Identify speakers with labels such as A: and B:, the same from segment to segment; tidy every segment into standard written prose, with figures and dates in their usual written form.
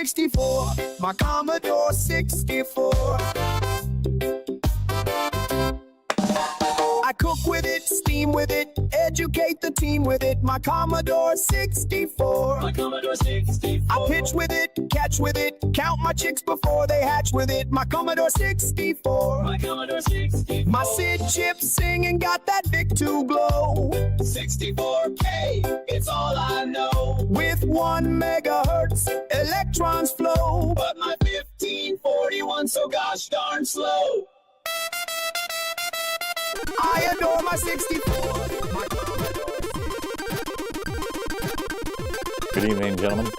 A: 64, my Commodore 64. I cook with it, steam with it, educate the team with it, my Commodore 64.
B: My Commodore 64.
A: I pitch with it, catch with it, count my chicks before they hatch with it, my Commodore 64.
B: My Commodore 64.
A: My SID chip singing got that VIC-2 glow.
B: 64K, it's all I know.
A: With 1 megahertz, electrons flow.
B: But my 1541 so gosh darn slow.
A: I adore my 64.
C: Good evening, gentlemen.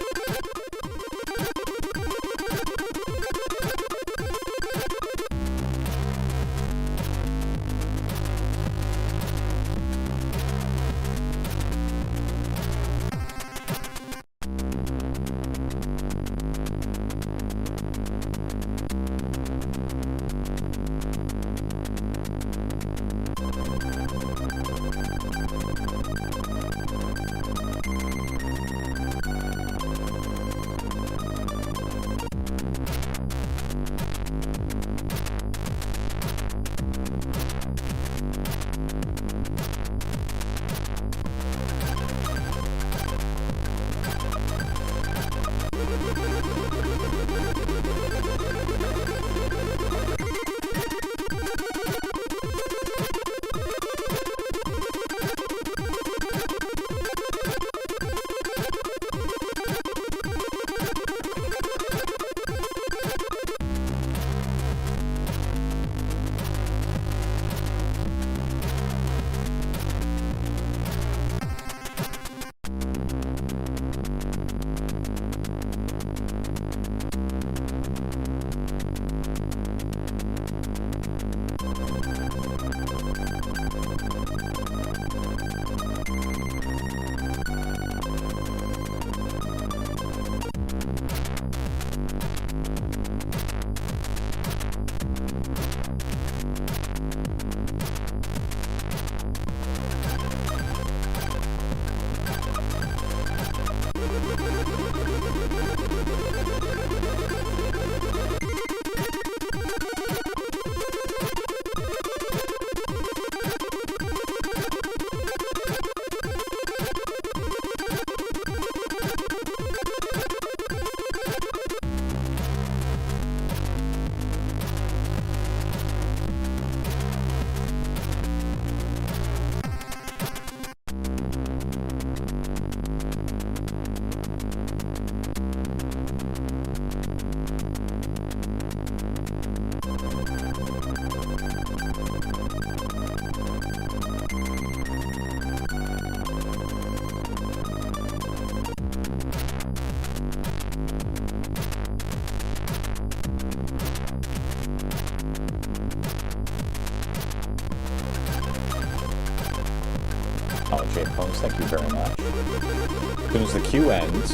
C: Oh, Jade Phones, thank you very much. As soon as the queue ends,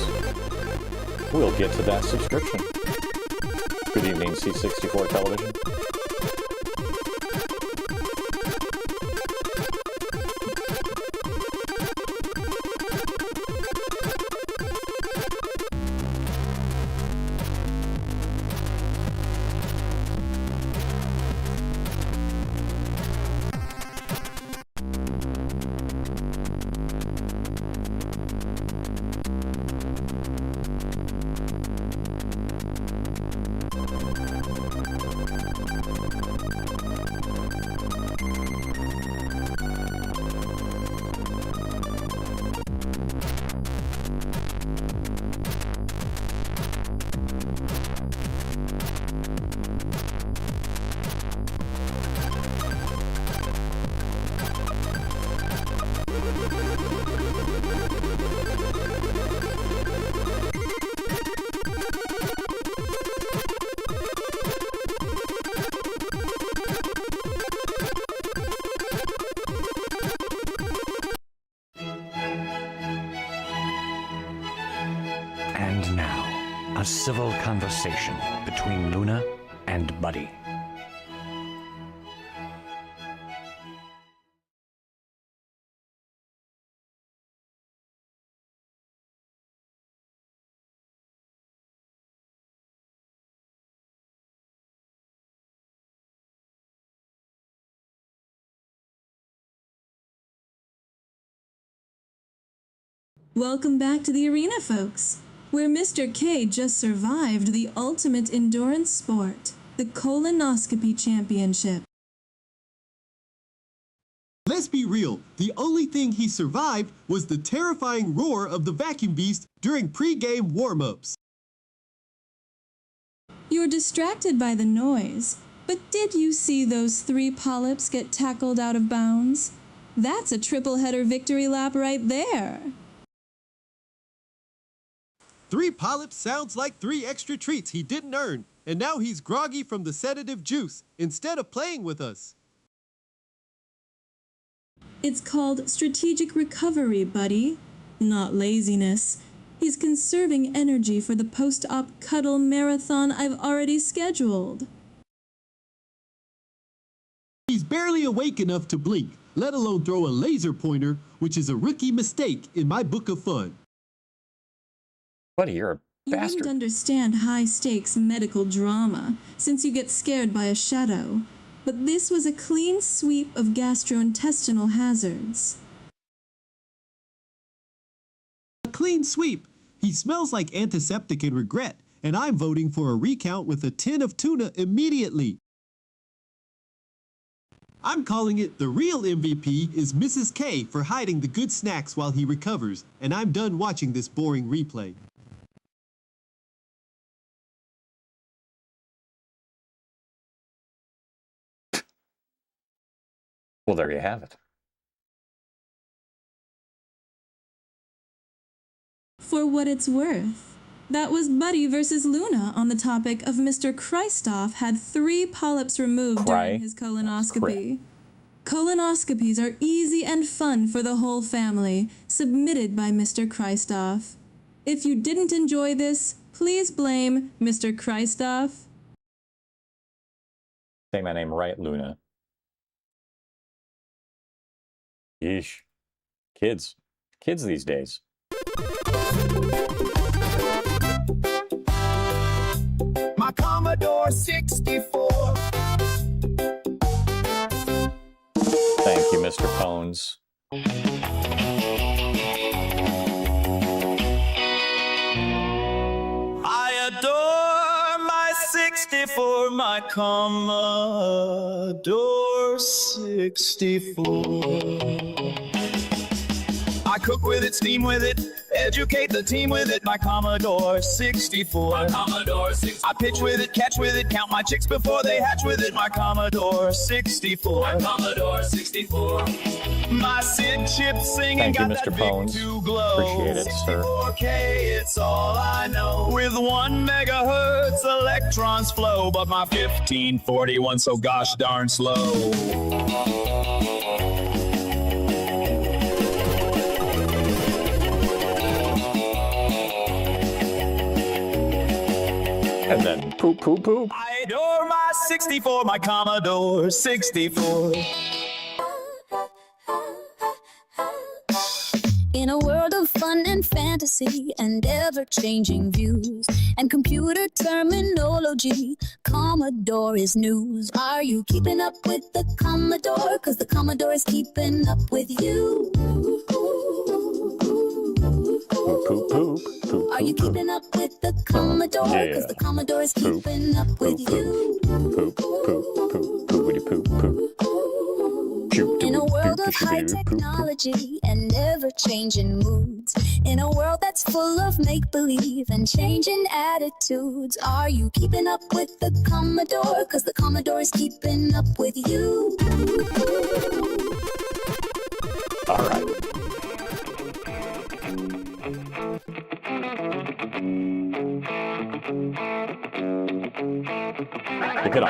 C: we'll get to that subscription. Good evening, C64 Television.
D: And now, a civil conversation between Luna and Buddy.
E: Welcome back to the arena, folks, where Mr. K just survived the ultimate endurance sport, the Colonoscopy Championship.
F: Let's be real, the only thing he survived was the terrifying roar of the vacuum beast during pre-game warm-ups.
E: You're distracted by the noise, but did you see those 3 polyps get tackled out of bounds? That's a triple header victory lap right there.
F: 3 polyps sounds like 3 extra treats he didn't earn, and now he's groggy from the sedative juice instead of playing with us.
E: It's called strategic recovery, buddy, not laziness. He's conserving energy for the post-op cuddle marathon I've already scheduled.
F: He's barely awake enough to blink, let alone throw a laser pointer, which is a rookie mistake in my book of fun.
C: Buddy, you're a
E: You
C: bastard.
E: wouldn't understand high-stakes medical drama, since you get scared by a shadow. But this was a clean sweep of gastrointestinal hazards.
F: A clean sweep. He smells like antiseptic and regret, and I'm voting for a recount with a tin of tuna immediately. I'm calling it the real MVP is Mrs. K for hiding the good snacks while he recovers, and I'm done watching this boring replay.
C: Well, there you have it.
E: For what it's worth, that was Buddy versus Luna on the topic of Mr. Christoph had 3 polyps removed during his colonoscopy. Colonoscopies are easy and fun for the whole family, submitted by Mr. Christoph. If you didn't enjoy this, please blame Mr. Christoph.
C: Say my name right, Luna. Yeesh. Kids these days.
A: My Commodore 64.
C: Thank you, Mr. Pones.
B: I adore my 64, my Commodore 64. I cook with it, steam with it, educate the team with it, my Commodore 64. My Commodore 64. I pitch with it, catch with it, count my chicks before they hatch with it, my Commodore 64. My Commodore 64. My Sid chip singing
C: Thank you,
B: got
C: Mr.
B: that
C: Bones.
B: big to glow.
C: Appreciate it, sir.
B: 64K, it's all I know. With 1 megahertz electrons flow, but my 1541 so gosh darn slow.
C: And then poop, poop, poop.
B: I adore my 64, my Commodore 64.
G: In a world of fun and fantasy and ever-changing views and computer terminology, Commodore is news. Are you keeping up with the Commodore? 'Cause the Commodore is keeping up with you.
C: Poop, poop, poop, poop,
G: Are you
C: poop,
G: keeping up with the Commodore?
C: Yeah.
G: 'Cause the Commodore is
C: Poop,
G: keeping up with
C: poop,
G: you.
C: poop, poop, poop, poopity poop, poop.
G: In a world of high technology and ever-changing moods, in a world that's full of make-believe and changing attitudes, are you keeping up with the Commodore? 'Cause the Commodore is keeping up with you.
C: All right. Pick it up.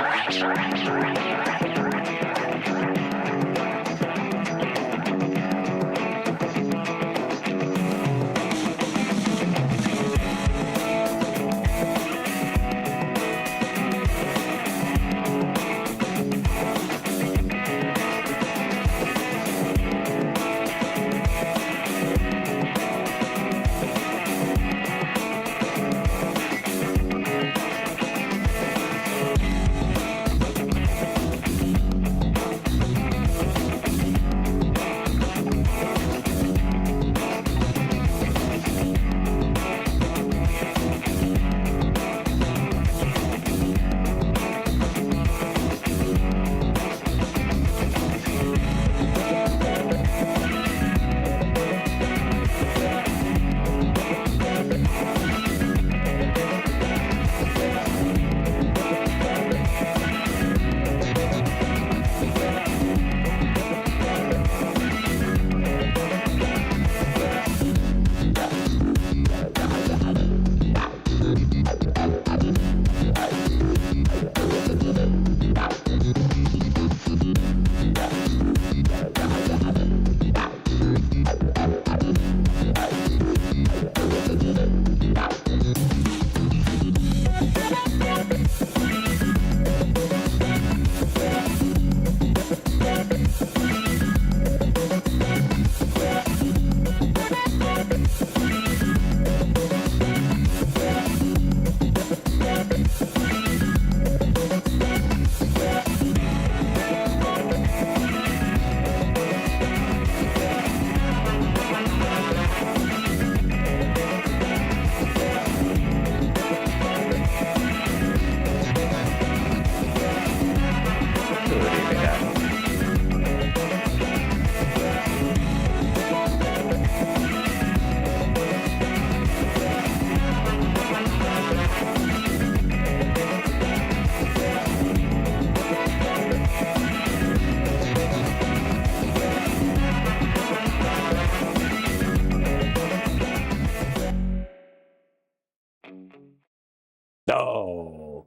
C: Oh,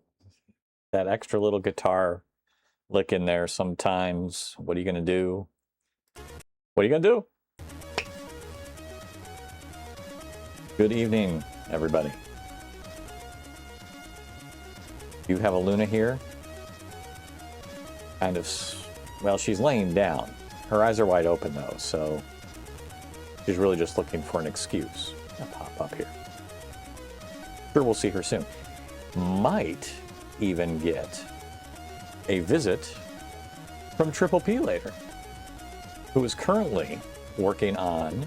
C: that extra little guitar lick in there sometimes. What are you going to do? What are you going to do? Good evening, everybody. You have a Luna here. Kind of, well, she's laying down. Her eyes are wide open, though, so she's really just looking for an excuse to pop up here. Sure, we'll see her soon. Might even get a visit from Triple P later, who is currently working on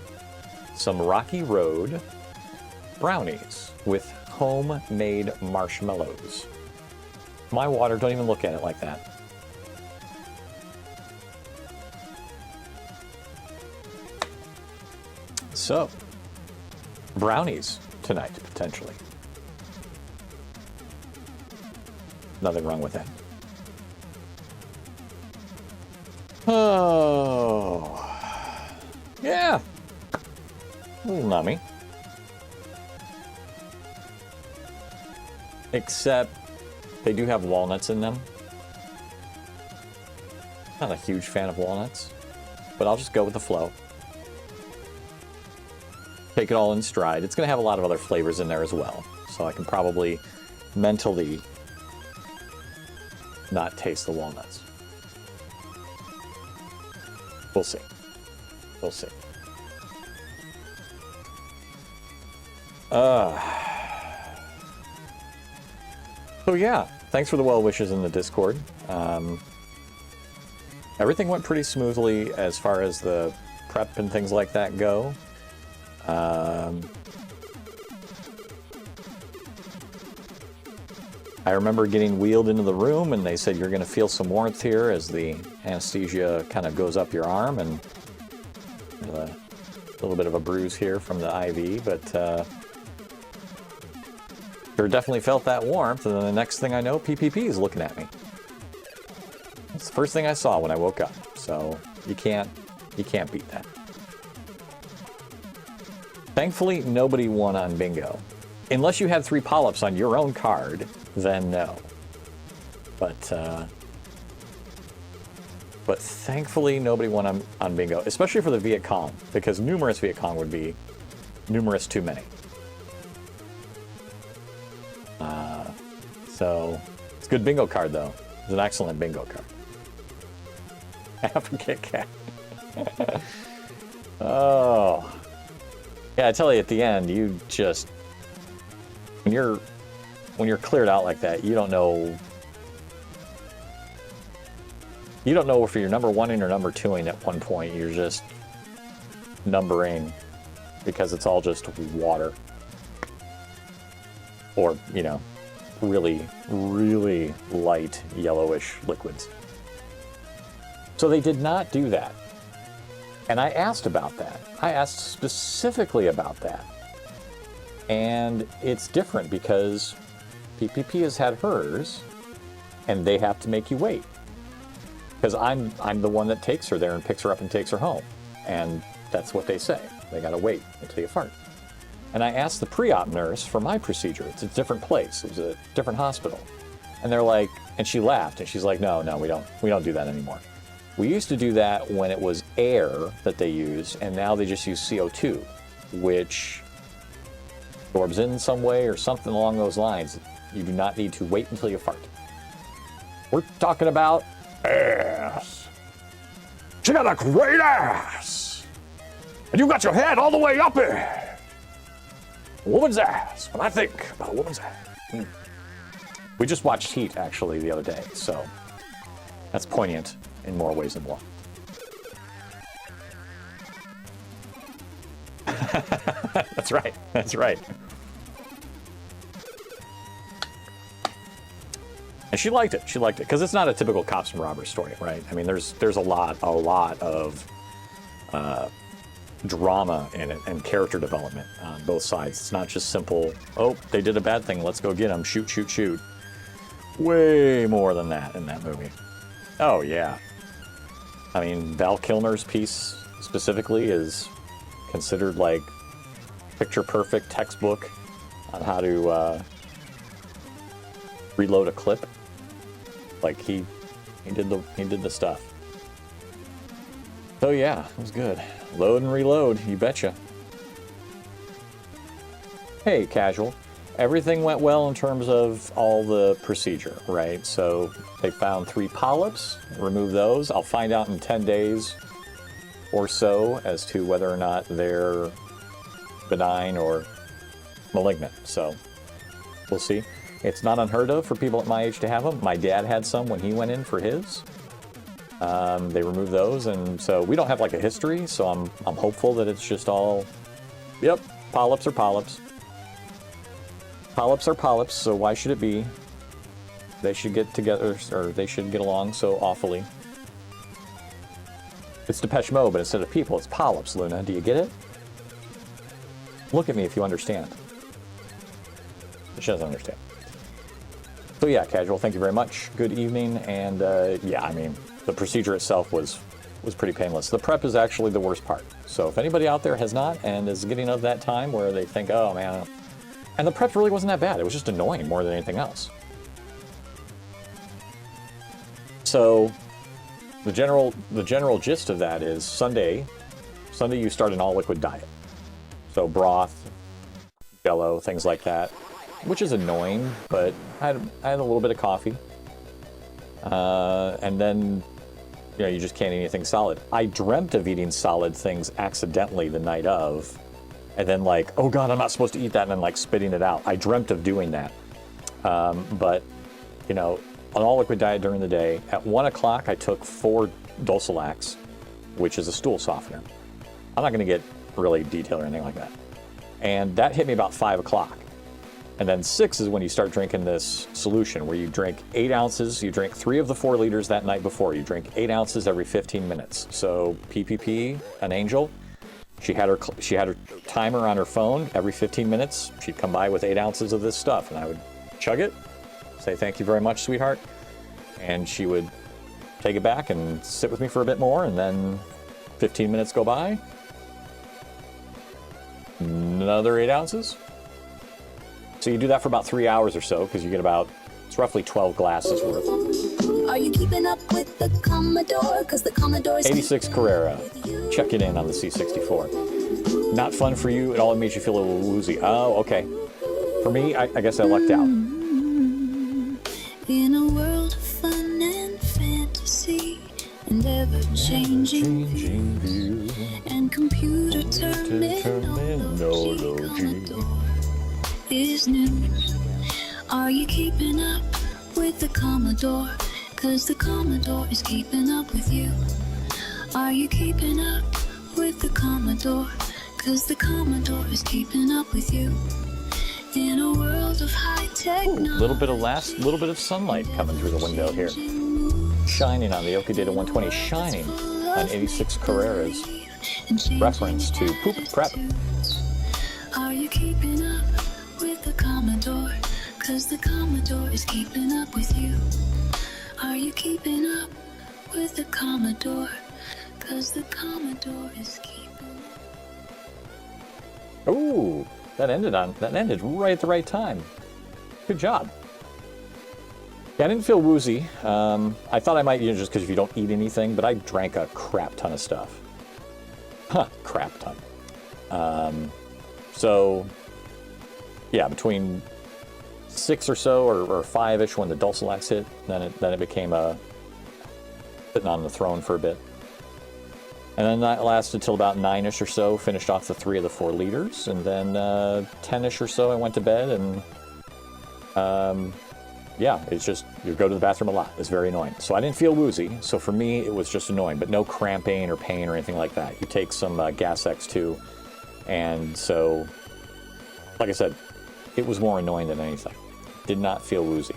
C: some Rocky Road brownies with homemade marshmallows. My water, don't even look at it like that. So, brownies tonight, potentially. Nothing wrong with that. Oh, yeah. A little nummy. Except they do have walnuts in them. Not a huge fan of walnuts, but I'll just go with the flow. Take it all in stride. It's going to have a lot of other flavors in there as well, so I can probably mentally not taste the walnuts. We'll see. We'll see. So yeah, thanks for the well wishes in the Discord. Everything went pretty smoothly as far as the prep and things like that go. I remember getting wheeled into the room and they said you're going to feel some warmth here as the anesthesia kind of goes up your arm, and a little bit of a bruise here from the IV, but sure definitely felt that warmth, and then the next thing I know, PPP is looking at me. That's the first thing I saw when I woke up, so you can't beat that. Thankfully, nobody won on bingo. Unless you had 3 polyps on your own card, then no. But thankfully, nobody won on bingo, especially for the Viet Cong, because numerous Viet Cong would be numerous too many. So, it's a good bingo card, though. It's an excellent bingo card. Half a Kit Kat. Oh. Yeah, I tell you, at the end, you just... When you're cleared out like that, you don't know if you're number 1ing or number 2ing at one point. You're just numbering because it's all just water. Or, you know, really, really light yellowish liquids. So they did not do that. And I asked about that. I asked specifically about that. And it's different because PPP has had hers, and they have to make you wait. Because I'm the one that takes her there and picks her up and takes her home. And that's what they say. They gotta wait until you fart. And I asked the pre-op nurse for my procedure. It's a different place. It was a different hospital. And they're like, and she laughed, and she's like, no, we don't do that anymore. We used to do that when it was air that they used, and now they just use CO2, which absorbs in some way or something along those lines. You do not need to wait until you fart. We're talking about ass. She got a great ass. And you got your head all the way up here. A woman's ass. When I think about a woman's ass. We just watched Heat, actually, the other day, so that's poignant in more ways than one. That's right. That's right. And she liked it. She liked it because it's not a typical cops and robbers story, right? I mean, there's a lot of drama in it and character development on both sides. It's not just simple, oh, they did a bad thing, let's go get them, shoot, shoot, shoot. Way more than that in that movie. Oh yeah. I mean, Val Kilmer's piece specifically is considered like picture perfect textbook on how to reload a clip. Like he did the stuff. So yeah, it was good. Load and reload, you betcha. Hey, Casual. Everything went well in terms of all the procedure, right? So they found 3 polyps, remove those. I'll find out in 10 days or so as to whether or not they're benign or malignant. So we'll see. It's not unheard of for people at my age to have them. My dad had some when he went in for his. They removed those, and so we don't have like a history, so I'm hopeful that it's just all, yep, polyps are polyps. Polyps are polyps, so why should it be? They should get together, or they should get along so awfully. It's Depeche Mode, but instead of people, it's polyps, Luna. Do you get it? Look at me if you understand. She doesn't understand. So yeah, Casual, thank you very much. Good evening, and yeah, I mean, the procedure itself was pretty painless. The prep is actually the worst part. So if anybody out there has not and is getting of that time where they think, oh man, and the prep really wasn't that bad. It was just annoying more than anything else. So the general gist of that is Sunday you start an all liquid diet. So broth, Jello, things like that, which is annoying, but I had a little bit of coffee. And then, you know, you just can't eat anything solid. I dreamt of eating solid things accidentally the night of, and then like, oh God, I'm not supposed to eat that, and then like spitting it out. I dreamt of doing that. But, you know, an all liquid diet during the day. At 1 o'clock, I took 4 Dulcolax, which is a stool softener. I'm not gonna get really detailed or anything like that. And that hit me about 5 o'clock. And then 6 is when you start drinking this solution where you drink 8 ounces. You drink 3 of the 4 liters that night before. You drink 8 ounces every 15 minutes. So PPP, an angel, she had her timer on her phone. Every 15 minutes, she'd come by with 8 ounces of this stuff, and I would chug it, say thank you very much, sweetheart, and she would take it back and sit with me for a bit more, and then 15 minutes go by, another 8 ounces. So you do that for about 3 hours or so, because you get about, it's roughly 12 glasses worth.
G: Are you keeping up with the Commodore? Because the Commodore's
C: 86 Carrera, checking in on the C64. Not fun for you, it all made you feel a little woozy. Oh, okay. For me, I guess I lucked out.
G: In a world of fun and fantasy and ever-changing views and computer terminology, Commodore is news. Are you keeping up with the Commodore? Cause the Commodore is keeping up with you. Are you keeping up with the Commodore? Cause the Commodore is keeping up with you. In a world of high technology.
C: Little bit of sunlight coming through the window here. Shining on the Okidata 120, shining on 86 Carrera's reference to poop prep.
G: Are you keeping up with the Commodore? Cause the Commodore is keeping up with you. Are you keeping up with the Commodore? Cause the Commodore is keeping up.
C: Ooh, that ended right at the right time. Good job. Yeah, I didn't feel woozy. I thought I might, you know, just because if you don't eat anything, but I drank a crap ton of stuff. Crap ton. So, yeah, between 6 or so, or 5-ish when the Dulcolax hit, then it became sitting on the throne for a bit. And then that lasted till about 9-ish or so, finished off the 3 of the 4 liters, and then 10-ish or so I went to bed, and yeah, it's just, you go to the bathroom a lot. It's very annoying. So I didn't feel woozy, so for me it was just annoying, but no cramping or pain or anything like that. You take some Gas X2, and so, like I said, it was more annoying than anything. Did not feel woozy.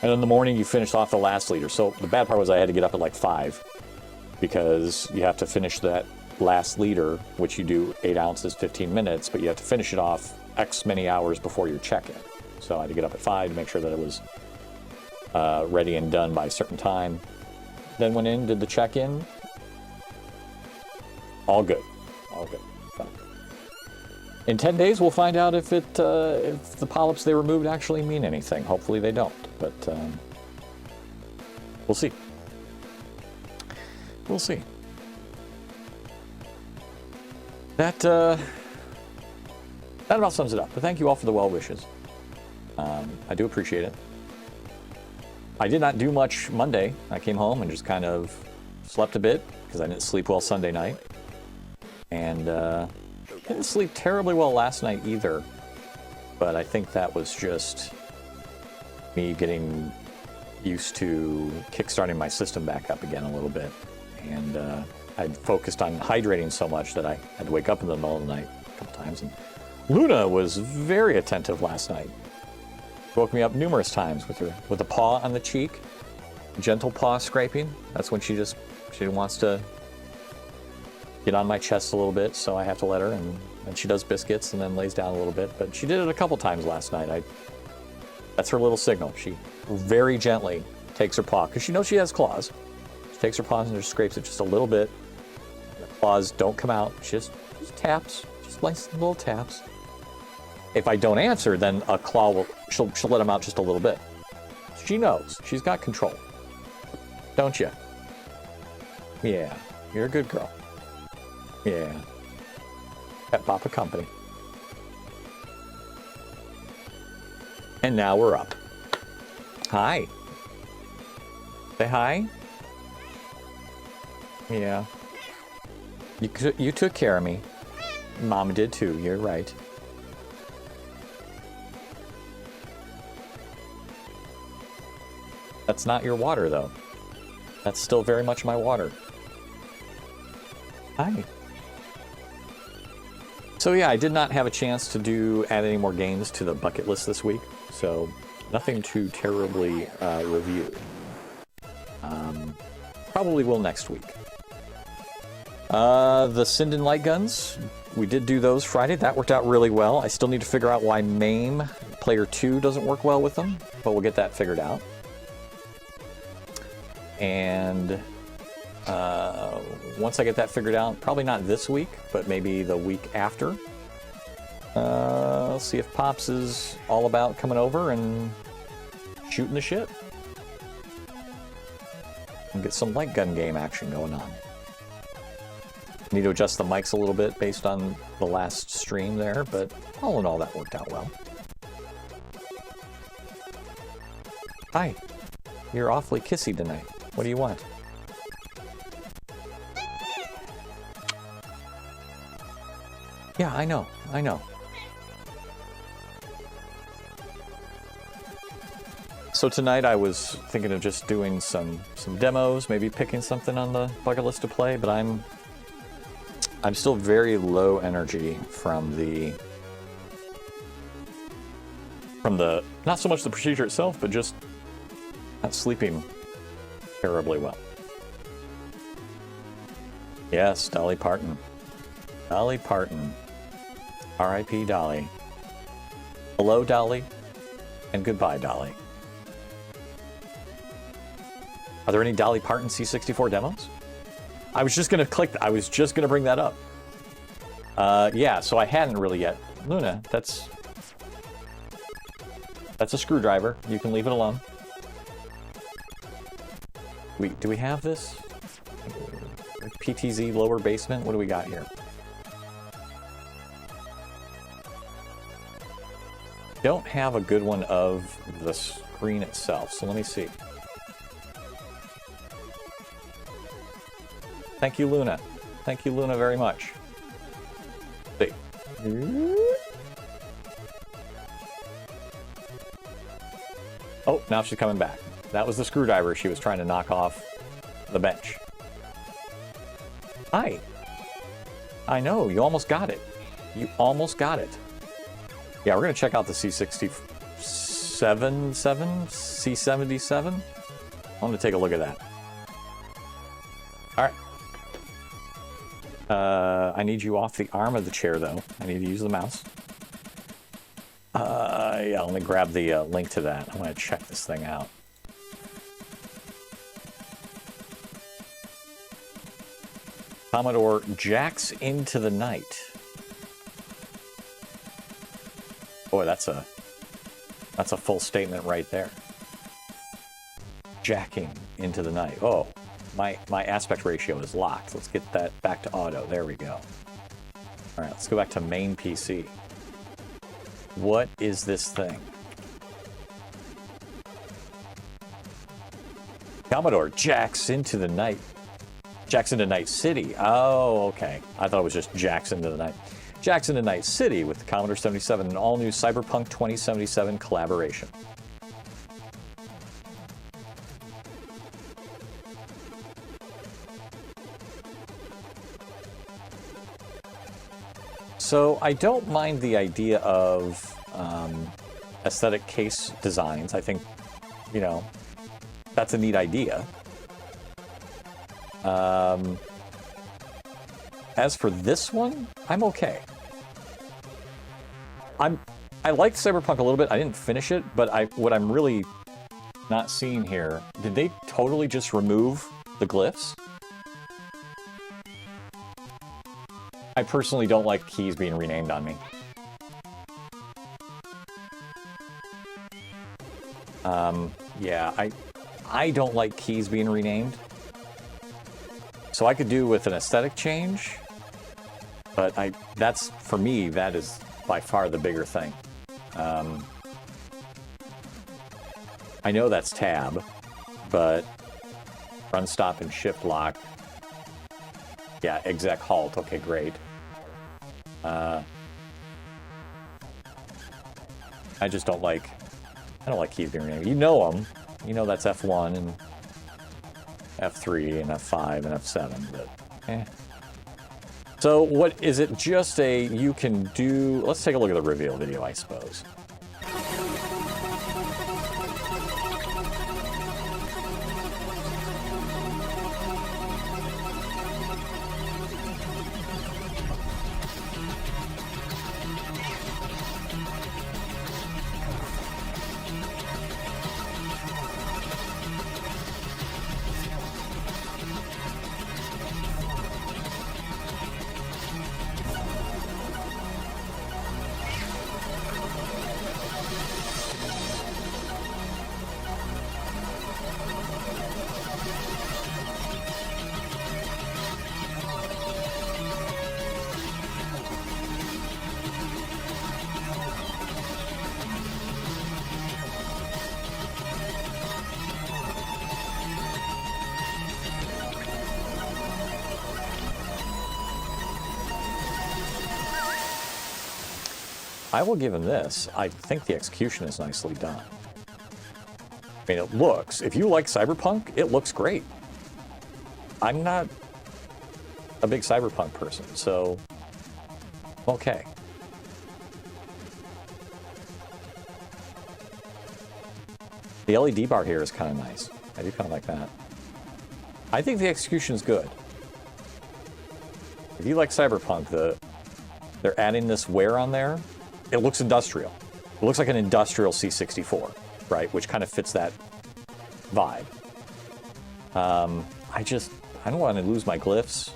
C: And in the morning you finished off the last liter. So the bad part was I had to get up at like 5, because you have to finish that last liter, which you do 8 ounces, 15 minutes, but you have to finish it off X many hours before your check-in. So I had to get up at 5 to make sure that it was ready and done by a certain time. Then went in, did the check-in. All good. All good. So. In 10 days, we'll find out if if the polyps they removed actually mean anything. Hopefully they don't, but we'll see. We'll see. That about sums it up. But thank you all for the well wishes. I do appreciate it. I did not do much Monday. I came home and just kind of slept a bit because I didn't sleep well Sunday night. And didn't sleep terribly well last night either. But I think that was just me getting used to kickstarting my system back up again a little bit. And I'd focused on hydrating so much that I had to wake up in the middle of the night a couple times. And Luna was very attentive last night. Woke me up numerous times with a paw on the cheek, gentle paw scraping. That's when she wants to get on my chest a little bit, so I have to let her, and she does biscuits and then lays down a little bit. But she did it a couple times last night. That's her little signal. She very gently takes her paw, because she knows she has claws. She takes her paws and just scrapes it just a little bit. The claws don't come out. She just taps, just nice little taps. If I don't answer, then a claw she'll let them out just a little bit. She knows. She's got control. Don't you? Yeah. You're a good girl. Yeah. Pet Papa company. And now we're up. Hi. Say hi. Yeah. You took care of me. Mama did too. You're right. That's not your water, though. That's still very much my water. Hi. So yeah, I did not have a chance to add any more games to the bucket list this week, so nothing to terribly review. Probably will next week. The Sinden light guns, we did do those Friday. That worked out really well. I still need to figure out why MAME Player 2 doesn't work well with them, but we'll get that figured out. And once I get that figured out, probably not this week, but maybe the week after, I'll see if Pops is all about coming over and shooting the shit. And get some light gun game action going on. Need to adjust the mics a little bit based on the last stream there, but all in all, that worked out well. Hi. You're awfully kissy tonight. What do you want? Yeah, I know. So tonight I was thinking of just doing some demos, maybe picking something on the bucket list to play, but I'm still very low energy from the not so much the procedure itself, but just not sleeping terribly well. Yes, Dolly Parton. Dolly Parton. R.I.P. Dolly. Hello, Dolly, and goodbye, Dolly. Are there any Dolly Parton C64 demos? I was just gonna bring that up. Yeah, so I hadn't really yet. Luna, that's a screwdriver. You can leave it alone. Do we have this? PTZ lower basement? What do we got here? Don't have a good one of the screen itself, so let me see. Thank you, Luna. Thank you, Luna, very much. See. Oh, now she's coming back. That was the screwdriver she was trying to knock off the bench. Hi. I know, you almost got it. You almost got it. Yeah, we're going to check out the C77. I want to take a look at that. All right. I need you off the arm of the chair, though. I need to use the mouse. Yeah, let me grab the link to that. I want to check this thing out. Commodore Jacks into the Night. Boy, that's a full statement right there. Jacking into the night. Oh, my aspect ratio is locked. Let's get that back to auto. There we go. All right, let's go back to main PC. What is this thing? Commodore jacks into the night. Jacks into Night City. Oh, okay. I thought it was just jacks into the night. Jacks into Night City with the Commodore 77, an all-new Cyberpunk 2077 collaboration. So I don't mind the idea of aesthetic case designs. I think, you know, that's a neat idea. As for this one, I'm okay. I liked Cyberpunk a little bit. I didn't finish it, but what I'm really not seeing here, did they totally just remove the glyphs? I personally don't like keys being renamed on me. Yeah, I don't like keys being renamed. So I could do with an aesthetic change, but that's, for me, that is by far the bigger thing. I know that's tab, but run, stop, and shift lock. Yeah, exec halt. Okay, great. I just don't like... I don't like keys being renamed. You know them. You know that's F1 and F3 and F5 and F7, but eh. So what is it? Just a you can do... Let's take a look at the reveal video, I suppose. I will give him this. I think the execution is nicely done. I mean, it looks, if you like Cyberpunk, it looks great. I'm not a big Cyberpunk person, so okay. The LED bar here is kind of nice. I do kind of like that. I think the execution is good. If you like Cyberpunk, they're adding this wear on there. It looks industrial. It looks like an industrial C64, right? Which kind of fits that vibe. I don't want to lose my glyphs.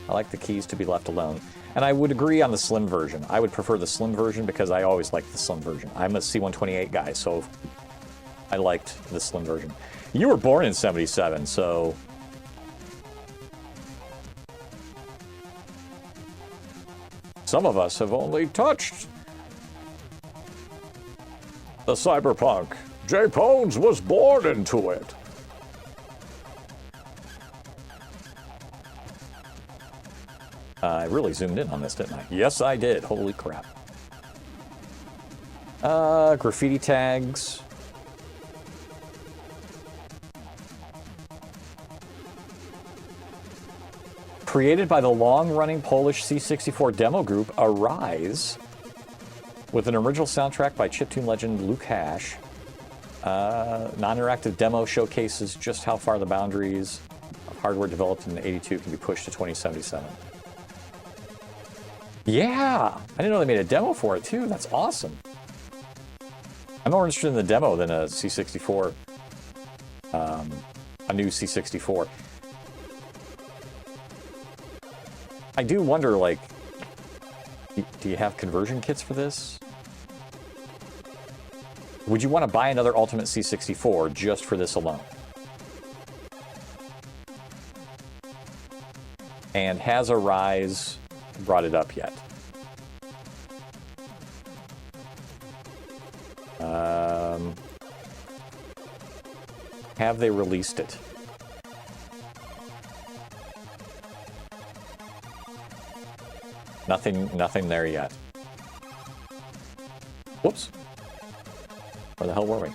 C: I like the keys to be left alone. And I would agree on the slim version. I would prefer the slim version because I always liked the slim version. I'm a C128 guy, so I liked the slim version. You were born in 77, so... Some of us have only touched the Cyberpunk. Jay Pones was born into it. I really zoomed in on this, didn't I? Yes, I did. Holy crap. Graffiti tags. Created by the long-running Polish C64 demo group Arise, with an original soundtrack by chiptune legend Luke Hash. Non-interactive demo showcases just how far the boundaries of hardware developed in 82 can be pushed to 2077. Yeah! I didn't know they made a demo for it, too. That's awesome. I'm more interested in the demo than a C64, a new C64. I do wonder, like, do you have conversion kits for this? Would you want to buy another Ultimate C64 just for this alone? And has Arise brought it up yet? Have they released it? Nothing there yet. Whoops. Where the hell were we?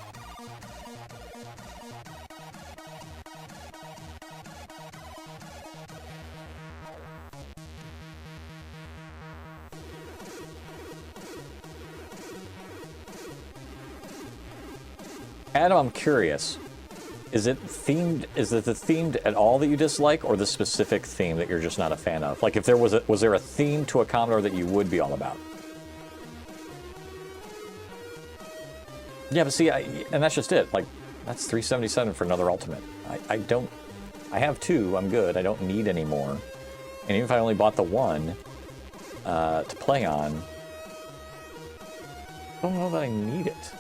C: Adam, I'm curious. Is it themed? Is it the themed at all that you dislike, or the specific theme that you're just not a fan of? Like, if there was there a theme to a Commodore that you would be all about? Yeah, but see, and that's just it. Like, that's $377 for another Ultimate. I have two. I'm good. I don't need any more. And even if I only bought the one to play on, I don't know that I need it.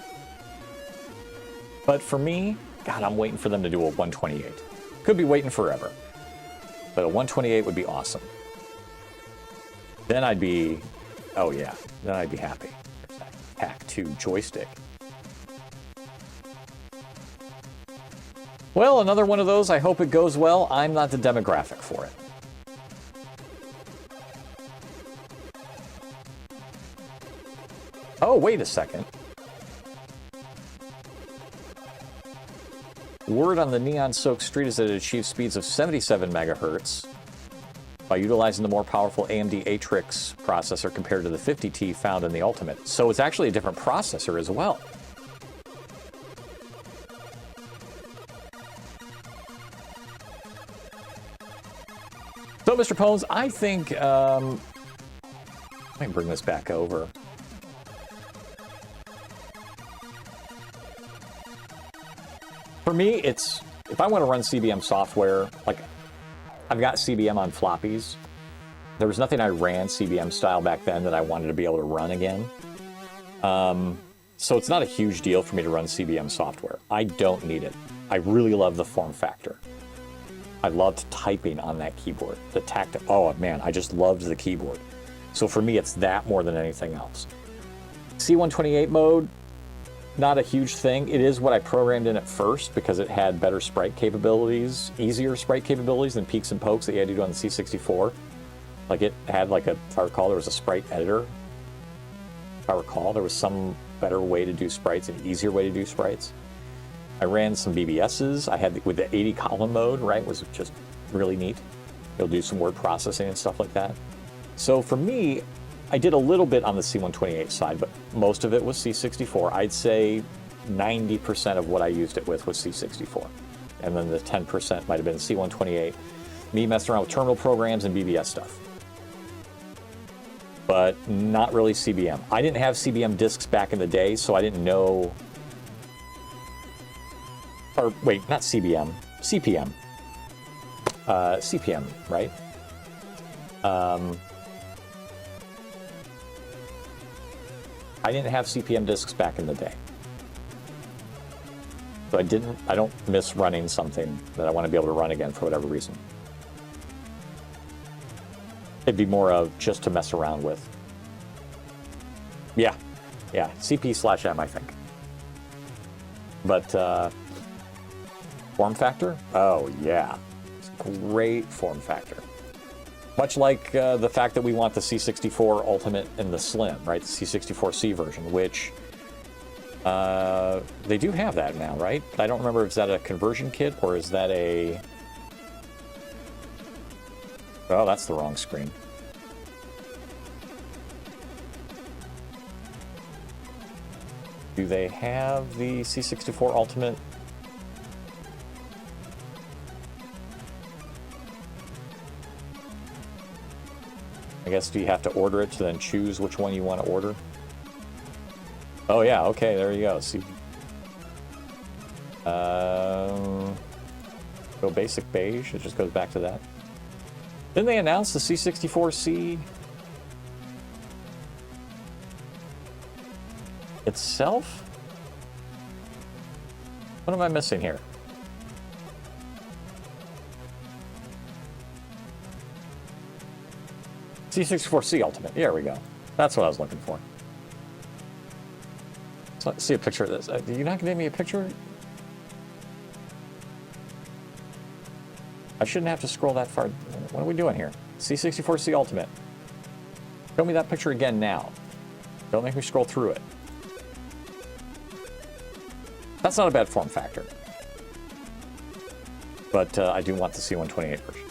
C: But for me, God, I'm waiting for them to do a 128. Could be waiting forever. But a 128 would be awesome. Then I'd be, oh yeah, then I'd be happy. Hack 2 joystick. Well, another one of those. I hope it goes well. I'm not the demographic for it. Oh, wait a second. Word on the neon-soaked street is that it achieves speeds of 77 megahertz by utilizing the more powerful AMD Atrix processor compared to the 50T found in the Ultimate. So it's actually a different processor as well. So, Mr. Pones, I think I can bring this back over. For me, it's, if I want to run CBM software, like, I've got CBM on floppies. There was nothing I ran CBM style back then that I wanted to be able to run again. So it's not a huge deal for me to run CBM software. I don't need it. I really love the form factor. I loved typing on that keyboard. The tactile, oh man, I just loved the keyboard. So for me, it's that more than anything else. C128 mode, not a huge thing. It is what I programmed in at first because it had better sprite capabilities, easier sprite capabilities than peeks and pokes that you had to do on the C64. Like, it had, like, if I recall, there was a sprite editor. If I recall, there was some better way to do sprites, an easier way to do sprites. I ran some BBSs. I had, with the 80 column mode, right, was just really neat. You'll do some word processing and stuff like that. So for me, I did a little bit on the C128 side, but most of it was C64. I'd say 90% of what I used it with was C64. And then the 10% might have been C128, me messing around with terminal programs and BBS stuff. But not really CBM. I didn't have CBM discs back in the day, so I didn't know... Or, wait, not CBM, CPM. CPM, right? I didn't have CPM discs back in the day. So I don't miss running something that I want to be able to run again for whatever reason. It'd be more of just to mess around with. Yeah, CP/M, I think. But form factor? Oh yeah, it's a great form factor. Much like the fact that we want the C64 Ultimate and the Slim, right? The C64C version, which they do have that now, right? But I don't remember if is that a conversion kit or is that a... Oh, that's the wrong screen. Do they have the C64 Ultimate? I guess, do you have to order it to then choose which one you want to order? Oh yeah, okay, there you go. See, go basic beige. It just goes back to that. Didn't they announce the C64C itself? What am I missing here? C64C Ultimate. There we go. That's what I was looking for. So let's see a picture of this. Did you not give me a picture? I shouldn't have to scroll that far. What are we doing here? C64C Ultimate. Show me that picture again now. Don't make me scroll through it. That's not a bad form factor. But I do want the C128 version.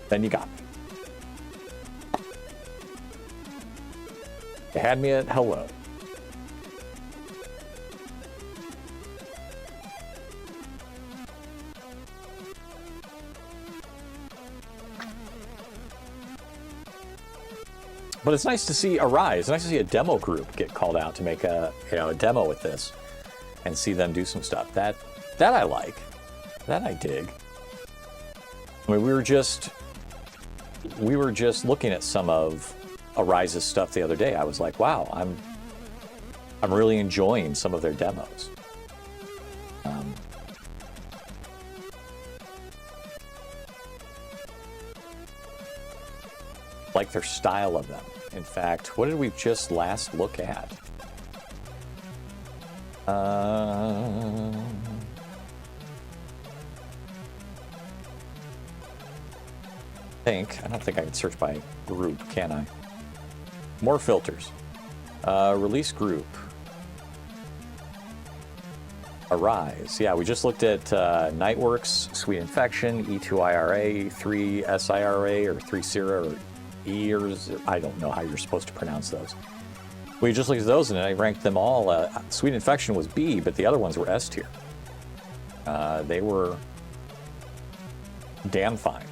C: Then you got me. You had me at hello. But it's nice to see Arise. It's nice to see a demo group get called out to make a demo with this, and see them do some stuff. That I like. That I dig. I mean, we were just looking at some of Arise's stuff the other day. I was like, wow, I'm really enjoying some of their demos. Like their style of them. In fact, what did we just last look at? I don't think I can search by group, can I? More filters. Release group. Arise. Yeah, we just looked at Nightworks, Sweet Infection, E2IRA, 3SIRA, or 3SIRA, or ears. I don't know how you're supposed to pronounce those. We just looked at those and I ranked them all. Sweet Infection was B, but the other ones were S tier. They were damn fine.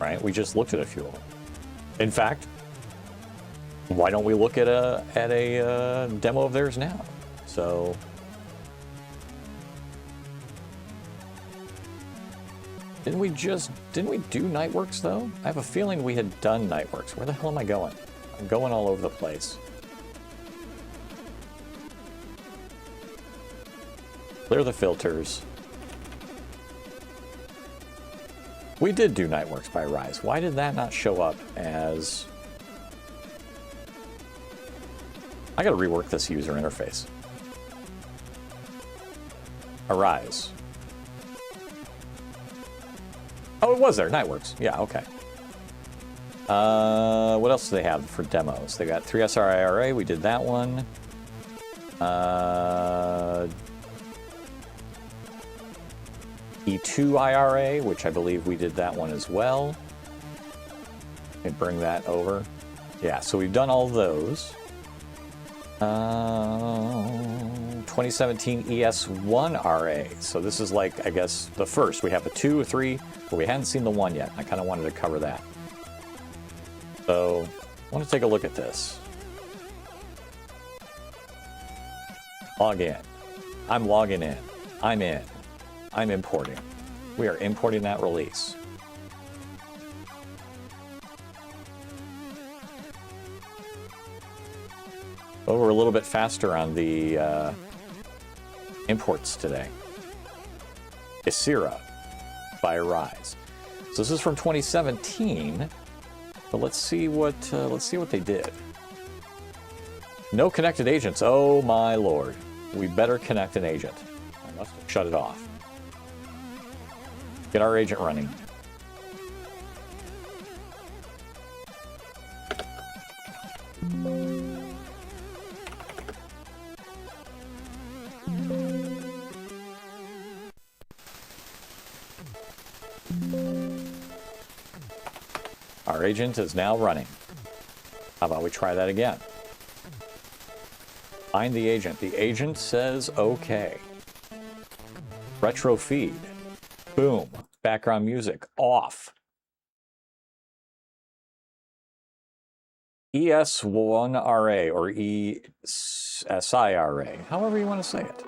C: Right? We just looked at a few of them. In fact, why don't we look at a demo of theirs now? So. Didn't we do Nightworks though? I have a feeling we had done Nightworks. Where the hell am I going? I'm going all over the place. Clear the filters. We did do Nightworks by Rise. Why did that not show up as... I gotta rework this user interface. Arise. Oh, it was there. Nightworks. Yeah, okay. What else do they have for demos? They got 3SRIRA. We did that one. E2IRA, which I believe we did that one as well. And bring that over. Yeah, so we've done all those. 2017 ES1RA. So this is like, I guess, the first. We have a 2 or 3, but we hadn't seen the 1 yet. I kind of wanted to cover that. So I want to take a look at this. Log in. I'm logging in. I'm in. I'm importing. We are importing that release. Oh, we're a little bit faster on the imports today. Isira by Arise. So this is from 2017, but let's see what they did. No connected agents. Oh my lord, we better connect an agent. I must have shut it off. Get our agent running. Our agent is now running. How about we try that again? Find the agent. The agent says okay. Retro feed. Boom. Background music off. ES1RA or ESIRA, however you want to say it.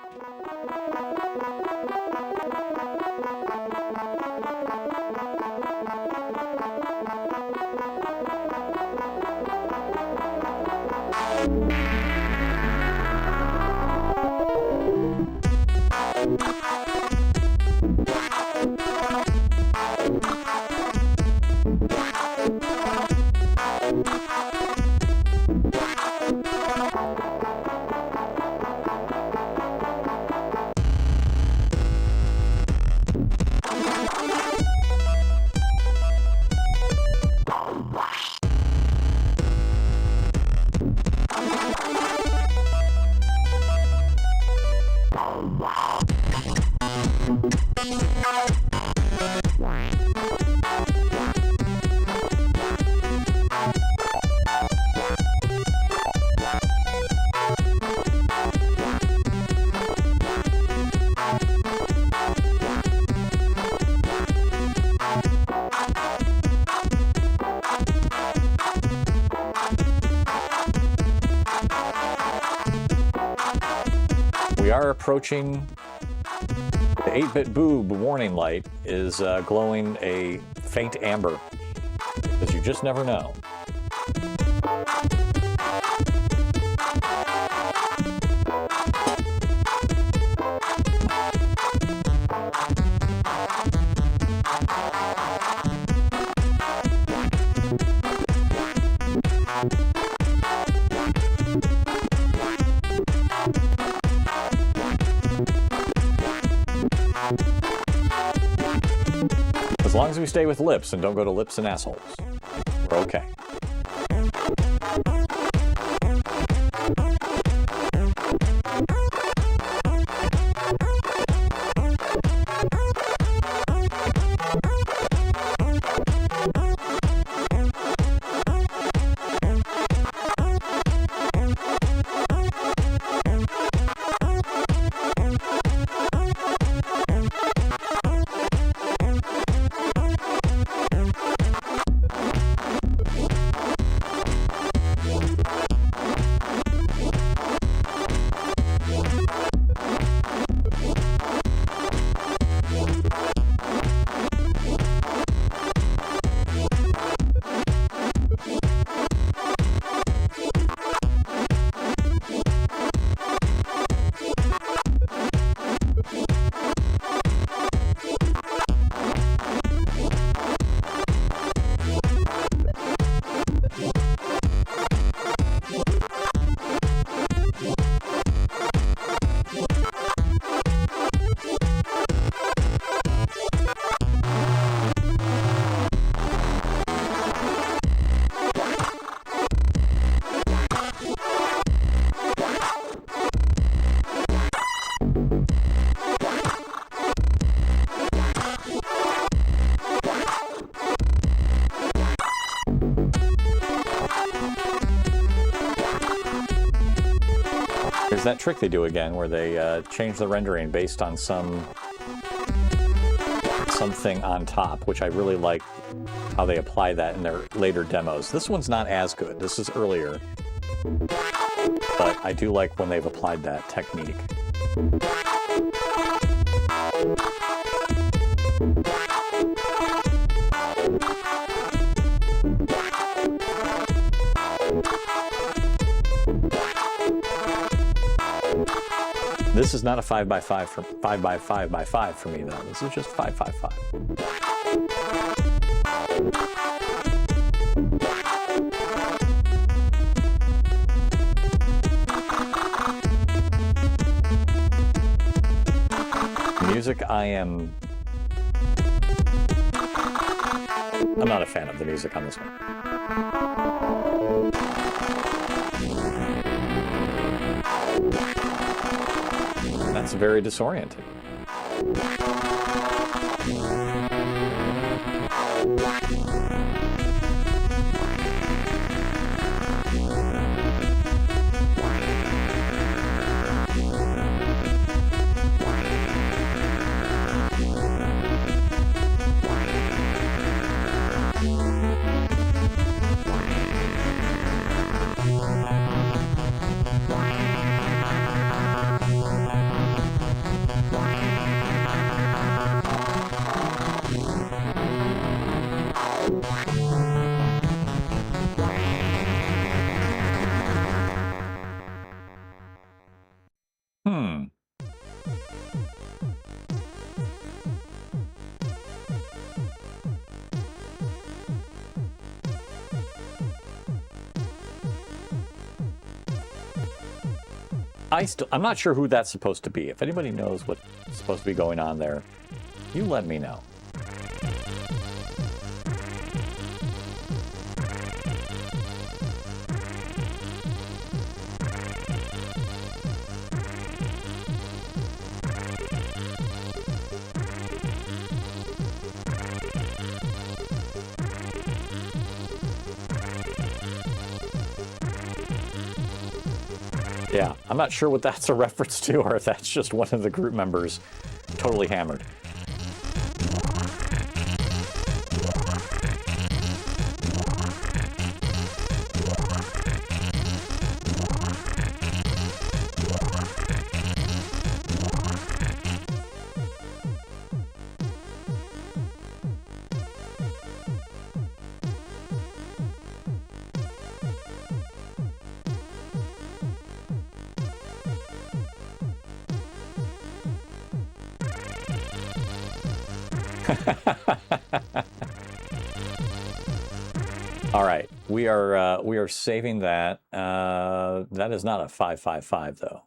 C: are approaching the 8-bit boob warning light is glowing a faint amber, because you just never know. As long as we stay with lips and don't go to lips and assholes, we're okay. There's that trick they do again where they change the rendering based on something on top, which I really like how they apply that in their later demos. This one's not as good. This is earlier. But I do like when they've applied that technique. This is not a 5x5 for 5x5x5 for me though. This is just 5x5. Music, I'm not a fan of the music on this one. That's very disorienting. I'm not sure who that's supposed to be. If anybody knows what's supposed to be going on there, you let me know. Yeah, I'm not sure what that's a reference to or if that's just one of the group members totally hammered. All right, we are saving that. That is not a 555 though.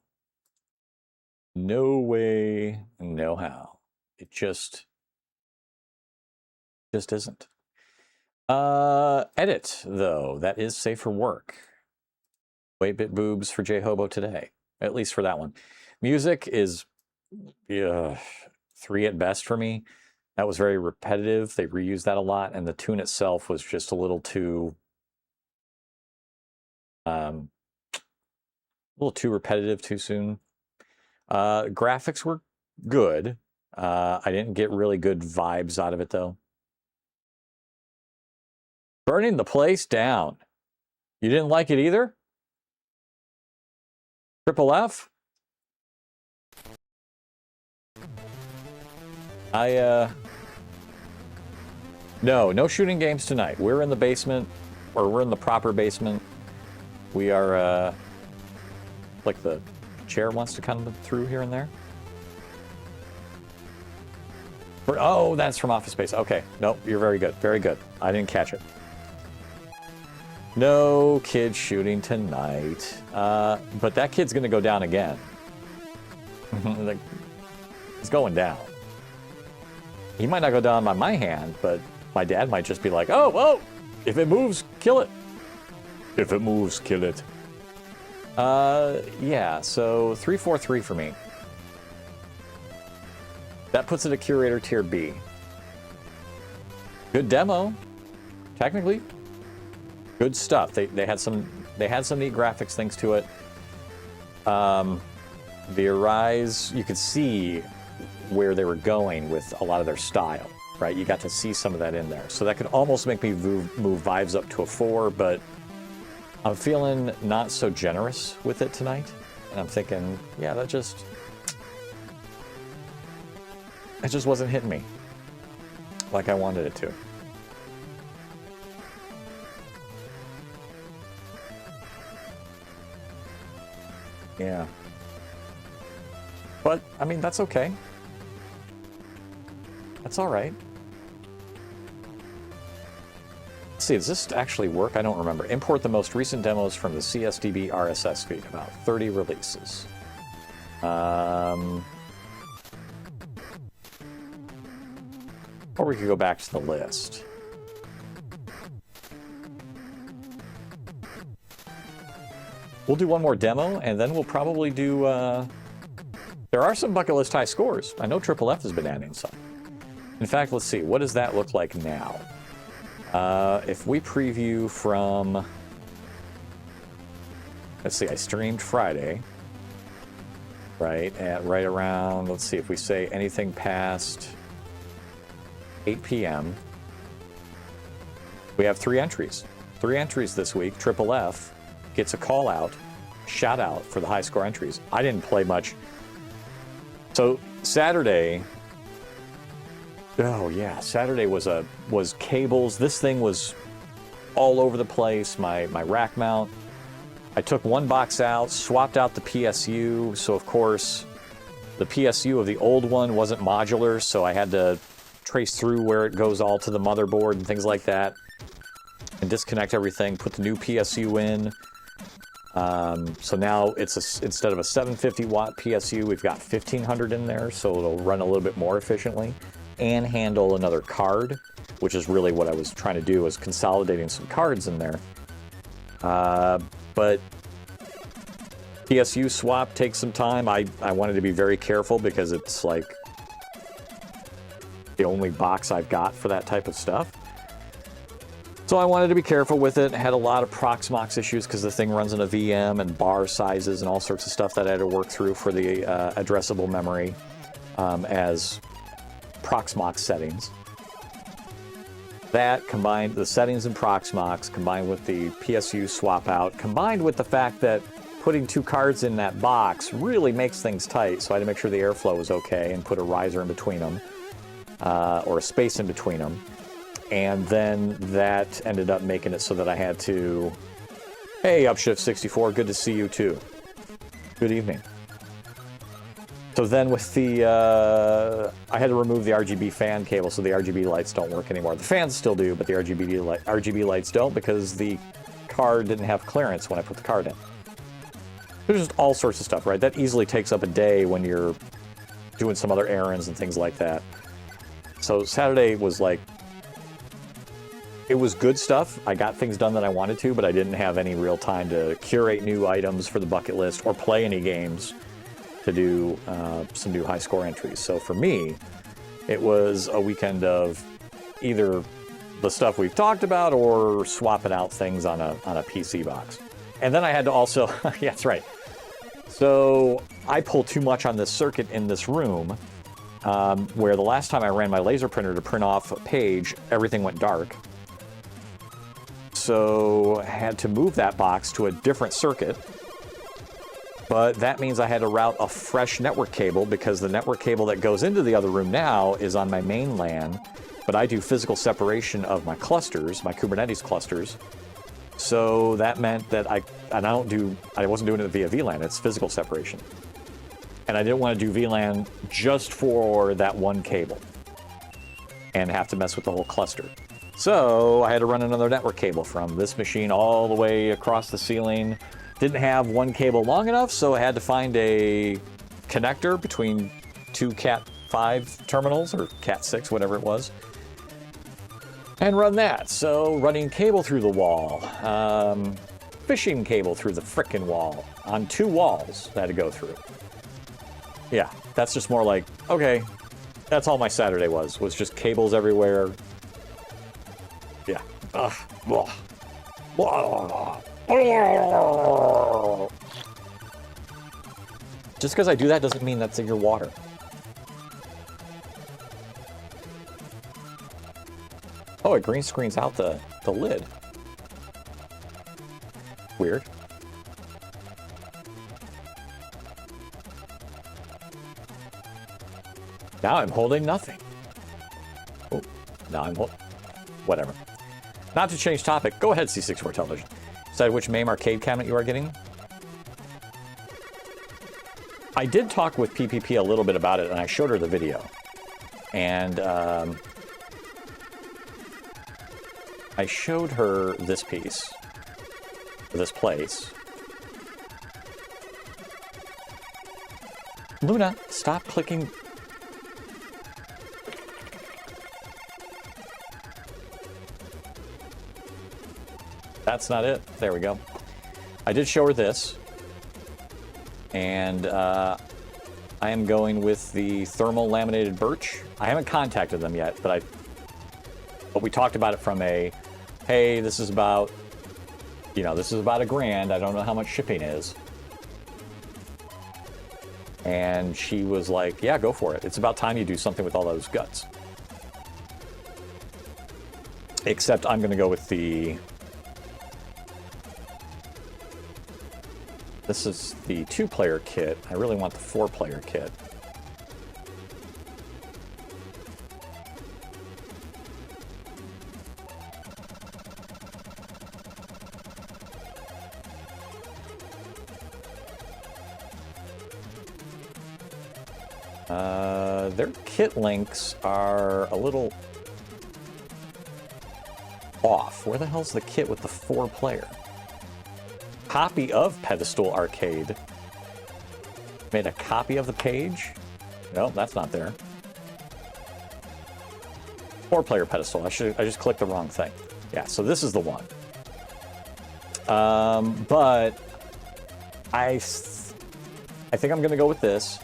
C: No way, no how. It just isn't. Edit though, that is safe for work. 8-bit boobs for J-Hobo today, at least for that one. Music is 3 at best for me. That was very repetitive. They reused that a lot, and the tune itself was just a little too repetitive too soon. Graphics were good. I didn't get really good vibes out of it though. Burning the place down. You didn't like it either? Triple F? No shooting games tonight. We're in the basement, or we're in the proper basement. We are, like the chair wants to come through here and there. Oh, that's from Office Space. Okay, nope, you're very good, very good. I didn't catch it. No kid shooting tonight. But that kid's gonna go down again. Like, it's going down. He might not go down by my hand, but my dad might just be like, oh, if it moves, kill it. If it moves, kill it. Yeah, so 343 for me. That puts it at Curator Tier B. Good demo, technically. Good stuff. They had some neat graphics things to it. The Arise, you could see where they were going with a lot of their style, right? You got to see some of that in there. So that could almost make me move vibes up to a 4, but I'm feeling not so generous with it tonight. And I'm thinking, yeah, that just wasn't hitting me like I wanted it to. Yeah. But, I mean, that's okay. That's all right. Let's see, does this actually work? I don't remember. Import the most recent demos from the CSDB RSS feed, about 30 releases. Or we could go back to the list. We'll do one more demo, and then we'll probably do... There are some bucket list high scores. I know Triple F has been adding some. In fact, let's see. What does that look like now? If we preview from... Let's see, I streamed Friday. Right, at right around... Let's see, if we say anything past 8 p.m. We have 3 entries. 3 entries this week. Triple F gets a call out, shout out for the high score entries. I didn't play much. So Saturday, oh yeah, Saturday was cables. This thing was all over the place. My rack mount. I took one box out, swapped out the PSU. So of course, the PSU of the old one wasn't modular, so I had to trace through where it goes all to the motherboard and things like that, and disconnect everything. Put the new PSU in. So now it's instead of a 750 watt PSU, we've got 1500 in there, so it'll run a little bit more efficiently and handle another card, which is really what I was trying to do, was consolidating some cards in there. But PSU swap takes some time. I wanted to be very careful because it's like the only box I've got for that type of stuff. So I wanted to be careful with it. Had a lot of Proxmox issues because the thing runs in a VM and bar sizes and all sorts of stuff that I had to work through for the addressable memory as Proxmox settings. That combined, the settings in Proxmox, combined with the PSU swap out, combined with the fact that putting 2 cards in that box really makes things tight, so I had to make sure the airflow was okay and put a riser in between them, or a space in between them. And then that ended up making it so that I had to... Hey, Upshift64, good to see you too. Good evening. So then with the, I had to remove the RGB fan cable, so the RGB lights don't work anymore. The fans still do, but the RGB lights don't because the card didn't have clearance when I put the card in. There's just all sorts of stuff, right? That easily takes up a day when you're doing some other errands and things like that. So Saturday was like, it was good stuff. I got things done that I wanted to, but I didn't have any real time to curate new items for the bucket list or play any games to do some new high score entries. So for me, it was a weekend of either the stuff we've talked about or swapping out things on a PC box. And then I had to also, yeah, that's right. So I pull too much on this circuit in this room, where the last time I ran my laser printer to print off a page, everything went dark. So I had to move that box to a different circuit. But that means I had to route a fresh network cable because the network cable that goes into the other room now is on my main LAN, but I do physical separation of my clusters, my Kubernetes clusters. So that meant that I wasn't doing it via VLAN, it's physical separation. And I didn't want to do VLAN just for that one cable and have to mess with the whole cluster. So I had to run another network cable from this machine all the way across the ceiling. Didn't have one cable long enough, so I had to find a connector between two Cat5 terminals, or Cat6, whatever it was, and run that. So running cable through the wall, fishing cable through the frickin' wall, on 2 walls that I had to go through. Yeah, that's just more like, okay, that's all my Saturday was just cables everywhere. Yeah. Ugh. Blah. Blah. Just because I do that doesn't mean that's in your water. Oh, it green screens out the lid. Weird. Now I'm holding nothing. Oh, now I'm holding... Whatever. Not to change topic, go ahead, C64 Television. Decide which MAME arcade cabinet you are getting. I did talk with PPP a little bit about it, and I showed her the video. And I showed her this piece, this place. Luna, stop clicking. That's not it. There we go. I did show her this. And I am going with the thermal laminated birch. I haven't contacted them yet, but we talked about it from a, hey, this is about, this is about $1,000. I don't know how much shipping is. And she was like, yeah, go for it. It's about time you do something with all those guts. Except I'm going to go with the... This is the 2-player kit. I really want the 4-player kit. Their kit links are a little off. Where the hell's the kit with the 4-player? Copy of Pedestal Arcade. Made a copy of the page? No, that's not there. 4-player Pedestal. I just clicked the wrong thing. Yeah, so this is the one. But I think I'm gonna go with this.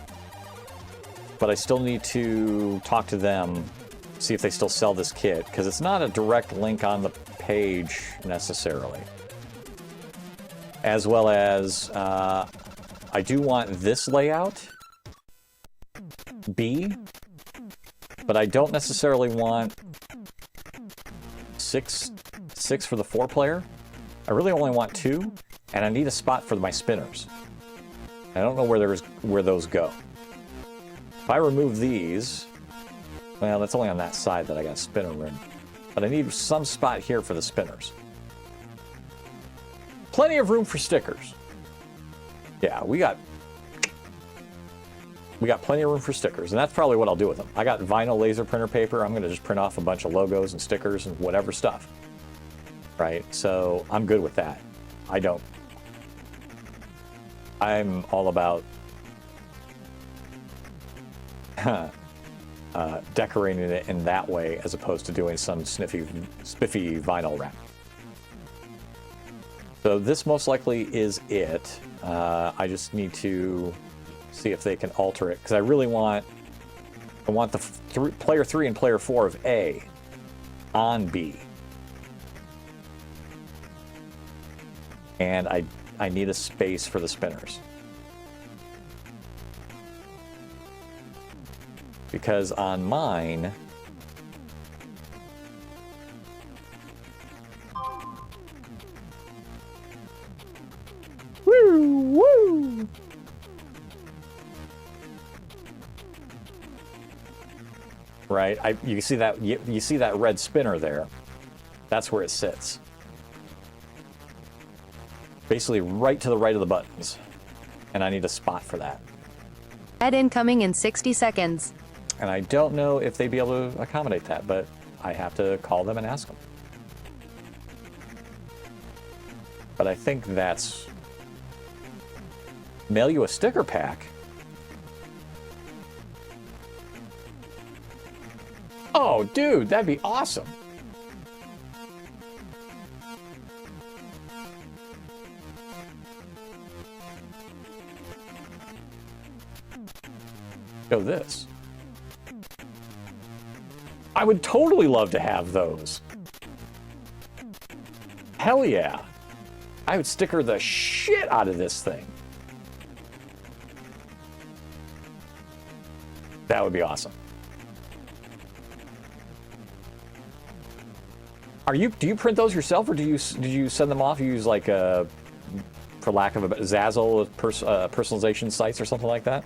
C: But I still need to talk to them, see if they still sell this kit, because it's not a direct link on the page necessarily. As well as, I do want this layout, B, but I don't necessarily want six for the 4-player. I really only want 2, and I need a spot for my spinners. I don't know where those go. If I remove these, well, that's only on that side that I got a spinner room. But I need some spot here for the spinners. Plenty of room for stickers. Yeah, we got we got plenty of room for stickers, and that's probably what I'll do with them. I got vinyl laser printer paper. I'm going to just print off a bunch of logos and stickers and whatever stuff. Right? So I'm good with that. I'm all about decorating it in that way as opposed to doing some spiffy vinyl wrap. So this most likely is it. I just need to see if they can alter it because I really want the player 3 and player 4 of A on B. And I need a space for the spinners. Because on mine, woo! Right, you see that you see that red spinner there. That's where it sits. Basically right to the right of the buttons. And I need a spot for that.
H: Ad incoming in 60 seconds.
C: And I don't know if they'd be able to accommodate that, but I have to call them and ask them. But I think that's... Mail you a sticker pack? Oh, dude, that'd be awesome. Go this. I would totally love to have those. Hell yeah. I would sticker the shit out of this thing. That would be awesome. Do you print those yourself, or do you send them off? You use like a, for lack of a Zazzle personalization sites or something like that?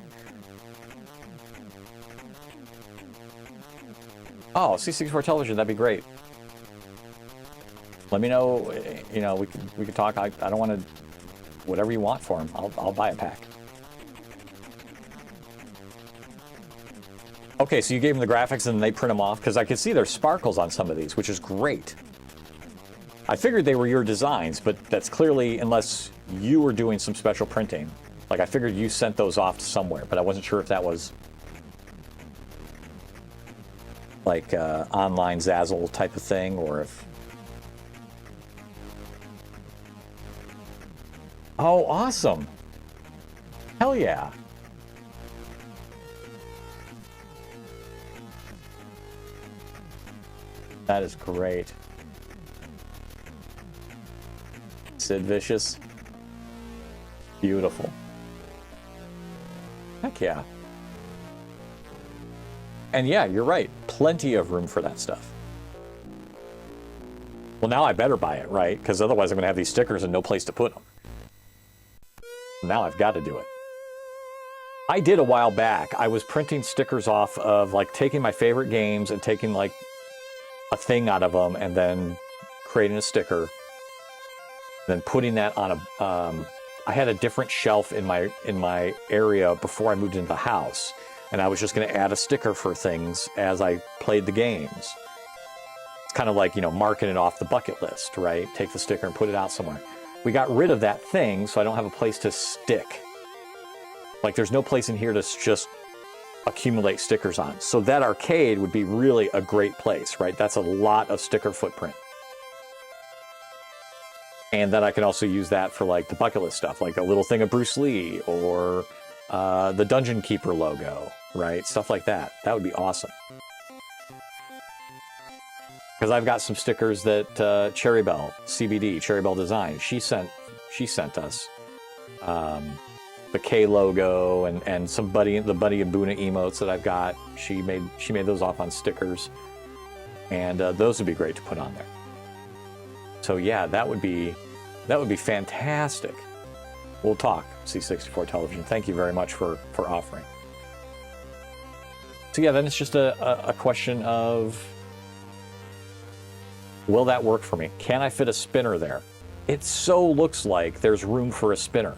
C: Oh, C64 television, that'd be great. Let me know, you know, we can talk. I don't want to, whatever you want for them, I'll buy a pack. Okay, so you gave them the graphics and they print them off, because I can see there's sparkles on some of these, which is great. I figured they were your designs, but that's clearly, unless you were doing some special printing. Like, I figured you sent those off to somewhere, but I wasn't sure if that was like online Zazzle type of thing, or if... Oh, awesome. Hell yeah. That is great. Sid Vicious. Beautiful. Heck yeah. And yeah, you're right. Plenty of room for that stuff. Well, now I better buy it, right? Because otherwise I'm going to have these stickers and no place to put them. Now I've got to do it. I did a while back. I was printing stickers off of, like, taking my favorite games and taking, like, a thing out of them and then creating a sticker. Then putting that on a... I had a different shelf in my area before I moved into the house. And I was just going to add a sticker for things as I played the games. It's kind of like, you know, marking it off the bucket list, right? Take the sticker and put it out somewhere. We got rid of that thing, so I don't have a place to stick. Like, there's no place in here to just accumulate stickers on. So that arcade would be really a great place, right? That's a lot of sticker footprint. And then I can also use that for, like, the bucket list stuff, like a little thing of Bruce Lee or the Dungeon Keeper logo, right? Stuff like that. That would be awesome. Because I've got some stickers that Cherry Bell, CBD, Cherry Bell Design, she sent us the K logo and some the Buddy and Boona emotes that I've got. She made those off on stickers, and those would be great to put on there. So yeah, that would be fantastic. We'll talk, C64 Television. Thank you very much for offering. So yeah, then it's just a question of, will that work for me? Can I fit a spinner there? It so looks like there's room for a spinner.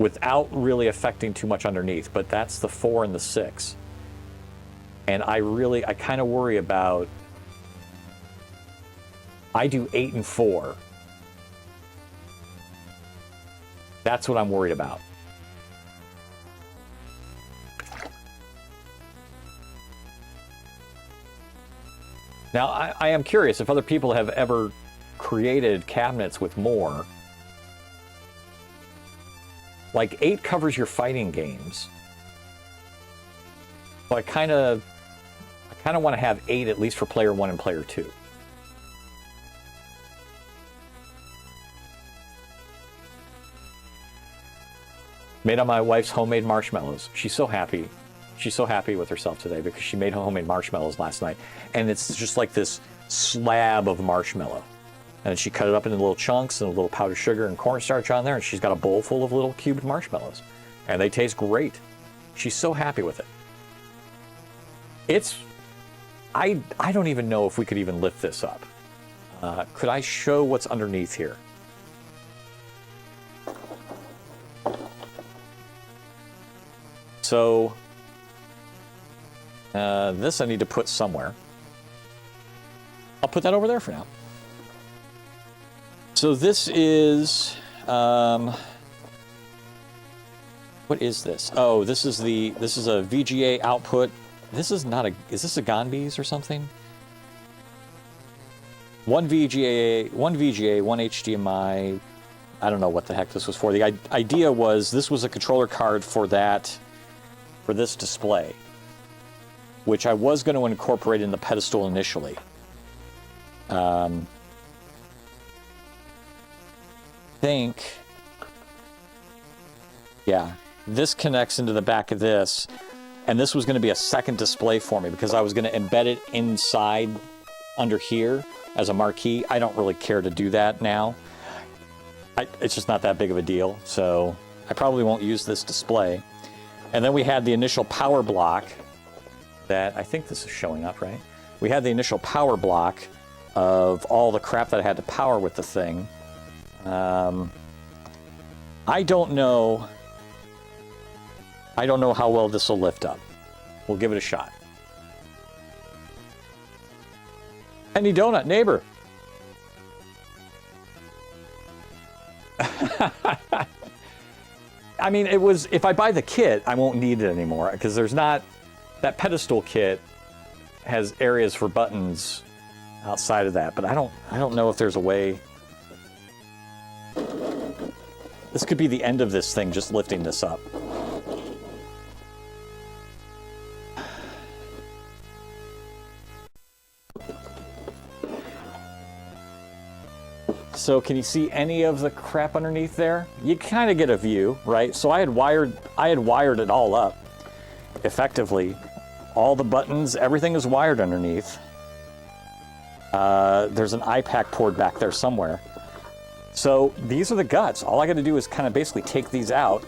C: without really affecting too much underneath, but that's the 4 and the 6. And I kind of worry about, I do 8 and 4. That's what I'm worried about. Now, I am curious if other people have ever created cabinets with more. Like 8 covers your fighting games. So I kind of want to have 8 at least for player 1 and player 2. Made on my wife's homemade marshmallows. She's so happy. She's so happy with herself today because she made homemade marshmallows last night. And it's just like this slab of marshmallow. And she cut it up into little chunks and a little powdered sugar and cornstarch on there. And she's got a bowl full of little cubed marshmallows. And they taste great. She's so happy with it. I don't even know if we could even lift this up. Could I show what's underneath here? So, this I need to put somewhere. I'll put that over there for now. So this is, what is this? Oh, this is a VGA output. This is not a, is this a Gonbes or something? One VGA, one HDMI. I don't know what the heck this was for. The idea was this was a controller card for this display, which I was going to incorporate in the pedestal initially. Yeah, this connects into the back of this, and this was going to be a second display for me because I was going to embed it inside under here as a marquee. I don't really care to do that now. It's just not that big of a deal, so I probably won't use this display. And then we had the initial power block that, I think this is showing up, right? We had the initial power block of all the crap that I had to power with the thing. I don't know how well this will lift up. We'll give it a shot. Penny Donut, neighbor. I mean, it was, if I buy the kit, I won't need it anymore because there's not, that pedestal kit has areas for buttons outside of that, but I don't know if there's a way. This could be the end of this thing, just lifting this up. So can you see any of the crap underneath there? You kind of get a view, right? So I had wired it all up effectively. All the buttons, everything is wired underneath. There's an iPack port back there somewhere. So these are the guts. All I got to do is kind of basically take these out.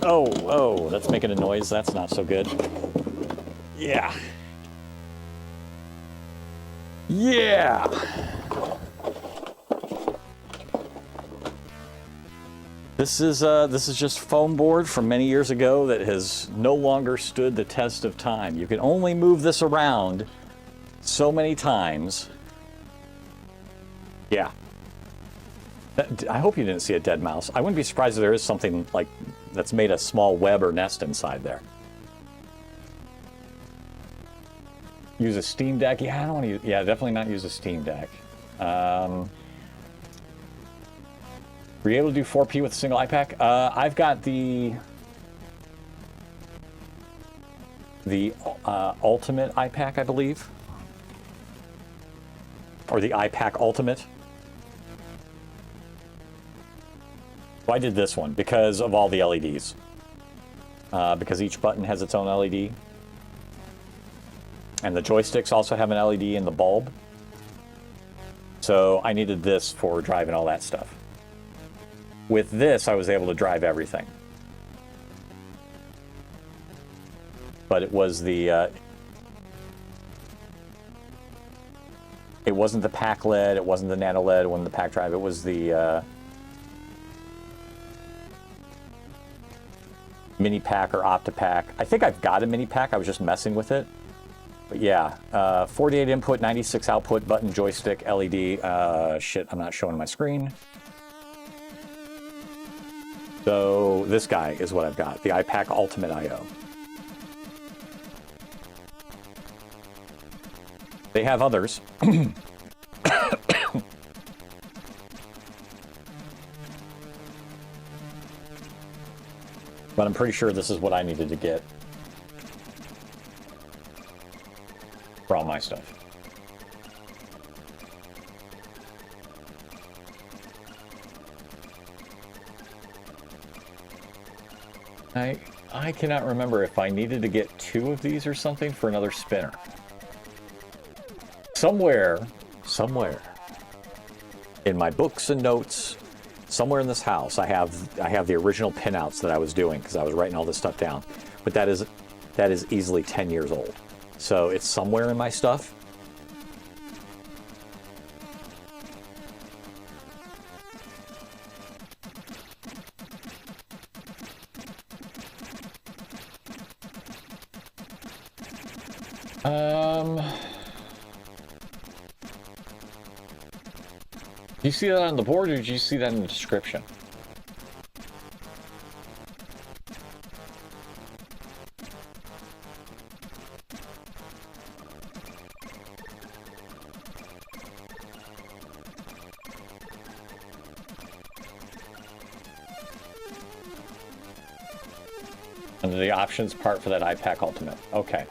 C: Oh, that's making a noise. That's not so good. Yeah. Yeah. This is just foam board from many years ago that has no longer stood the test of time. You can only move this around so many times. Yeah. I hope you didn't see a dead mouse. I wouldn't be surprised if there is something like that's made a small web or nest inside there. Use a Steam Deck? Yeah, I don't want to use, yeah, definitely not use a Steam Deck. Were you able to do 4P with a single iPack? I've got the Ultimate iPack, I believe. Or the iPack Ultimate. Well, I did this one because of all the LEDs. Because each button has its own LED. And the joysticks also have an LED in the bulb. So I needed this for driving all that stuff. With this, I was able to drive everything. But it was the... it wasn't the pack LED, it wasn't the nano LED, it wasn't the pack drive, it was the mini pack or OptiPack. I think I've got a mini pack. I was just messing with it. But yeah, 48 input, 96 output, button, joystick, LED. Shit, I'm not showing my screen. So this guy is what I've got, the iPack Ultimate IO. They have others. But I'm pretty sure this is what I needed to get for all my stuff. I cannot remember if I needed to get 2 of these or something for another spinner. Somewhere in my books and notes, somewhere in this house, I have the original pinouts that I was doing because I was writing all this stuff down. But that is easily 10 years old. So it's somewhere in my stuff. Do you see that on the board, or did you see that in the description? Under the options part for that iPack Ultimate. Okay.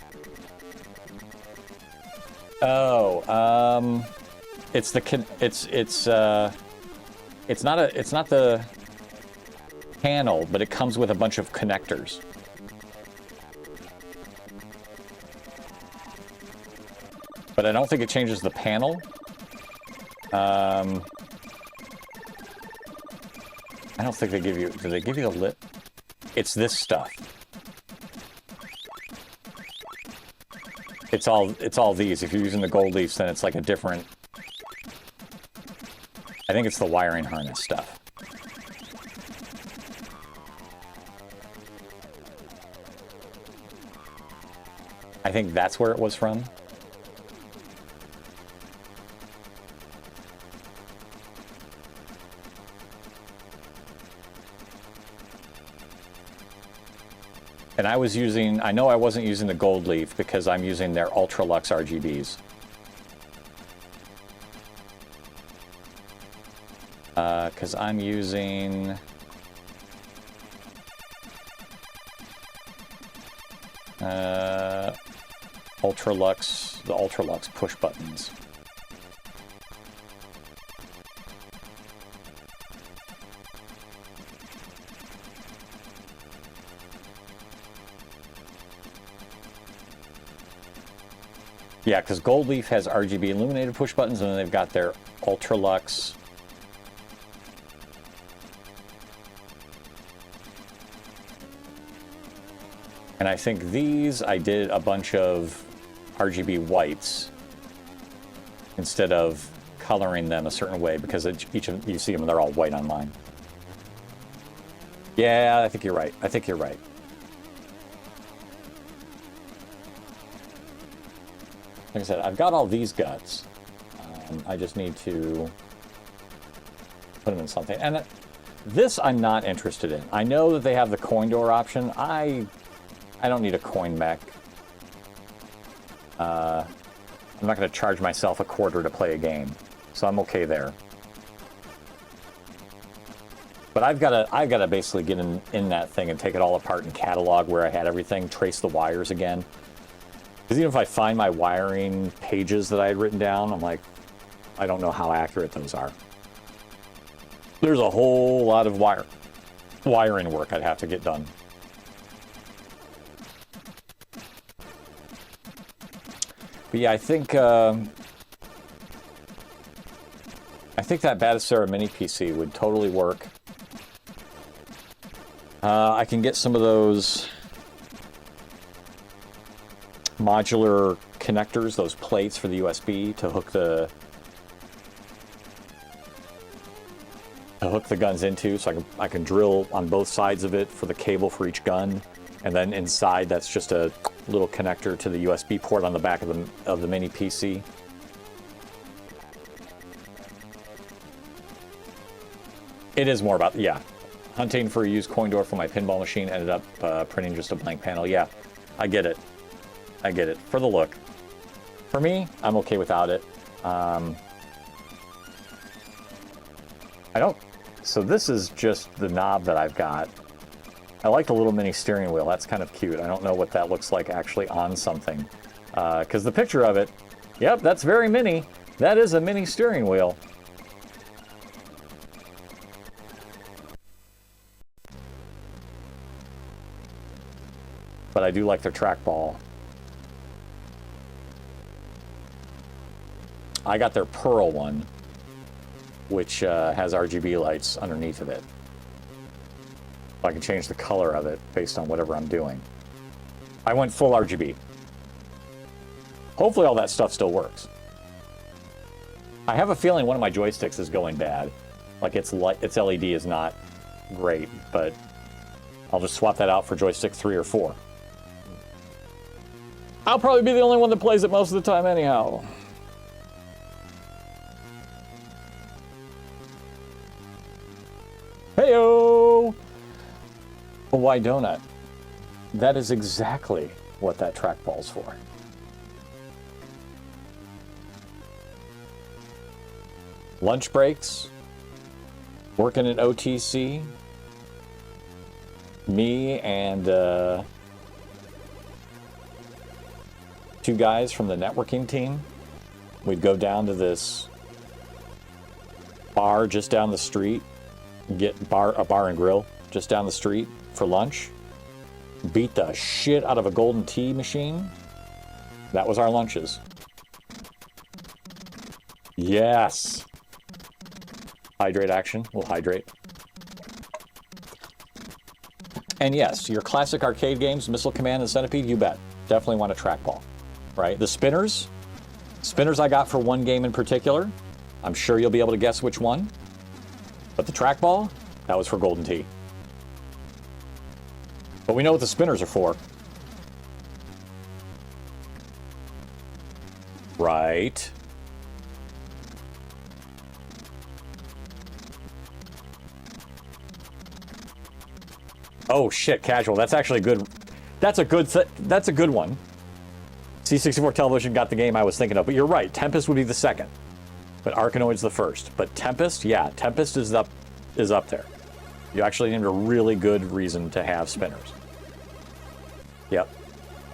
C: Oh, it's not the panel, but it comes with a bunch of connectors. But I don't think it changes the panel. I don't think they give you, do they give you the lip? It's this stuff. It's all these. If you're using the gold leafs, then it's like a different... I think it's the wiring harness stuff. I think that's where it was from. And I was using, I know I wasn't using the gold leaf because I'm using their Ultralux RGBs. Because I'm using... Ultralux, the Ultralux push buttons. Yeah, because Gold Leaf has RGB illuminated push buttons, and then they've got their Ultralux. And I think these, I did a bunch of RGB whites instead of coloring them a certain way, because each of you see them, they're all white on mine. Yeah, I think you're right. I think you're right. Like I said, I've got all these guts. I just need to put them in something. And this I'm not interested in. I know that they have the coin door option. I don't need a coin mech. I'm not going to charge myself $0.25 to play a game, so I'm okay there. But I've got to basically get in that thing and take it all apart and catalog where I had everything, trace the wires again. Because even if I find my wiring pages that I had written down, I'm like, I don't know how accurate those are. There's a whole lot of wiring work I'd have to get done. But yeah, I think that Batocera Mini PC would totally work. I can get some of those modular connectors, those plates for the USB to hook the to hook the guns into, so I can drill on both sides of it for the cable for each gun, and then inside that's just a little connector to the USB port on the back of the mini PC. It is more about, yeah, hunting for a used coin door for my pinball machine, ended up printing just a blank panel. Yeah, I get it. I get it. For the look. For me, I'm okay without it. I don't... So this is just the knob that I've got. I like the little mini steering wheel. That's kind of cute. I don't know what that looks like actually on something. Because the picture of it, yep, that's very mini. That is a mini steering wheel. But I do like their trackball. I got their Pearl one, which has RGB lights underneath of it. I can change the color of it based on whatever I'm doing. I went full RGB. Hopefully all that stuff still works. I have a feeling one of my joysticks is going bad. Like its LED is not great, but I'll just swap that out for joystick 3 or 4. I'll probably be the only one that plays it most of the time anyhow. Heyo! Why donut? That is exactly what that trackball's for. Lunch breaks, working at OTC, me and two guys from the networking team, we'd go down to this bar just down the street, get a bar and grill just down the street for lunch, beat the shit out of a Golden Tee machine. That was our lunches. Yes. Hydrate action. We'll hydrate. And yes, your classic arcade games, Missile Command and Centipede, you bet. Definitely want a trackball, right? The spinners I got for one game in particular. I'm sure you'll be able to guess which one. But the trackball, that was for Golden Tee. But we know what the spinners are for. Right. Oh shit, casual. That's actually good. That's a good one. C64 Television got the game I was thinking of, but you're right. Tempest would be the second, but Arkanoid's the first. But Tempest, yeah, Tempest is up there. You actually named a really good reason to have spinners. Yep,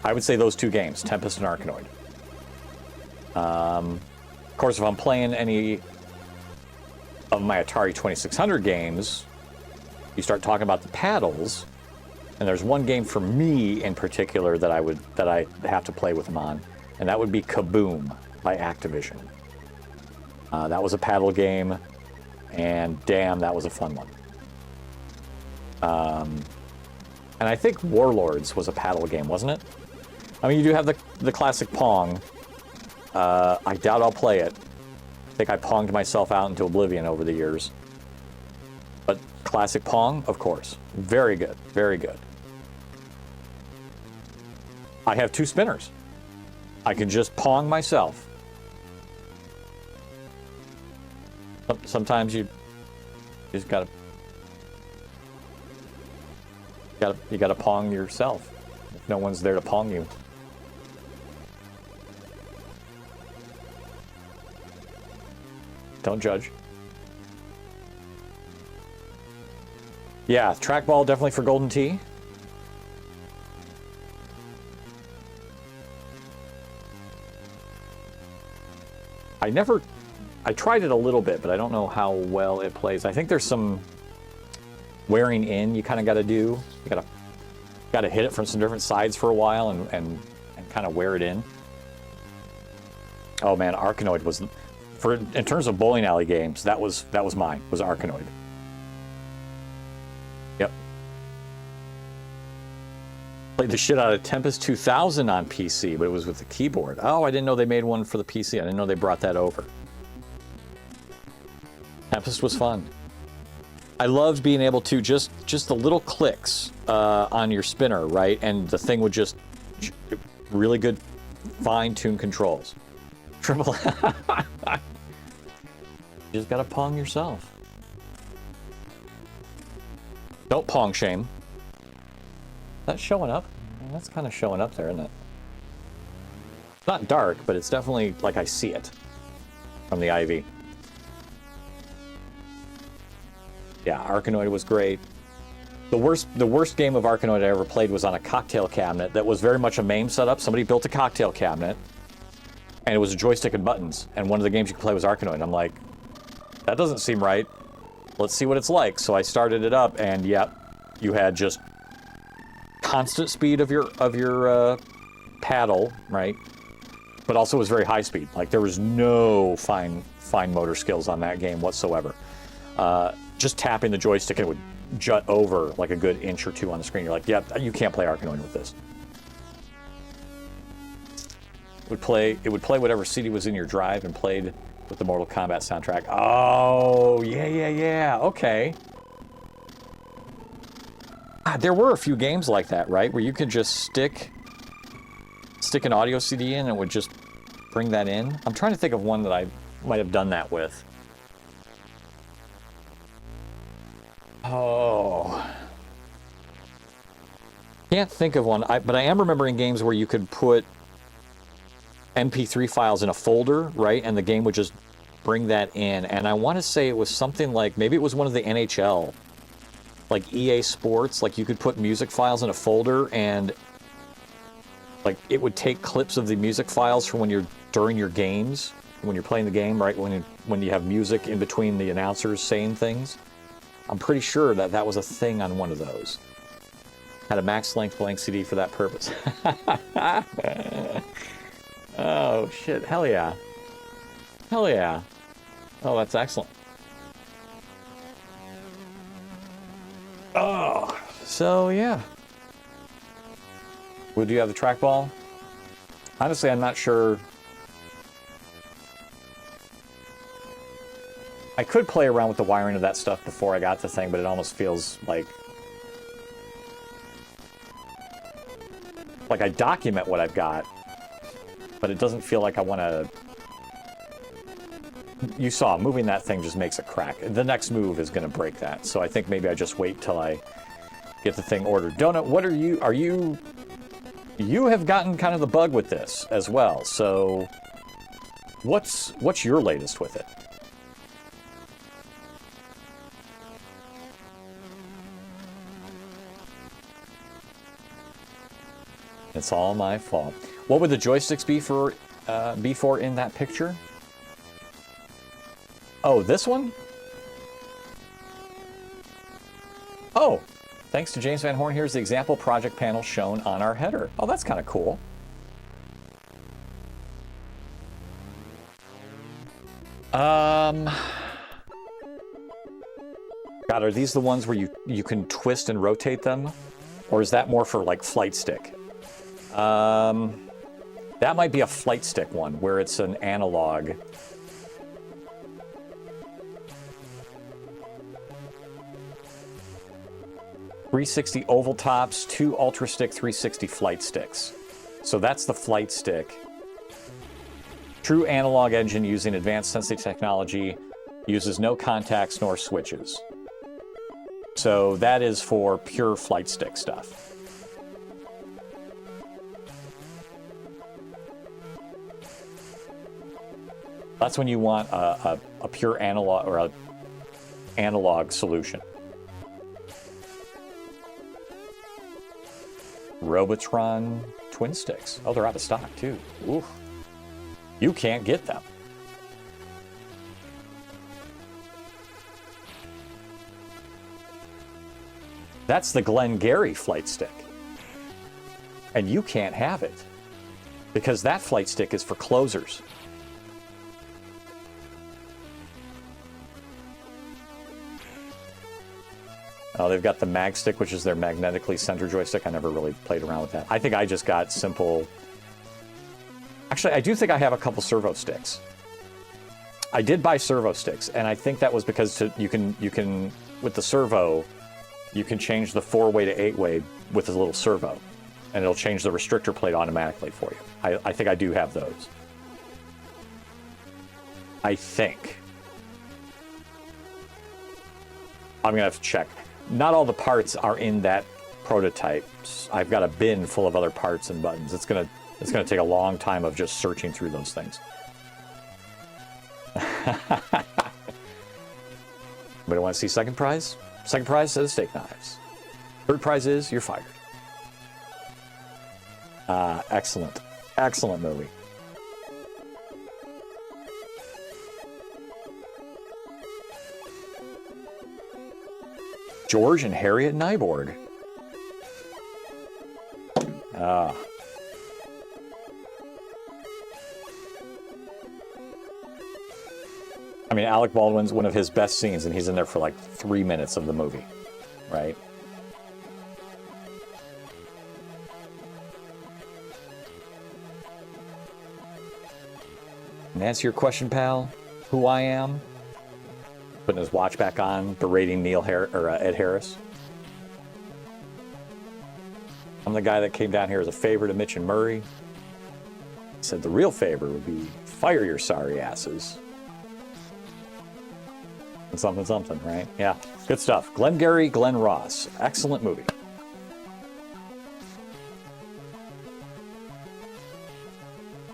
C: I would say those two games, Tempest and Arkanoid. Of course, if I'm playing any of my Atari 2600 games, you start talking about the paddles, and there's one game for me in particular that I have to play with them on, and that would be Kaboom by Activision. That was a paddle game, and damn, that was a fun one. And I think Warlords was a paddle game, wasn't it? I mean, you do have the classic Pong. I doubt I'll play it. I think I ponged myself out into oblivion over the years. But classic Pong, of course. Very good, very good. I have two spinners. I can just Pong myself. Sometimes you just gotta Pong yourself if no one's there to Pong you. Don't judge. Yeah, trackball definitely for Golden Tee. I tried it a little bit, but I don't know how well it plays. I think there's some wearing in you kind of got to do. You got to hit it from some different sides for a while and kind of wear it in. Oh man, Arkanoid was in terms of bowling alley games, that was mine. Was Arkanoid. Yep. Played the shit out of Tempest 2000 on PC, but it was with the keyboard. Oh, I didn't know they made one for the PC. I didn't know they brought that over. Tempest was fun. I loved being able to just the little clicks on your spinner, right? And the thing would just really good fine-tuned controls. Triple. You just gotta pong yourself. Don't pong shame. That's showing up. That's kind of showing up there, isn't it? It's not dark, but it's definitely like I see it from the IV. Yeah, Arkanoid was great. The worst game of Arkanoid I ever played was on a cocktail cabinet that was very much a MAME setup. Somebody built a cocktail cabinet, and it was a joystick and buttons. And one of the games you could play was Arkanoid. I'm like, that doesn't seem right. Let's see what it's like. So I started it up, and yep, you had just constant speed of your paddle, right? But also it was very high speed. Like there was no fine motor skills on that game whatsoever. Just tapping the joystick and it would jut over like a good inch or two on the screen. You're like, yeah, you can't play Arkanoid with this. It would play whatever CD was in your drive and played with the Mortal Kombat soundtrack. Oh, yeah. Okay. There were a few games like that, right? Where you could just stick an audio CD in and it would just bring that in. I'm trying to think of one that I might have done that with. Oh. Can't think of one, but I am remembering games where you could put MP3 files in a folder, right? And the game would just bring that in. And I want to say it was something like, maybe it was one of the NHL, like EA Sports, like you could put music files in a folder and like it would take clips of the music files from during your games, when you're playing the game, right? When you have music in between the announcers saying things. I'm pretty sure that was a thing on one of those. Had a max length blank CD for that purpose. Oh, shit. Hell yeah. Hell yeah. Oh, that's excellent. Oh, so yeah. Would you have the trackball? Honestly, I'm not sure. I could play around with the wiring of that stuff before I got the thing, but it almost feels like I document what I've got, but it doesn't feel like I want to. You saw, moving that thing just makes a crack. The next move is going to break that, so I think maybe I just wait till I get the thing ordered. Donut, what are you... You have gotten kind of the bug with this as well, so what's your latest with it? It's all my fault. What would the joysticks be for in that picture? Oh, this one? Oh, thanks to James Van Horn, here's the example project panel shown on our header. Oh, that's kind of cool. God, are these the ones where you can twist and rotate them? Or is that more for like flight stick? That might be a flight stick one, where it's an analog. .360 oval tops, 2 UltraStick 360 flight sticks. So that's the flight stick. True analog engine using advanced sensing technology, uses no contacts nor switches. So that is for pure flight stick stuff. That's when you want a pure analog or a analog solution. Robotron twin sticks. Oh, they're out of stock too. Oof. You can't get them. That's the Glengarry flight stick. And you can't have it because that flight stick is for closers. Oh, they've got the Mag Stick, which is their magnetically center joystick. I never really played around with that. I think I just got simple... Actually, I do think I have a couple servo sticks. I did buy servo sticks, and I think that was because you can with the servo, you can change the 4-way to 8-way with a little servo, and it'll change the restrictor plate automatically for you. I think I do have those. I think. I'm gonna have to check. Not all the parts are in that prototype. I've got a bin full of other parts and buttons. It's gonna take a long time of just searching through those things. Anybody want to see second prize? Second prize is steak knives. Third prize is you're fired. Excellent. Excellent movie. George and Harriet Nyborg. I mean, Alec Baldwin's one of his best scenes, and he's in there for like 3 minutes of the movie, right? And answer your question, pal, who I am? Putting his watch back on, berating Ed Harris. I'm the guy that came down here as a favor to Mitch and Murray. Said the real favor would be fire your sorry asses. And something, something, right? Yeah, good stuff. Glengarry Glen Ross. Excellent movie.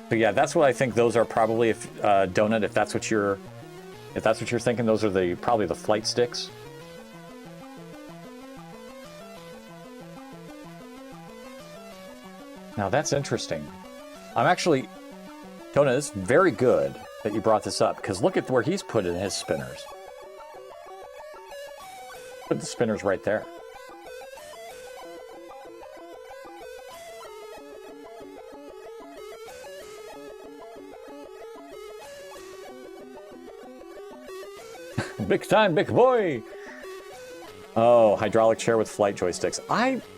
C: So yeah, that's what I think those are probably, if Donut, if that's what you're thinking, those are probably the flight sticks. Now that's interesting. I'm actually, Donut, it's very good that you brought this up, because look at where he's put in his spinners. Put the spinners right there. Big time, big boy. Oh, hydraulic chair with flight joysticks.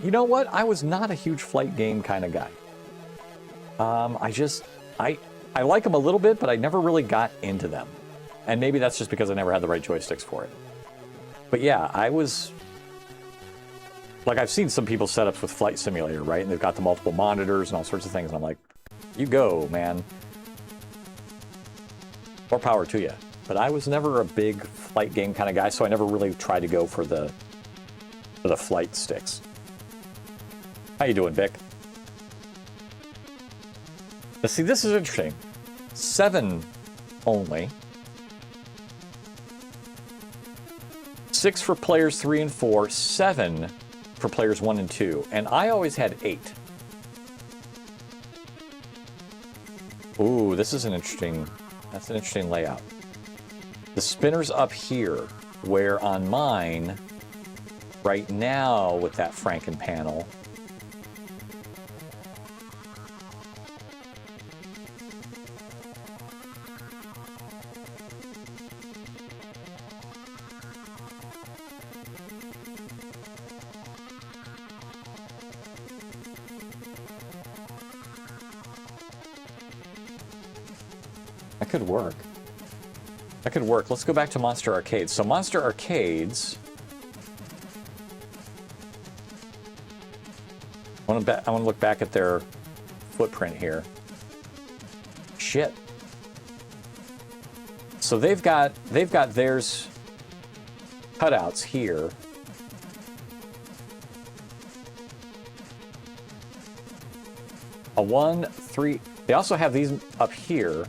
C: You know what? I was not a huge flight game kind of guy. I like them a little bit, but I never really got into them. And maybe that's just because I never had the right joysticks for it. But yeah, I was... Like, I've seen some people's setups with Flight Simulator, right? And they've got the multiple monitors and all sorts of things. And I'm like, you go, man. More power to you. But I was never a big flight game kind of guy, so I never really tried to go for the flight sticks. How you doing, Vic? Let's see, this is interesting. 7 only. 6 for players 3 and 4, 7 for players 1 and 2, and I always had 8. Ooh, this is an interesting, that's an interesting layout. The spinner's up here, where on mine, right now with that Franken panel, that could work. That could work. Let's go back to Monster Arcades. So Monster Arcades, I want to look back at their footprint here. Shit. So they've got theirs cutouts here. A 1, 3. They also have these up here.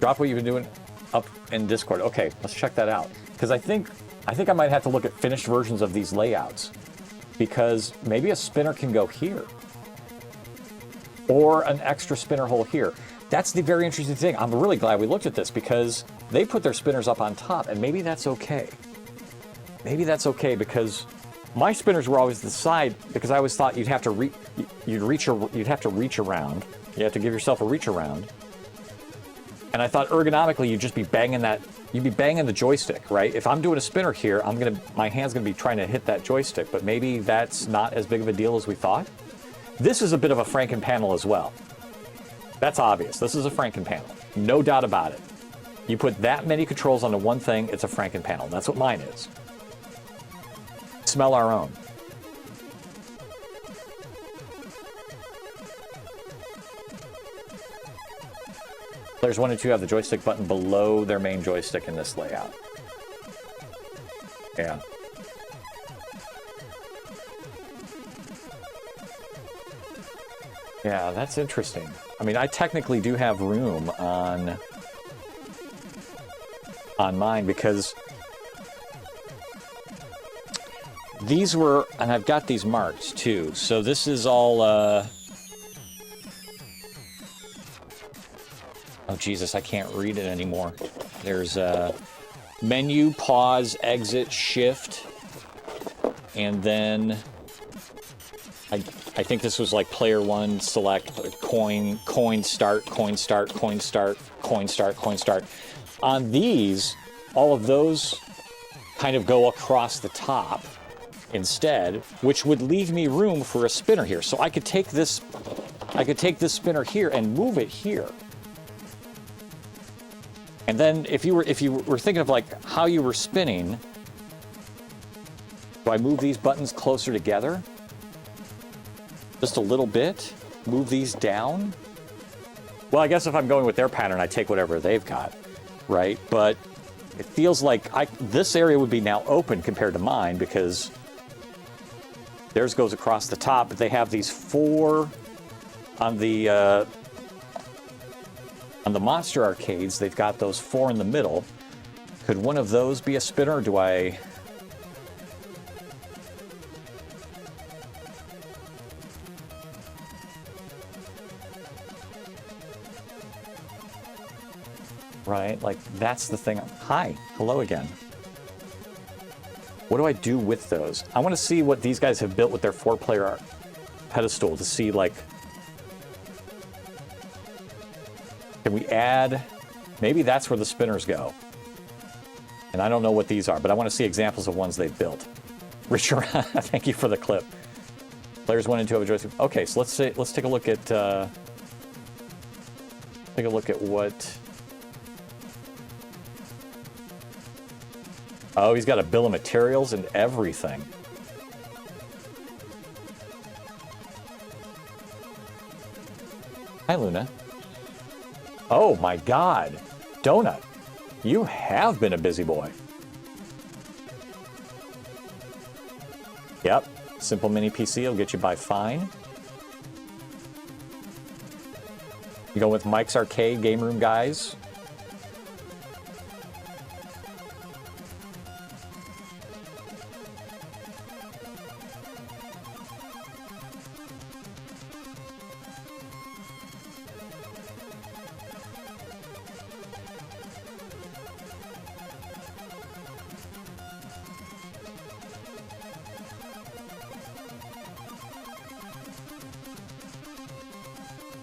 C: Drop what you've been doing up in Discord. Okay, let's check that out. Because I think I might have to look at finished versions of these layouts. Because maybe a spinner can go here. Or an extra spinner hole here. That's the very interesting thing. I'm really glad we looked at this because they put their spinners up on top, and maybe that's okay. Maybe that's okay because my spinners were always the side because I always thought you'd have to reach around. You have to give yourself a reach around. And And I thought ergonomically you'd just be banging that, you'd be banging the joystick, right? If I'm doing a spinner here, my hand's gonna be trying to hit that joystick, but maybe that's not as big of a deal as we thought. This is a bit of a Franken panel as well. That's obvious. This is a Franken panel. No doubt about it. You put that many controls onto one thing, it's a Franken panel. That's what mine is. Smell our own. Players 1 and 2 have the joystick button below their main joystick in this layout. Yeah. Yeah, that's interesting. I mean, I technically do have room on mine because these were, and I've got these marked too. So this is all, oh Jesus, I can't read it anymore. There's menu, pause, exit, shift, and then I think this was like player 1, select, coin, start, coin, start, coin, start, coin, start, coin, start. On these, all of those kind of go across the top instead, which would leave me room for a spinner here. So I could take this spinner here and move it here. And then if you were thinking of like how you were spinning, do I move these buttons closer together? Just a little bit? Move these down? Well, I guess if I'm going with their pattern, I take whatever they've got, right? But it feels like this area would be now open compared to mine because theirs goes across the top, but they have these 4 on the Monster arcades. They've got those 4 in the middle. Could one of those be a spinner, or do I... Right, like that's the thing. Hi, hello again. What do I do with those? I want to see what these guys have built with their 4-player pedestal to see, like, can we add, maybe that's where the spinners go. And I don't know what these are, but I want to see examples of ones they've built. Richard, thank you for the clip. Players 1 and 2 have a joystick. Okay, so let's take a look at what. Oh, he's got a bill of materials and everything. Hi, Luna. Oh my God, Donut, you have been a busy boy. Yep, simple mini PC will get you by fine. You go with Mike's Arcade Game Room guys.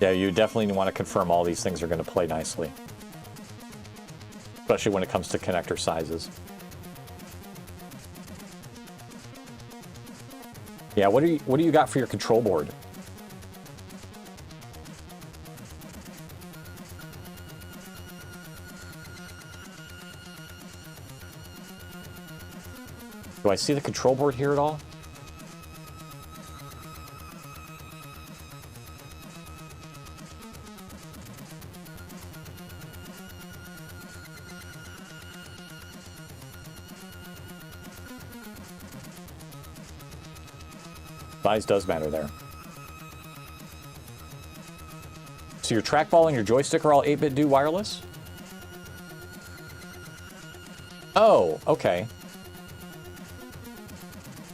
C: Yeah, you definitely want to confirm all these things are going to play nicely. Especially when it comes to connector sizes. Yeah, what do you got for your control board? Do I see the control board here at all? Size does matter there. So your trackball and your joystick are all 8-bit do wireless? Oh, okay.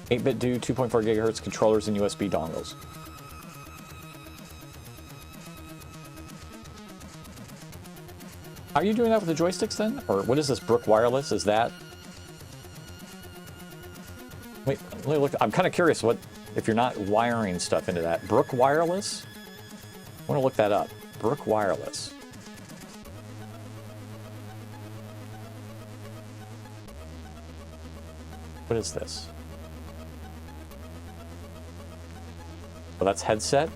C: 8-bit do 2.4 gigahertz controllers and USB dongles. How are you doing that with the joysticks then? Or what is this, Brook Wireless? Is that... Wait, let me look. I'm kind of curious what... If you're not wiring stuff into that. Brook Wireless? I want to look that up. Brook Wireless. What is this? Oh, that's headset?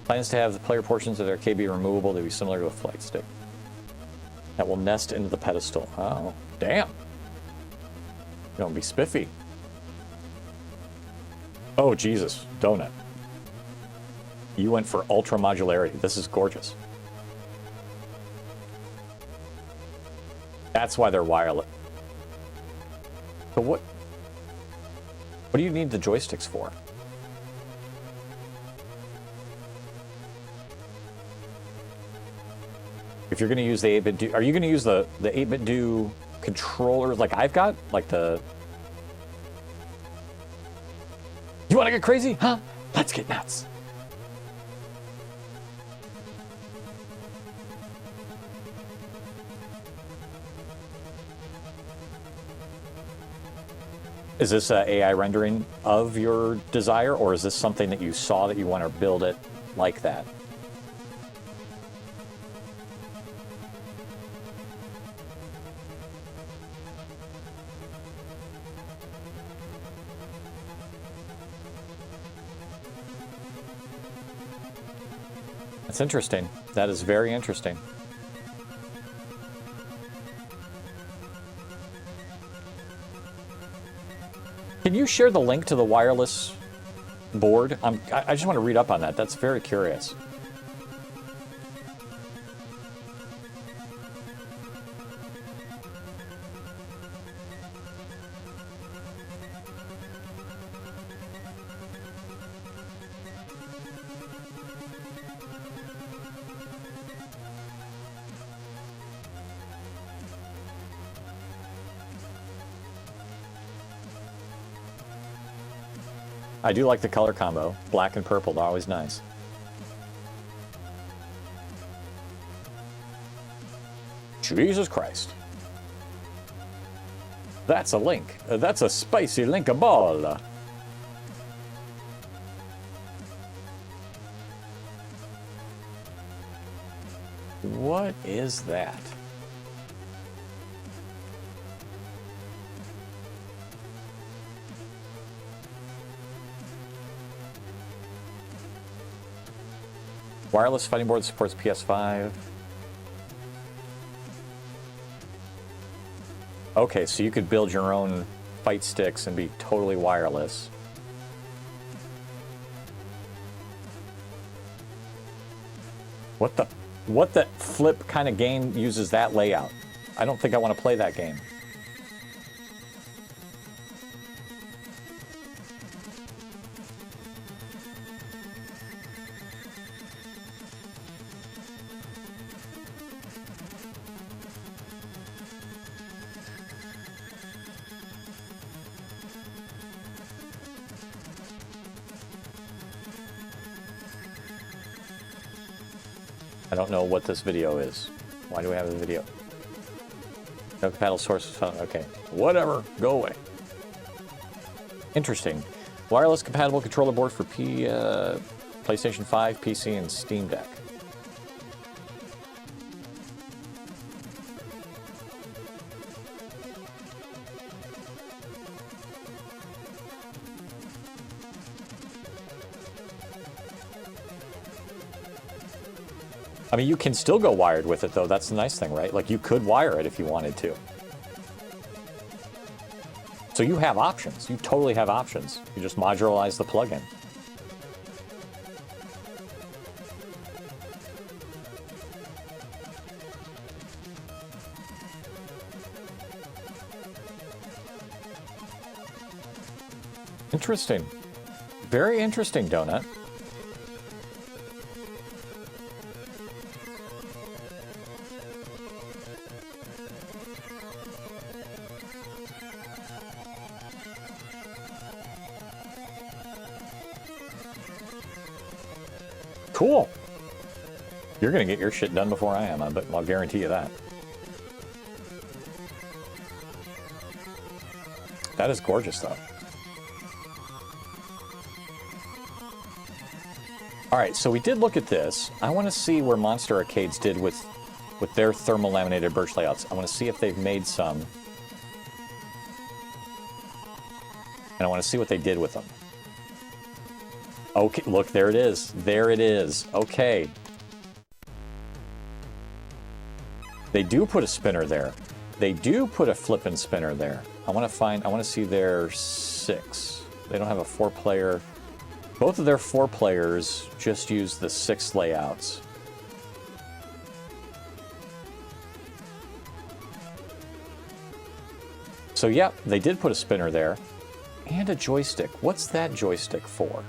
C: Plans to have the player portions of their arcade be removable to be similar to a flight stick. That will nest into the pedestal. Oh, damn. You're gonna be spiffy. Oh, Jesus. Donut. You went for ultra modularity. This is gorgeous. That's why they're wireless. So what do you need the joysticks for? If you're going to use the 8-bit do, are you going to use the 8-bit do controller like I've got? Like the... You want to get crazy? Huh? Let's get nuts. Is this AI rendering of your desire, or is this something that you saw that you want to build it like that? That's interesting. That is very interesting. Can you share the link to the wireless board? I just want to read up on that. That's very curious. I do like the color combo. Black and purple, they're always nice. Jesus Christ. That's a link. That's a spicy link-a-ball. What is that? Wireless fighting board supports PS5. Okay, so you could build your own fight sticks and be totally wireless. What the flip kind of game uses that layout? I don't think I want to play that game. I don't know what this video is. Why do we have a video? No compatible sources found. Okay, whatever. Go away. Interesting. Wireless compatible controller board for PlayStation 5, PC, and Steam Deck. I mean, you can still go wired with it, though. That's the nice thing, right? Like, you could wire it if you wanted to. So you have options. You totally have options. You just modularize the plugin. Interesting. Very interesting, Donut. Cool. You're going to get your shit done before I am, but I'll guarantee you that. That is gorgeous, though. All right, so we did look at this. I want to see where Monster Arcades did with with their thermal laminated birch layouts. I want to see if they've made some. And I want to see what they did with them. Okay, look, there it is. There it is. Okay. They do put a spinner there. They do put a flippin' spinner there. I want to see their 6. They don't have a 4-player. Both of their 4 players just use the 6 layouts. So yeah, they did put a spinner there. And a joystick. What's that joystick for?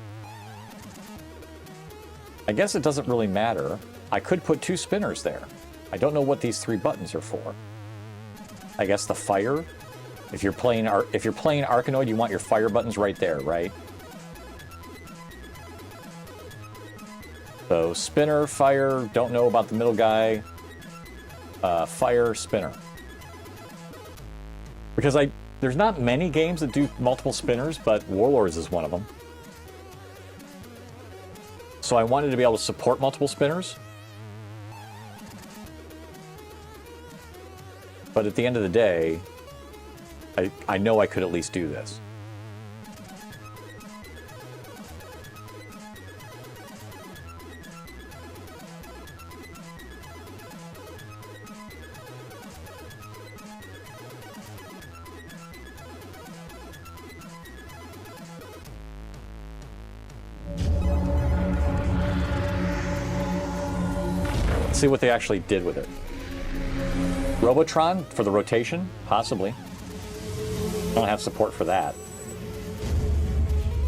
C: I guess it doesn't really matter. I could put 2 spinners there. I don't know what these 3 buttons are for. I guess the fire. If you're playing Arkanoid, you want your fire buttons right there, right? So spinner, fire. Don't know about the middle guy. Fire, spinner. Because there's not many games that do multiple spinners, but Warlords is one of them. So I wanted to be able to support multiple spinners. But at the end of the day, I know I could at least do this. Let's see what they actually did with it. Robotron for the rotation? Possibly. I don't have support for that.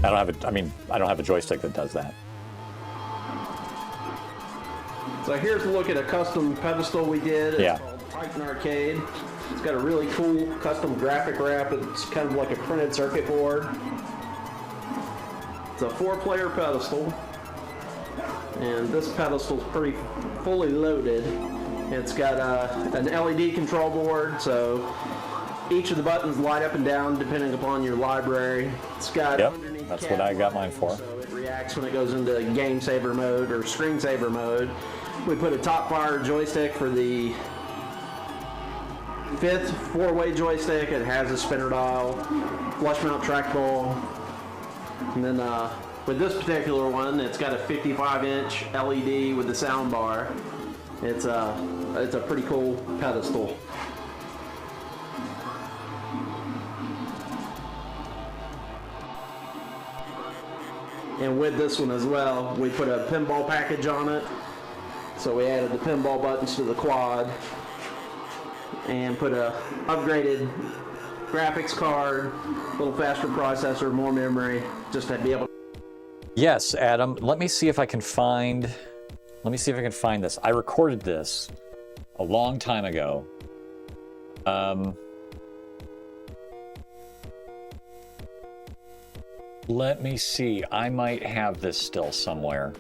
C: I don't have a joystick that does that.
I: So here's a look at a custom pedestal we did. It's called Titan Arcade. It's got a really cool custom graphic wrap. It's kind of like a printed circuit board. It's a 4-player pedestal. And this pedestal is pretty fully loaded. It's got an LED control board, so each of the buttons light up and down depending upon your library. It's got underneath
C: that's what I got mine for.
I: So it reacts when it goes into game saver mode or screensaver mode. We put a top fire joystick for the 5th 4-way joystick. It has a spinner dial, flush mount trackball, and then with this particular one, it's got a 55-inch LED with the sound bar. It's a pretty cool pedestal. And with this one as well, we put a pinball package on it. So we added the pinball buttons to the quad and put a upgraded graphics card, a little faster processor, more memory, just to be able to...
C: Yes, Adam, let me see if I can find this. I recorded this a long time ago. Let me see. I might have this still somewhere.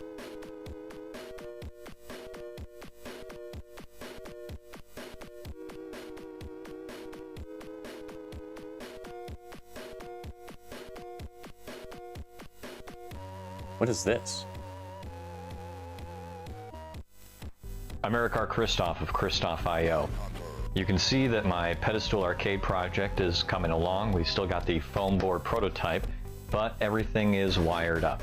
C: What is this?
J: I'm Eric R. Christoph of Christoph.io. You can see that my pedestal arcade project is coming along. We've still got the foam board prototype, but everything is wired up.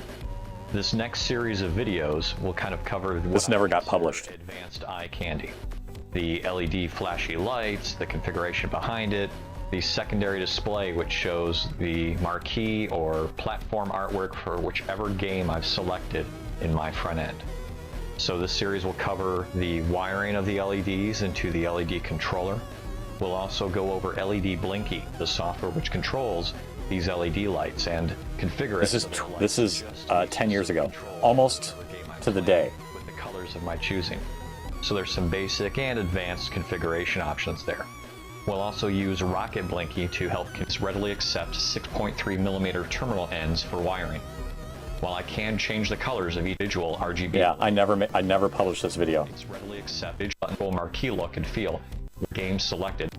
J: This next series of videos will kind of cover
C: this never got published.
J: Advanced eye candy. The LED flashy lights, the configuration behind it, the secondary display which shows the marquee or platform artwork for whichever game I've selected in my front end. So this series will cover the wiring of the LEDs into the LED controller. We'll also go over LED Blinky, the software which controls these LED lights and configure it.
C: This is 10 years ago, almost to the day.
J: With the colors of my choosing. So there's some basic and advanced configuration options there. We'll also use Rocket Blinky to help readily accept 6.3mm terminal ends for wiring. While I can change the colors of each individual RGB.
C: Yeah, I never published this video.
J: It's readily accepted marquee look and feel. Game selected.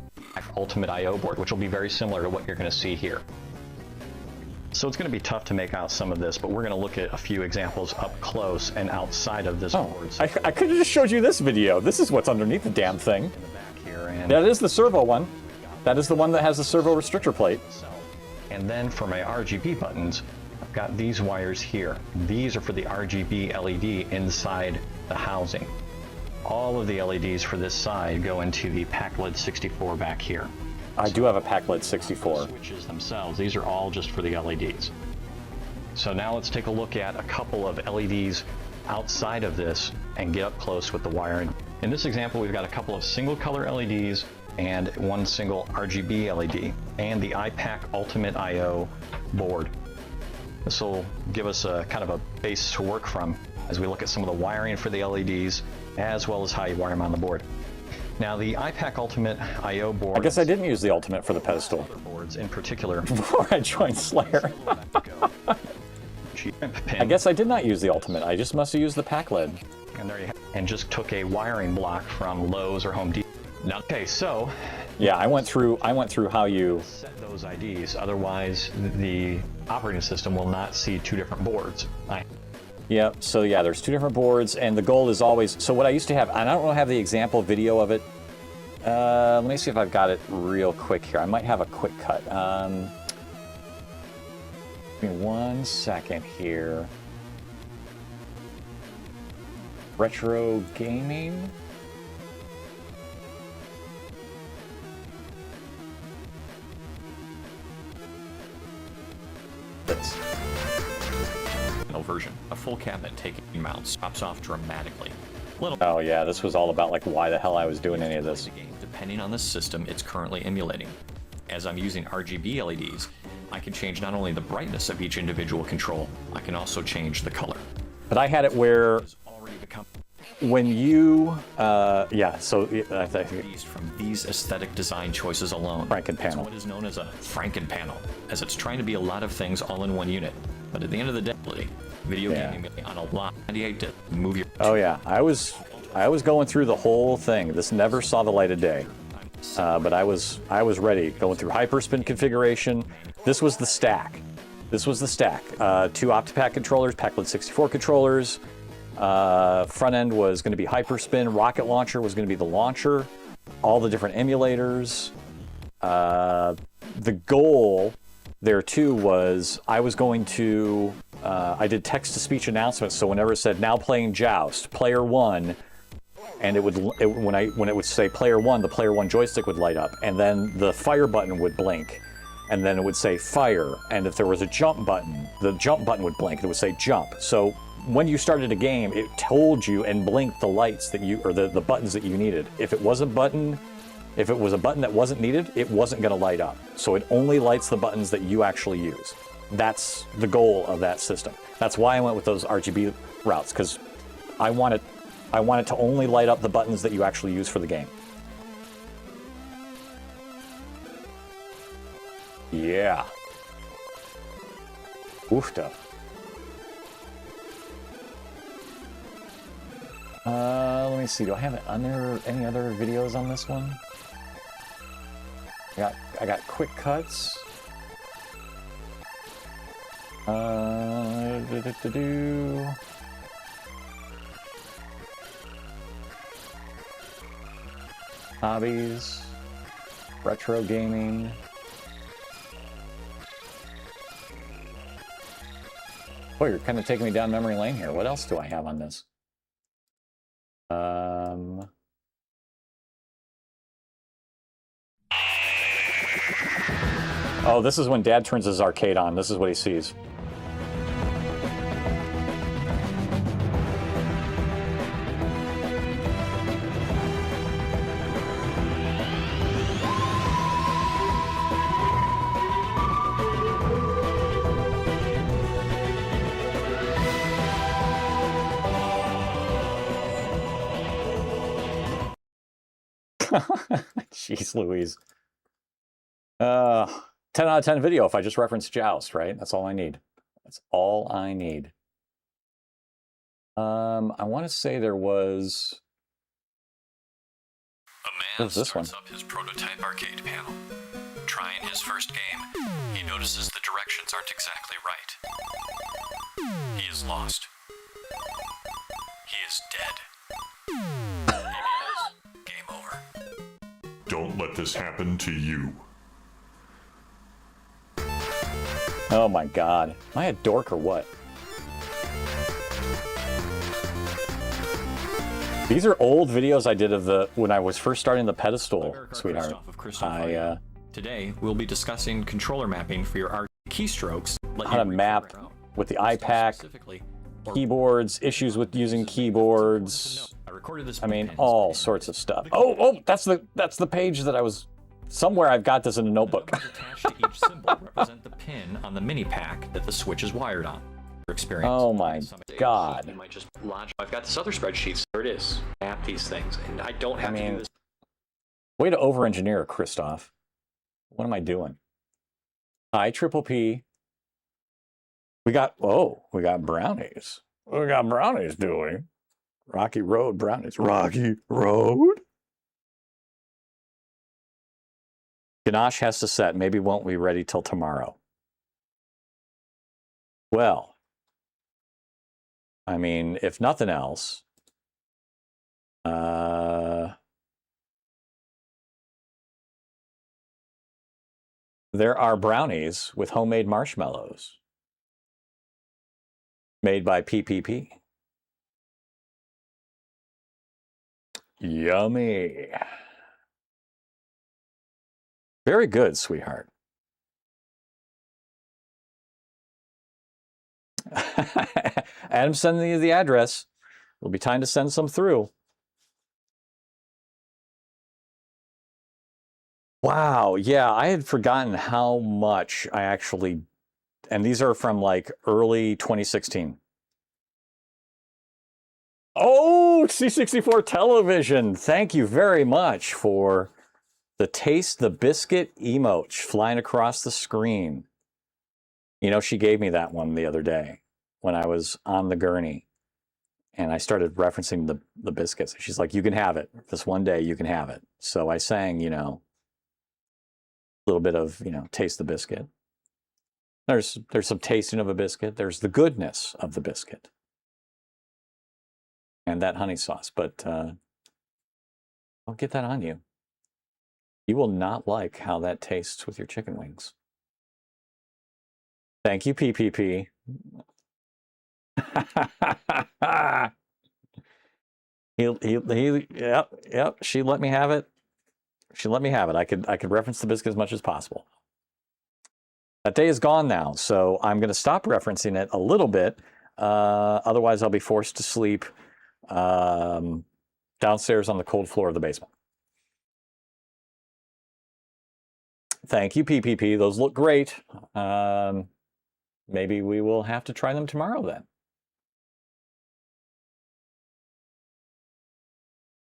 J: Ultimate I/O board, which will be very similar to what you're going to see here. So it's going to be tough to make out some of this, but we're going to look at a few examples up close and outside of this board.
C: I could have just showed you this video. This is what's underneath the damn thing.
J: In the back here, and
C: That is the servo one. That is the one that has the servo restrictor plate.
J: And then for my RGB buttons, I've got these wires here. These are for the RGB LED inside the housing. All of the LEDs for this side go into the PACLED 64 back here.
C: I do have a PACLED 64.
J: Switches themselves, these are all just for the LEDs. So now let's take a look at a couple of LEDs outside of this and get up close with the wiring. In this example, we've got a couple of single color LEDs and one single RGB LED and the iPAC Ultimate IO board. This will give us a kind of a base to work from as we look at some of the wiring for the LEDs as well as how you wire them on the board. Now the iPAC Ultimate IO board.
C: I guess I didn't use the Ultimate for the pedestal.
J: Boards in particular.
C: Before I joined Slayer. I guess I did not use the Ultimate. I just must have used the PACLED.
J: And there you have it. And just took a wiring block from Lowe's or Home Depot. Now, okay, so
C: yeah, I went through how you
J: set those IDs. Otherwise, the operating system will not see two different boards.
C: Yeah, so yeah, there's two different boards, and the goal is always, so what I used to have, and I don't have the example video of it. Let me see if I've got it real quick here. I might have a quick cut. Give me 1 second here. Retro gaming.
K: Version. A full cabinet taking mounts drops off dramatically.
C: Oh yeah, this was all about like why the hell I was doing any of this.
K: Depending on the system it's currently emulating. As I'm using RGB LEDs, I can change not only the brightness of each individual control, I can also change the color.
C: But I had it where when you, yeah, so I think
K: from these aesthetic design choices alone.
C: Frankenpanel.
K: It's what is known as a Frankenpanel, as it's trying to be a lot of things all in one unit. But at the end of the day, video gaming on a lot 98 to move your.
C: Oh yeah, I was going through the whole thing. This never saw the light of day, but I was ready, going through hyperspin configuration. This was the stack. This was the stack. 2 OptiPac controllers, PACLED 64 controllers. Front end was going to be hyperspin. Rocket launcher was going to be the launcher. All the different emulators. The goal there too was I was going to, I did text-to-speech announcements, so whenever it said now playing Joust, player 1, and it would, when it would say player 1, the player 1 joystick would light up, and then the fire button would blink, and then it would say fire, and if there was a jump button, the jump button would blink, and it would say jump. So when you started a game, it told you and blinked the lights that you, or the buttons that you needed. If it was a button that wasn't needed, it wasn't going to light up. So it only lights the buttons that you actually use. That's the goal of that system. That's why I went with those RGB routes, because I want it to only light up the buttons that you actually use for the game. Yeah. Oofta. Let me see. Do I have any other videos on this one? I got quick cuts. Hobbies, retro gaming. Boy, you're kind of taking me down memory lane here. What else do I have on this? Oh, this is when Dad turns his arcade on. This is what he sees. Jeez Louise. 10 out of 10 video if I just reference Joust, right? That's all I need. That's all I need. I want to say there was...
K: A man starts up his prototype arcade panel. trying his first game, he notices the directions aren't exactly right. He is lost. He is dead. It is game over.
L: Don't let this happen to you.
C: Oh my god. Am I a dork or what? These are old videos I did of when I was first starting the pedestal, sweetheart.
K: Today, we'll be discussing controller mapping for your RGB keystrokes.
C: How to map with the iPac, keyboards, issues with using keyboards. I mean, all sorts of stuff. Oh, that's the page that I was. Somewhere I've got this in a notebook.
K: Attached to each symbol represent the pin on the mini pack that the switch is wired on. Experience.
C: Oh my god.
K: You might just launch. I've got this other spreadsheet. So there it is. Map these things, and I don't have to do this.
C: Way to over-engineer, Christoph. What am I doing? Hi, Triple P. We got brownies. We got brownies doing. Rocky Road brownies. Rocky Road? Ganache has to set. Maybe won't be ready till tomorrow. Well, I mean, if nothing else, there are brownies with homemade marshmallows made by PPP. Yummy. Very good, sweetheart. Adam's sending you the address. It'll be time to send some through. Wow, yeah, I had forgotten how much I actually, and these are from like early 2016. Oh, C64 television. Thank you very much for the Taste the Biscuit emote flying across the screen. You know, she gave me that one the other day when I was on the gurney and I started referencing the biscuits. She's like, you can have it. This one day you can have it. So I sang, you know, a little bit of, you know, Taste the Biscuit. There's some tasting of a biscuit. There's the goodness of the biscuit. And that honey sauce. But I'll get that on you. You will not like how that tastes with your chicken wings. Thank you, PPP. Yep. She let me have it. She let me have it. I could reference the biscuit as much as possible. That day is gone now, so I'm going to stop referencing it a little bit. Otherwise, I'll be forced to sleep downstairs on the cold floor of the basement. Thank you, PPP. Those look great. Maybe we will have to try them tomorrow then.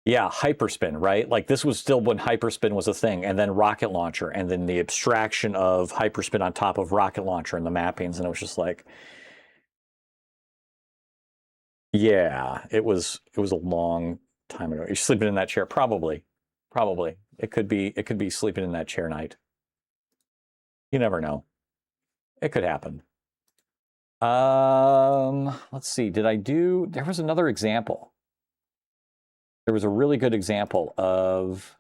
C: Yeah, Hyperspin, right? Like this was still when Hyperspin was a thing, and then Rocket Launcher, and then the abstraction of Hyperspin on top of Rocket Launcher and the mappings, and it was just like, yeah, it was a long time ago. You're sleeping in that chair, probably. It could be sleeping in that chair night. You never know. It could happen. Let's see. There was another example. There was a really good example of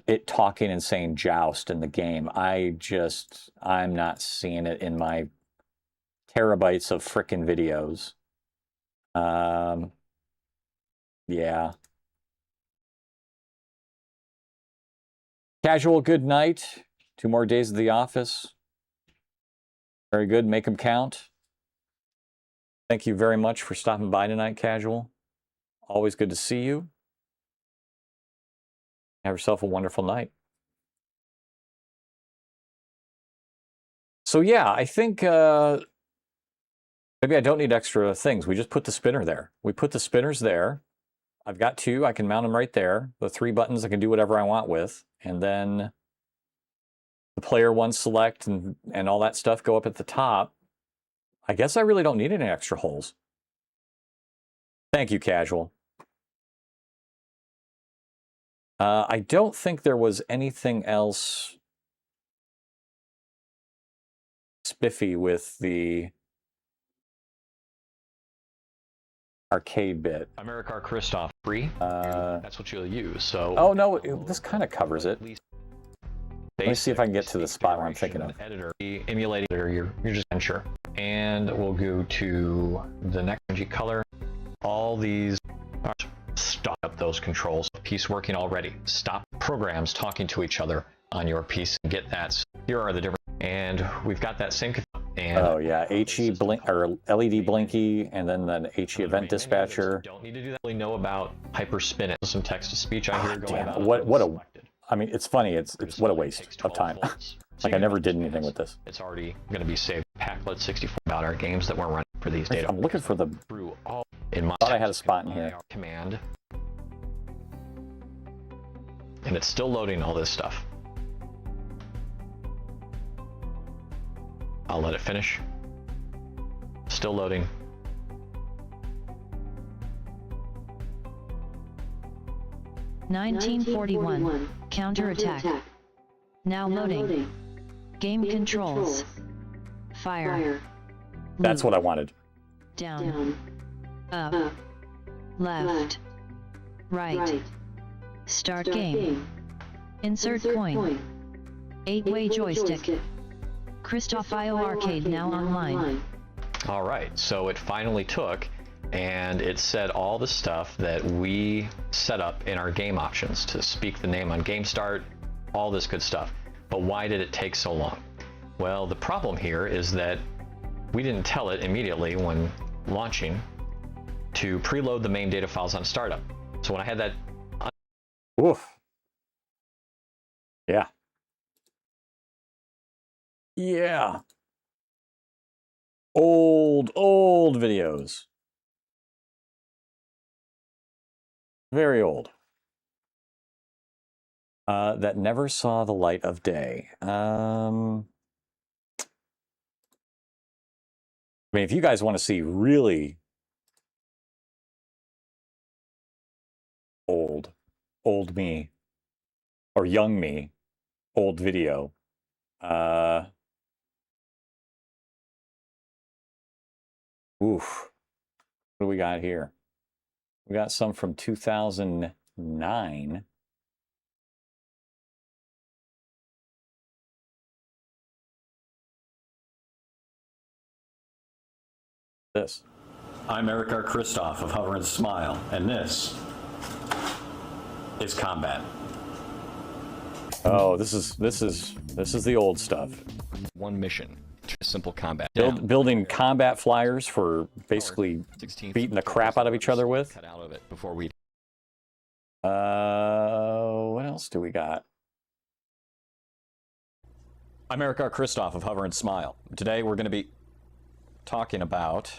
C: it talking and saying joust in the game. I'm not seeing it in my terabytes of frickin' videos. Yeah. Casual, good night. 2 more days of the office. Very good. Make them count. Thank you very much for stopping by tonight, Casual. Always good to see you. Have yourself a wonderful night. So yeah, I think maybe I don't need extra things. We just put the spinner there. We put the spinners there. I've got 2. I can mount them right there. The 3 buttons I can do whatever I want with. And then the player 1 select and all that stuff go up at the top. I guess I really don't need any extra holes. Thank you, Casual. I don't think there was anything else spiffy with the arcade bit.
J: Americar Christoph free. That's what you'll use. So.
C: Oh no, this kind of covers it. Let me see if I can get to the spot where I'm thinking of.
J: Editor, emulating editor, you're just unsure. And we'll go to the next RNG color. All these are stop up those controls. Piece working already. Stop programs talking to each other on your piece and get that. So here are the different. And we've got that same. And
C: oh yeah, HE blink or LED blinky, and then HE event dispatcher.
J: Don't need to do that. Really know about hyperspin. Some text to speech I hear going about.
C: What a. I mean, it's funny. It's what a waste of time. Like I never did anything with this.
J: It's already going to be saved. Packlet 64 about our games that we're running for these data.
C: I'm looking for the.
J: Through all in my.
C: Thought I had a spot in here.
J: Command. And it's still loading all this stuff. I'll let it finish. Still loading.
M: (1941) Counterattack. Now loading. Game controls. Fire.
C: That's what I wanted.
M: Down. Up. Left. Right. Start game. Insert coin. 8-way joystick. Christoph IO Arcade now online.
J: All right, so it finally took, and it said all the stuff that we set up in our game options to speak the name on game start, all this good stuff. But why did it take so long? Well, the problem here is that we didn't tell it immediately when launching to preload the main data files on startup. So when I had that...
C: Oof. Yeah. Yeah. Old videos. Very old. That never saw the light of day. I mean, if you guys want to see really old me, or young me, old video, oof. What do we got here? We got some from 2009. This.
N: I'm Eric R. Christoph of Hover and Smile, and this is Combat.
C: Oh, this is the old stuff.
K: One mission. Simple combat.
C: Building combat flyers for basically beating the crap out of each other with.
K: Cut out of it before we.
C: What else do we got?
N: I'm Eric R. Christoph of Hover and Smile. Today we're going to be talking about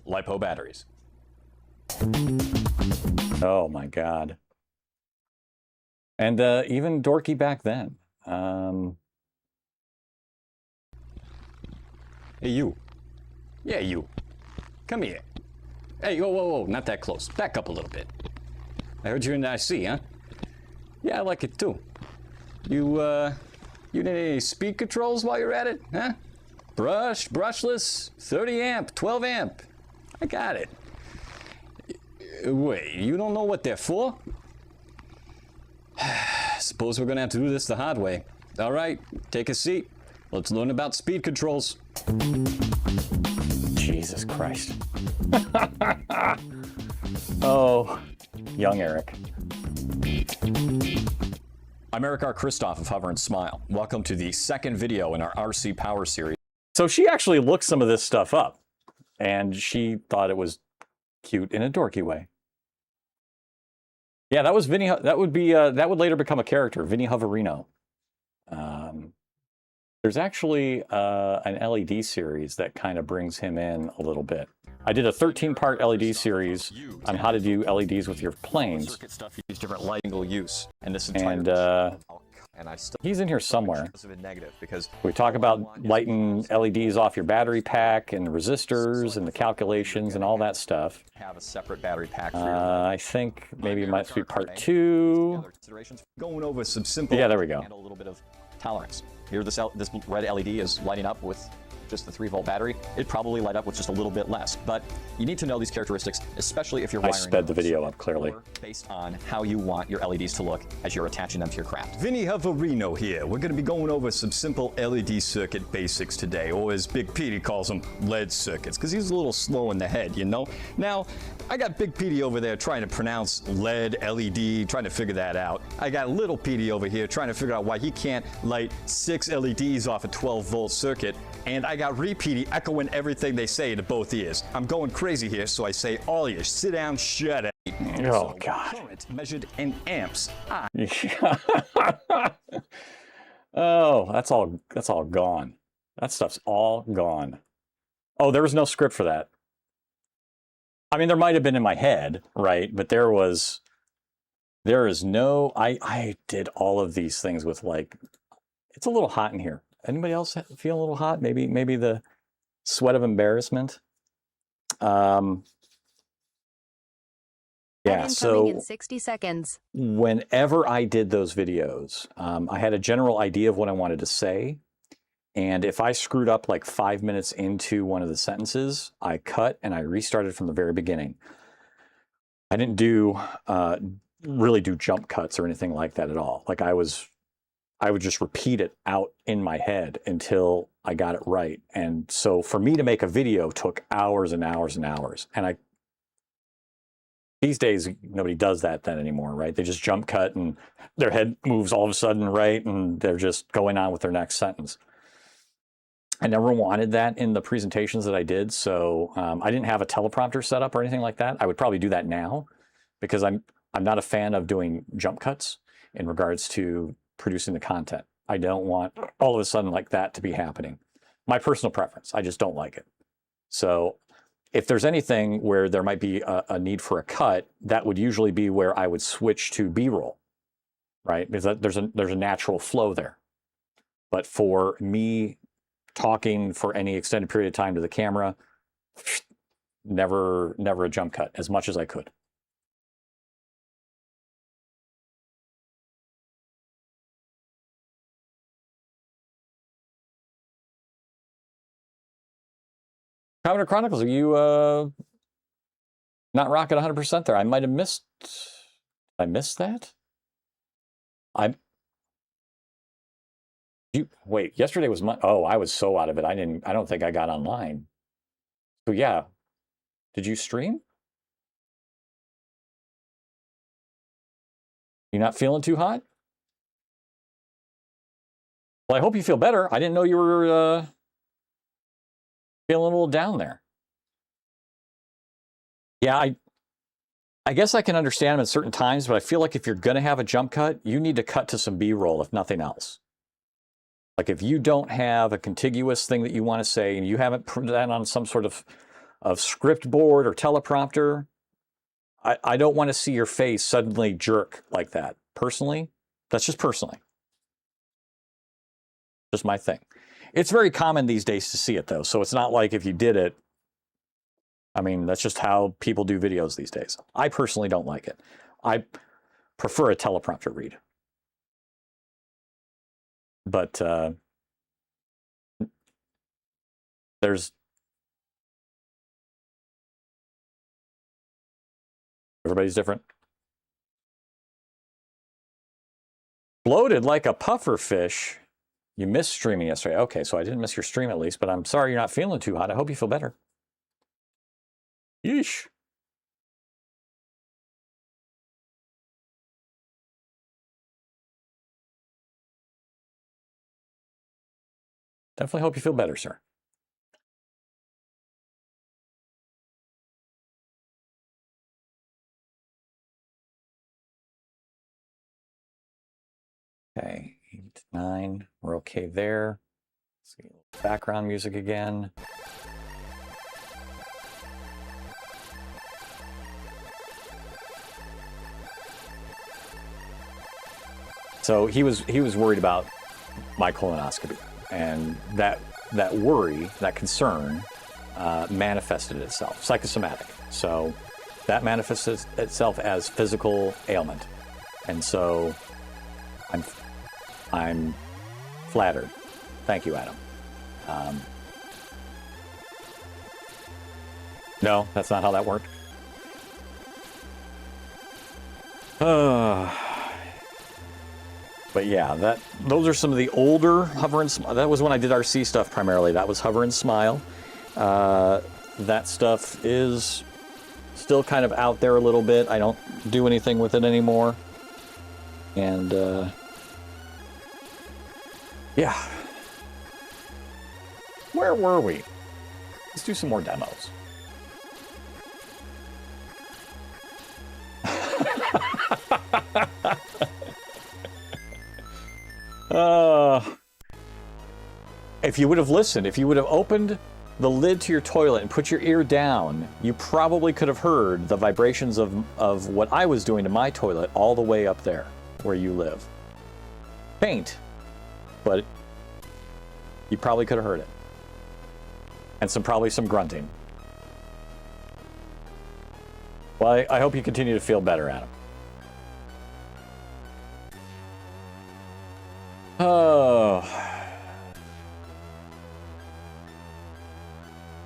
N: LiPo batteries.
C: Oh my God. And even dorky back then.
N: Hey, you. Yeah, you. Come here. Hey, whoa, not that close. Back up a little bit. I heard you're in the IC, huh? Yeah, I like it too. You need any speed controls while you're at it, huh? Brush, brushless, 30 amp, 12 amp. I got it. Wait, you don't know what they're for? Suppose we're gonna have to do this the hard way. All right, take a seat. Let's learn about speed controls.
C: Jesus Christ. Oh, young Eric.
N: I'm Eric R. Christoph of Hover and Smile. Welcome to the second video in our RC Power series.
C: So she actually looked some of this stuff up, and she thought it was cute in a dorky way. Yeah, that was Vinny. That would later become a character, Vinny Hoverino. There's actually an LED series that kind of brings him in a little bit. I did a 13-part LED series on how to do LEDs with your planes.
N: Circuit stuff, use different light angle use, and this
C: and And he's in here somewhere.
J: This has been negative because
C: We talk about lighting LEDs off your battery pack and the resistors and the calculations and all that stuff.
J: have a separate battery pack for your
C: I think maybe it might be part 2.
J: Going over some simple.
C: Yeah, there we go.
J: Handle a little bit of tolerance. Here, this red LED is lighting up with just the 3-volt battery. It'd probably light up with just a little bit less. But you need to know these characteristics, especially if you're wiring.
C: I sped the video up clearly.
J: Based on how you want your LEDs to look as you're attaching them to your craft.
N: Vinny Havarino here. We're going to be going over some simple LED circuit basics today, or as Big Petey calls them, LED circuits, because he's a little slow in the head, you know? Now, I got Big Petey over there trying to pronounce LED, LED, trying to figure that out. I got Little Petey over here trying to figure out why he can't light 6 LEDs off a 12-volt circuit, and I got Repeaty echoing everything they say to both ears. I'm going crazy here, so I say all ears, sit down, shut up.
C: Oh, God.
N: Current measured in amps.
C: Oh, that's all gone. That stuff's all gone. Oh, there was no script for that. I mean, there might have been in my head, right? But there is no, I did all of these things with like, it's a little hot in here. Anybody else feel a little hot? Maybe the sweat of embarrassment. Yeah, so
H: in 60 seconds.
C: Whenever I did those videos, I had a general idea of what I wanted to say. And if I screwed up like 5 minutes into one of the sentences, I cut and I restarted from the very beginning. I didn't really do jump cuts or anything like that at all. Like I would just repeat it out in my head until I got it right. And so for me to make a video took hours and hours and hours. And these days, nobody does that then anymore, right? They just jump cut and their head moves all of a sudden, right? And they're just going on with their next sentence. I never wanted that in the presentations that I did. So I didn't have a teleprompter set up or anything like that. I would probably do that now because I'm not a fan of doing jump cuts in regards to producing the content. I don't want all of a sudden like that to be happening. My personal preference, I just don't like it. So if there's anything where there might be a need for a cut, that would usually be where I would switch to B-roll, right? Because there's a natural flow there. But for me talking for any extended period of time to the camera, never a jump cut, as much as I could. Commodore Chronicles, are you not rocking 100% there? I might have missed. Did I miss that? Wait, yesterday was I was so out of it. I don't think I got online. So yeah. Did you stream? You not feeling too hot? Well, I hope you feel better. I didn't know you were feeling a little down there. Yeah, I guess I can understand them at certain times, but I feel like if you're going to have a jump cut, you need to cut to some B-roll, if nothing else. Like if you don't have a contiguous thing that you want to say and you haven't put that on some sort of script board or teleprompter, I don't want to see your face suddenly jerk like that. Personally, that's just personally. Just my thing. It's very common these days to see it though, so it's not like if you did it, I mean, that's just how people do videos these days. I personally don't like it. I prefer a teleprompter read. But everybody's different. Bloated like a puffer fish. You missed streaming yesterday. Okay, so I didn't miss your stream at least, but I'm sorry you're not feeling too hot. I hope you feel better. Yeesh. Definitely hope you feel better, sir. Okay, 8, 9, we're okay there. Let's see, background music again. So he was worried about my colonoscopy, and that worry, that concern, manifested itself, psychosomatic. So that manifests itself as physical ailment, and so I'm flattered. Thank you, Adam. No, that's not how that worked. But yeah, those are some of the older Hover and Smile. That was when I did RC stuff primarily. That was Hover and Smile. That stuff is still kind of out there a little bit. I don't do anything with it anymore. And yeah. Where were we? Let's do some more demos. If you would have listened, if you would have opened the lid to your toilet and put your ear down, you probably could have heard the vibrations of what I was doing to my toilet all the way up there where you live. Faint, but you probably could have heard it. And probably some grunting. Well, I hope you continue to feel better, Adam. Oh.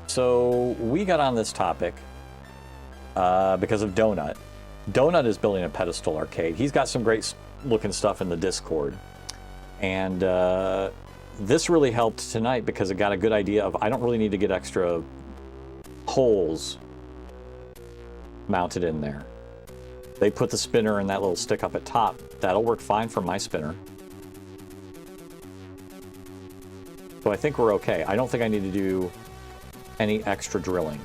C: So we got on this topic because of Donut. Donut is building a pedestal arcade. He's got some great looking stuff in the Discord. And this really helped tonight because it got a good idea of I don't really need to get extra holes mounted in there. They put the spinner and that little stick up at top. That'll work fine for my spinner. So I think we're okay. I don't think I need to do any extra drilling.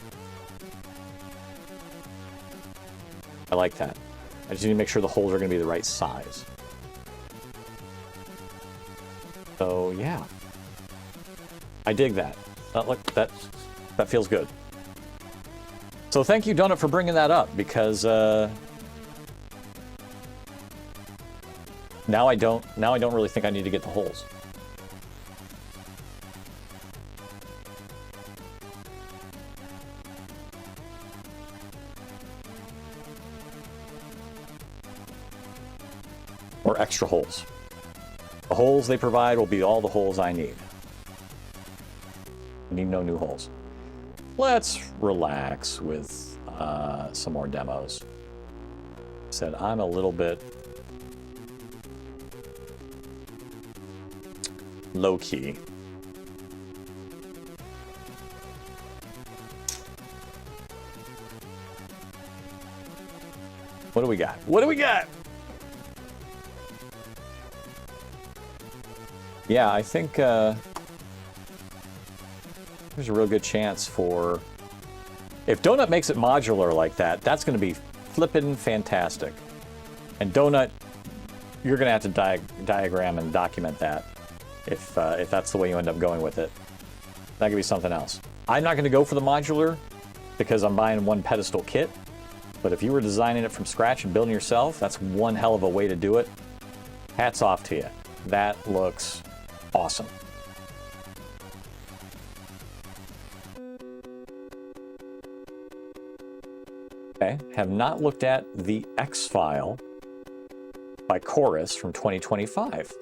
C: I like that. I just need to make sure the holes are going to be the right size. So yeah, I dig that. That feels good. So thank you, Donut, for bringing that up because now I don't really think I need to get the holes. Or extra holes. The holes they provide will be all the holes I need. I need no new holes. Let's relax with some more demos. Said I'm a little bit low-key. What do we got? What do we got? Yeah, I think there's a real good chance for... If Donut makes it modular like that, that's going to be flippin' fantastic. And Donut, you're going to have to diagram and document that if that's the way you end up going with it. That could be something else. I'm not going to go for the modular because I'm buying one pedestal kit. But if you were designing it from scratch and building yourself, that's one hell of a way to do it. Hats off to you. That looks awesome. Okay, have not looked at the X-File by Chorus from 2025.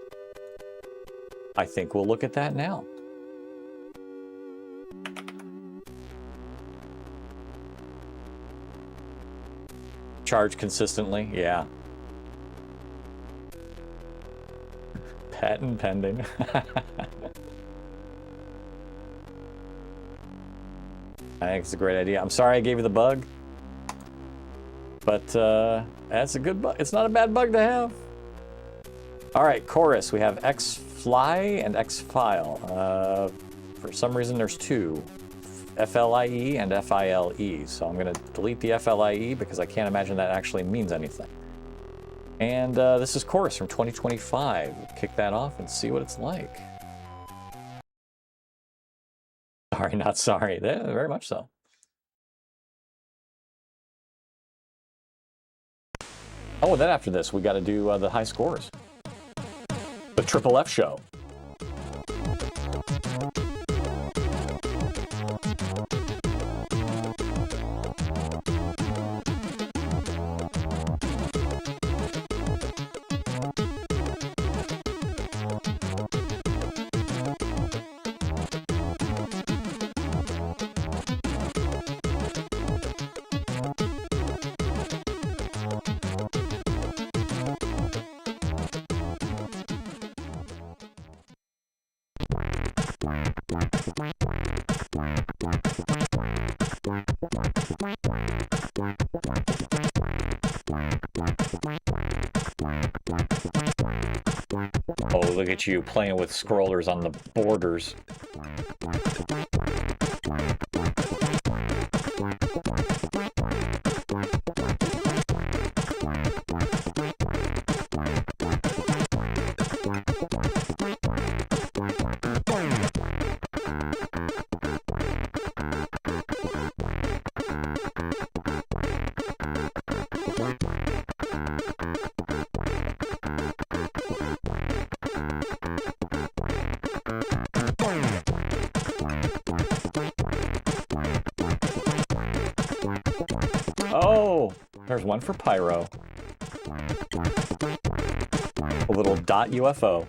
C: I think we'll look at that now. Charge consistently, yeah. Patent pending. I think it's a great idea. I'm sorry I gave you the bug, but that's a good bug. It's not a bad bug to have. All right, Chorus. We have X-Fly and X-File. For some reason, there's two. FLIE and FILE. So I'm going to delete the FLIE because I can't imagine that actually means anything. And this is Chorus from 2025. Kick that off and see what it's like. Sorry, not sorry. Yeah, very much so. Oh, then after this, we got to do the high scores. Triple F show. Oh, look at you playing with scrollers on the borders. Oh, there's one for Pyro. A little dot UFO.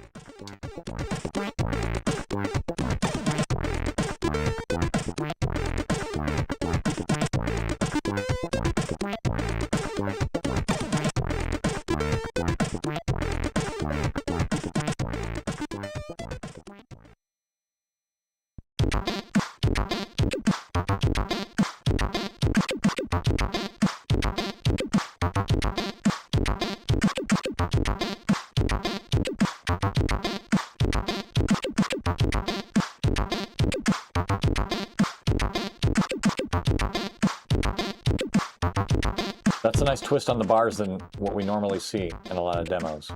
C: That's a nice twist on the bars than what we normally see in a lot of demos.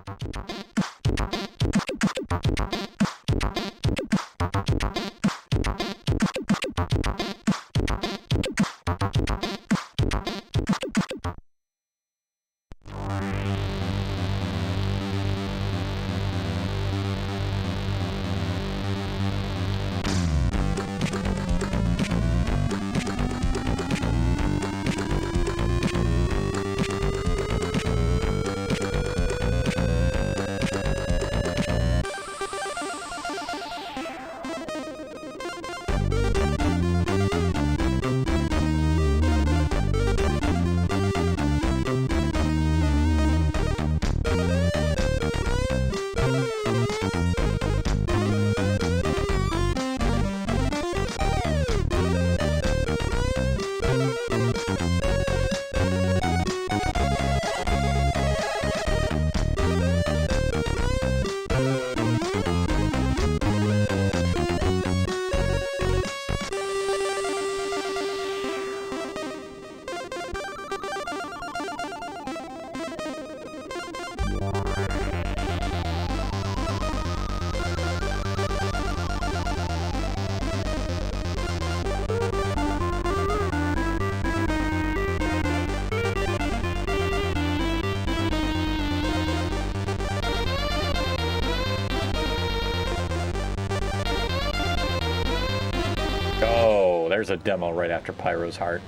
C: Oh, there's a demo right after Pyro's Heart.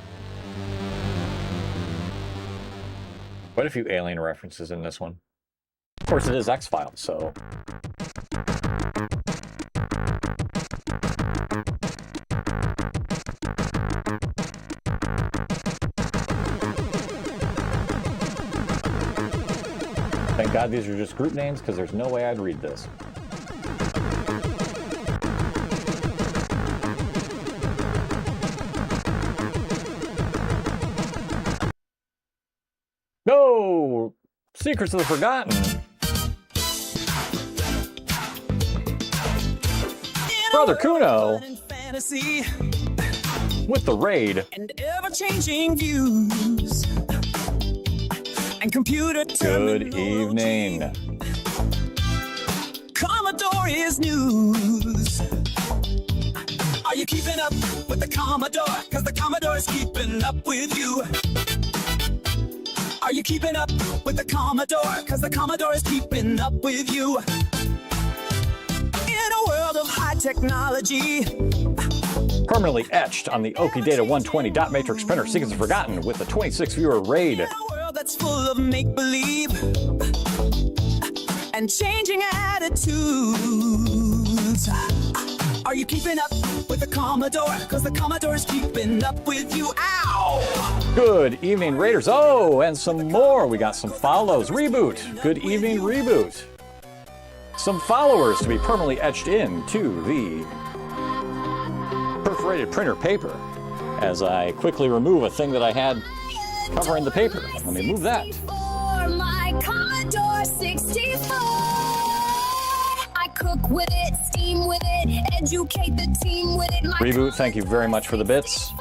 C: Quite a few alien references in this one. Of course, it is X-Files, so... Thank God these are just group names, because there's no way I'd read this. No! Secrets of the Forgotten. Brother Kuno with the raid.
B: And ever-changing views and computer
C: Good evening.
B: Commodore is news. Are you keeping up with the Commodore? Cause the Commodore is keeping up with you. Are you keeping up with the Commodore? Cause the Commodore is keeping up with you. a world of high technology.
C: Permanently etched on the Okidata 120 dot matrix printer, Secrets of Forgotten, with a 26 viewer raid.
B: In a world that's full of make-believe and changing attitudes. Are you keeping up with the Commodore? Cause the Commodore's keeping up with you. Ow!
C: Good evening, Raiders. Oh, and some more. We got some follows. Reboot. Good evening, Reboot. Some followers to be permanently etched into the perforated printer paper as I quickly remove a thing that I had covering the paper. Let me move that.
G: For my Commodore 64, I cook with it, steam with it, educate the team with it. My
C: Reboot, thank you very much for the bits.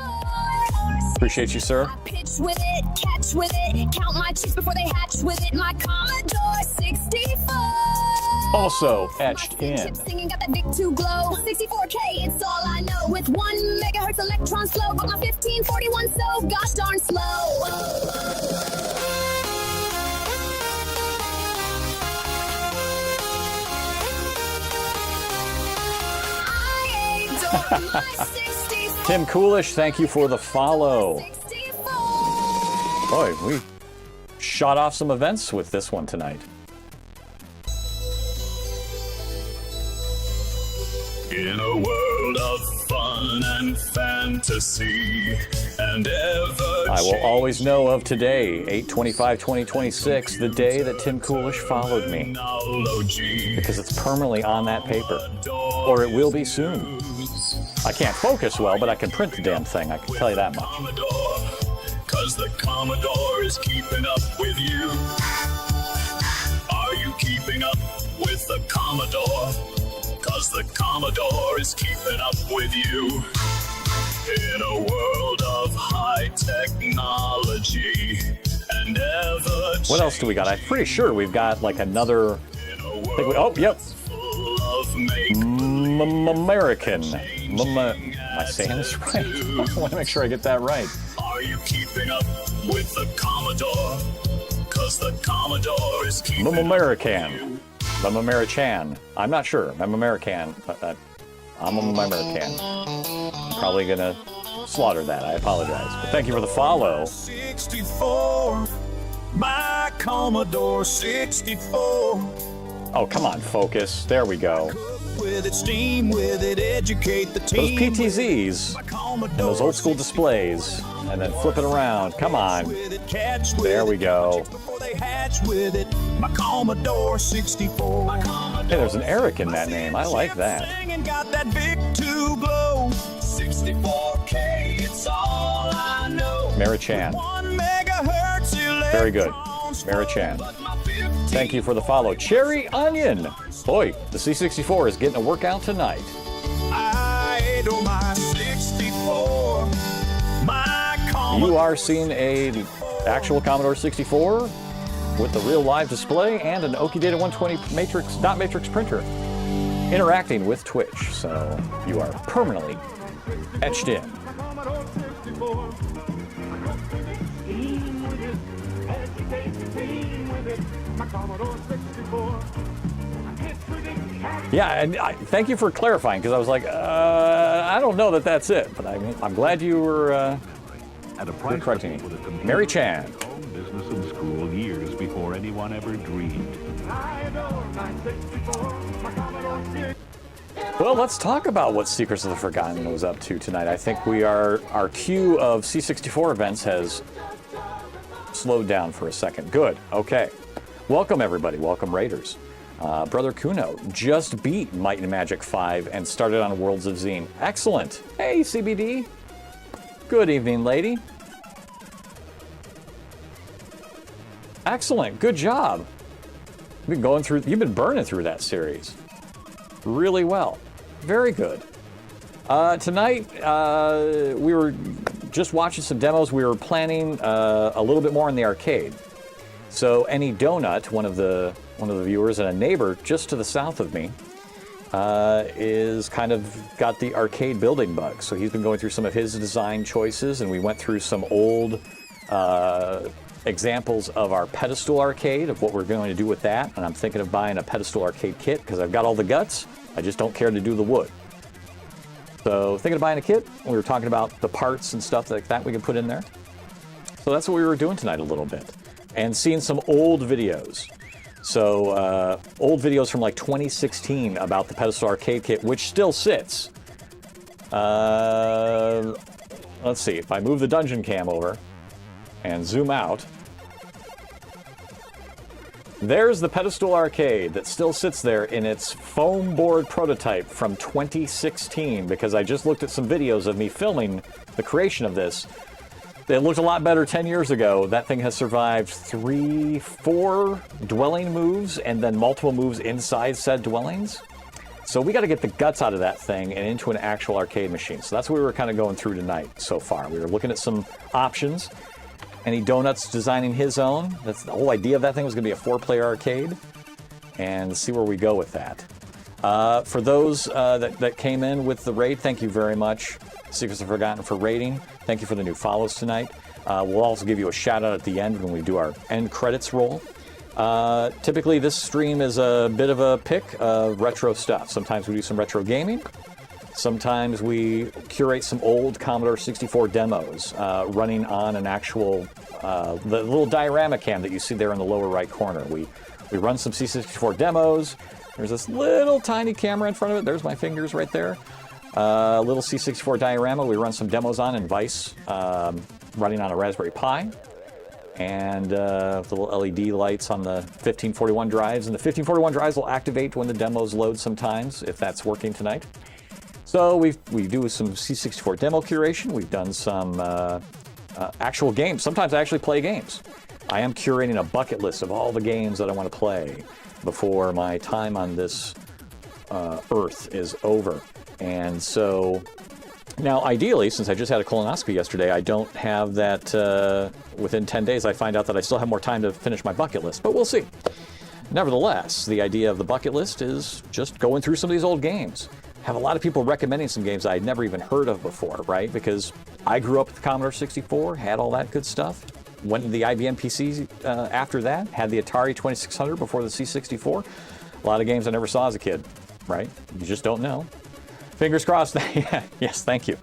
C: Appreciate you, sir.
G: pitch with it, catch with it, count my chicks before they hatch with it. My Commodore 64.
C: Also etched in.
G: Singing got that big 2 glow. 64K, it's all I know. With 1 megahertz electron flow, but my 1541 so gosh darn slow.
C: Tim Coolish, thank you for the follow. Boy, we shot off some events with this one tonight.
K: In a world of fun and fantasy and ever
C: I will always know of today, 8/25/2026, the day that Tim Coolish followed me. Because it's permanently on that paper. Or it will be soon. I can't focus well, but I can print the damn thing, I can tell you that much.
K: Cause the Commodore is keeping up with you. Are you keeping up with the Commodore? Cause the Commodore is keeping up with you. In a world of high technology and ever.
C: What else do we got? I'm pretty sure we've got like another. Oh, yep. American. Am I saying this right? I want to make sure I get that right.
K: Are you keeping up with the Commodore? Cause the Commodore is keeping up with you.
C: I'm American. I'm not sure. I'm American. But I'm American. I'm probably gonna slaughter that. I apologize. But thank you for the follow.
B: 64, my Commodore 64.
C: Oh, come on, focus. There we go.
B: With it, steam with it, educate the team.
C: Those PTZs and those old school displays, and then flip it around. Come on. There we go.
B: With it, my Commodore 64.
C: Hey, there's an Eric in that name. I like that.
B: Got that big 2 glow. 64K, it's all I know.
C: Marichan.
B: 1 megahertz
C: Very good. Marichan. Thank you for the follow. Cherry Onion. Boy, the C64 is getting a workout tonight.
B: I do my 64. My Commodore.
C: You are seeing a actual Commodore 64 with the real live display and an Okidata 120 dot matrix printer interacting with Twitch. So you are permanently etched in. Yeah, and thank you for clarifying, because I was like, I don't know that that's it, but I'm glad you were correcting me. Mary Chan.
O: Business and school years before anyone ever dreamed.
C: Well, let's talk about what Secrets of the Forgotten was up to tonight. I think our queue of C64 events has slowed down for a second. Good. Okay. Welcome, everybody. Welcome, Raiders. Brother Kuno just beat Might and Magic 5 and started on Worlds of Zine. Excellent. Hey, CBD. Good evening, lady. Excellent. Good job. You've been burning through that series really well. Very good. Tonight, we were just watching some demos. We were planning a little bit more in the arcade. So Any Donut, one of the viewers and a neighbor just to the south of me, is kind of got the arcade building bug. So he's been going through some of his design choices, and we went through some old examples of our pedestal arcade, of what we're going to do with that. And I'm thinking of buying a pedestal arcade kit because I've got all the guts I just don't care to do the wood. So thinking of buying a kit, we were talking about the parts and stuff like that we can put in there. So that's what we were doing tonight a little bit. And seeing some old videos. So old videos from like 2016 about the Pedestal Arcade kit, which still sits. Let's see, if I move the dungeon cam over and zoom out, there's the Pedestal Arcade that still sits there in its foam board prototype from 2016, because I just looked at some videos of me filming the creation of this. It looked a lot better 10 years ago. That thing has survived 4 dwelling moves and then multiple moves inside said dwellings. So we got to get the guts out of that thing and into an actual arcade machine. So that's what we were kind of going through tonight so far. We were looking at some options. Any Donuts designing his own. That's the whole idea of that thing was going to be a 4-player arcade. And see where we go with that. For those that came in with the raid, thank you very much. Secrets of Forgotten for rating. Thank you for the new follows tonight. We'll also give you a shout out at the end when we do our end credits roll. Typically this stream is a bit of a pick of retro stuff. Sometimes we do some retro gaming. Sometimes we curate some old Commodore 64 demos running on an actual, the little diorama cam that you see there in the lower right corner. We run some C64 demos. There's this little tiny camera in front of it. There's my fingers right there. Little C64 diorama we run some demos on in Vice, running on a Raspberry Pi. And little LED lights on the 1541 drives. And the 1541 drives will activate when the demos load sometimes, if that's working tonight. So we do some C64 demo curation. We've done some actual games. Sometimes I actually play games. I am curating a bucket list of all the games that I want to play before my time on this earth is over. And so now, ideally, since I just had a colonoscopy yesterday, I don't have that within 10 days. I find out that I still have more time to finish my bucket list, but we'll see. Nevertheless, the idea of the bucket list is just going through some of these old games. Have a lot of people recommending some games I'd never even heard of before, right? Because I grew up with the Commodore 64, had all that good stuff. Went to the IBM PC after that, had the Atari 2600 before the C64. A lot of games I never saw as a kid, right? You just don't know. Fingers crossed. Yes, thank you.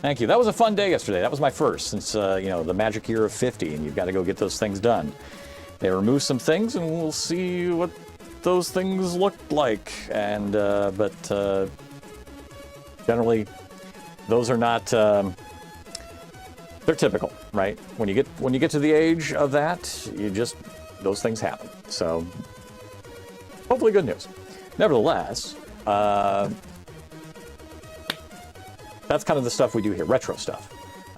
C: Thank you. That was a fun day yesterday. That was my first since, the magic year of 50, and you've got to go get those things done. They removed some things, and we'll see what those things look like. And, but generally, those are not, they're typical, right? When you get to the age of that, those things happen. So, hopefully good news. Nevertheless, that's kind of the stuff we do here, retro stuff.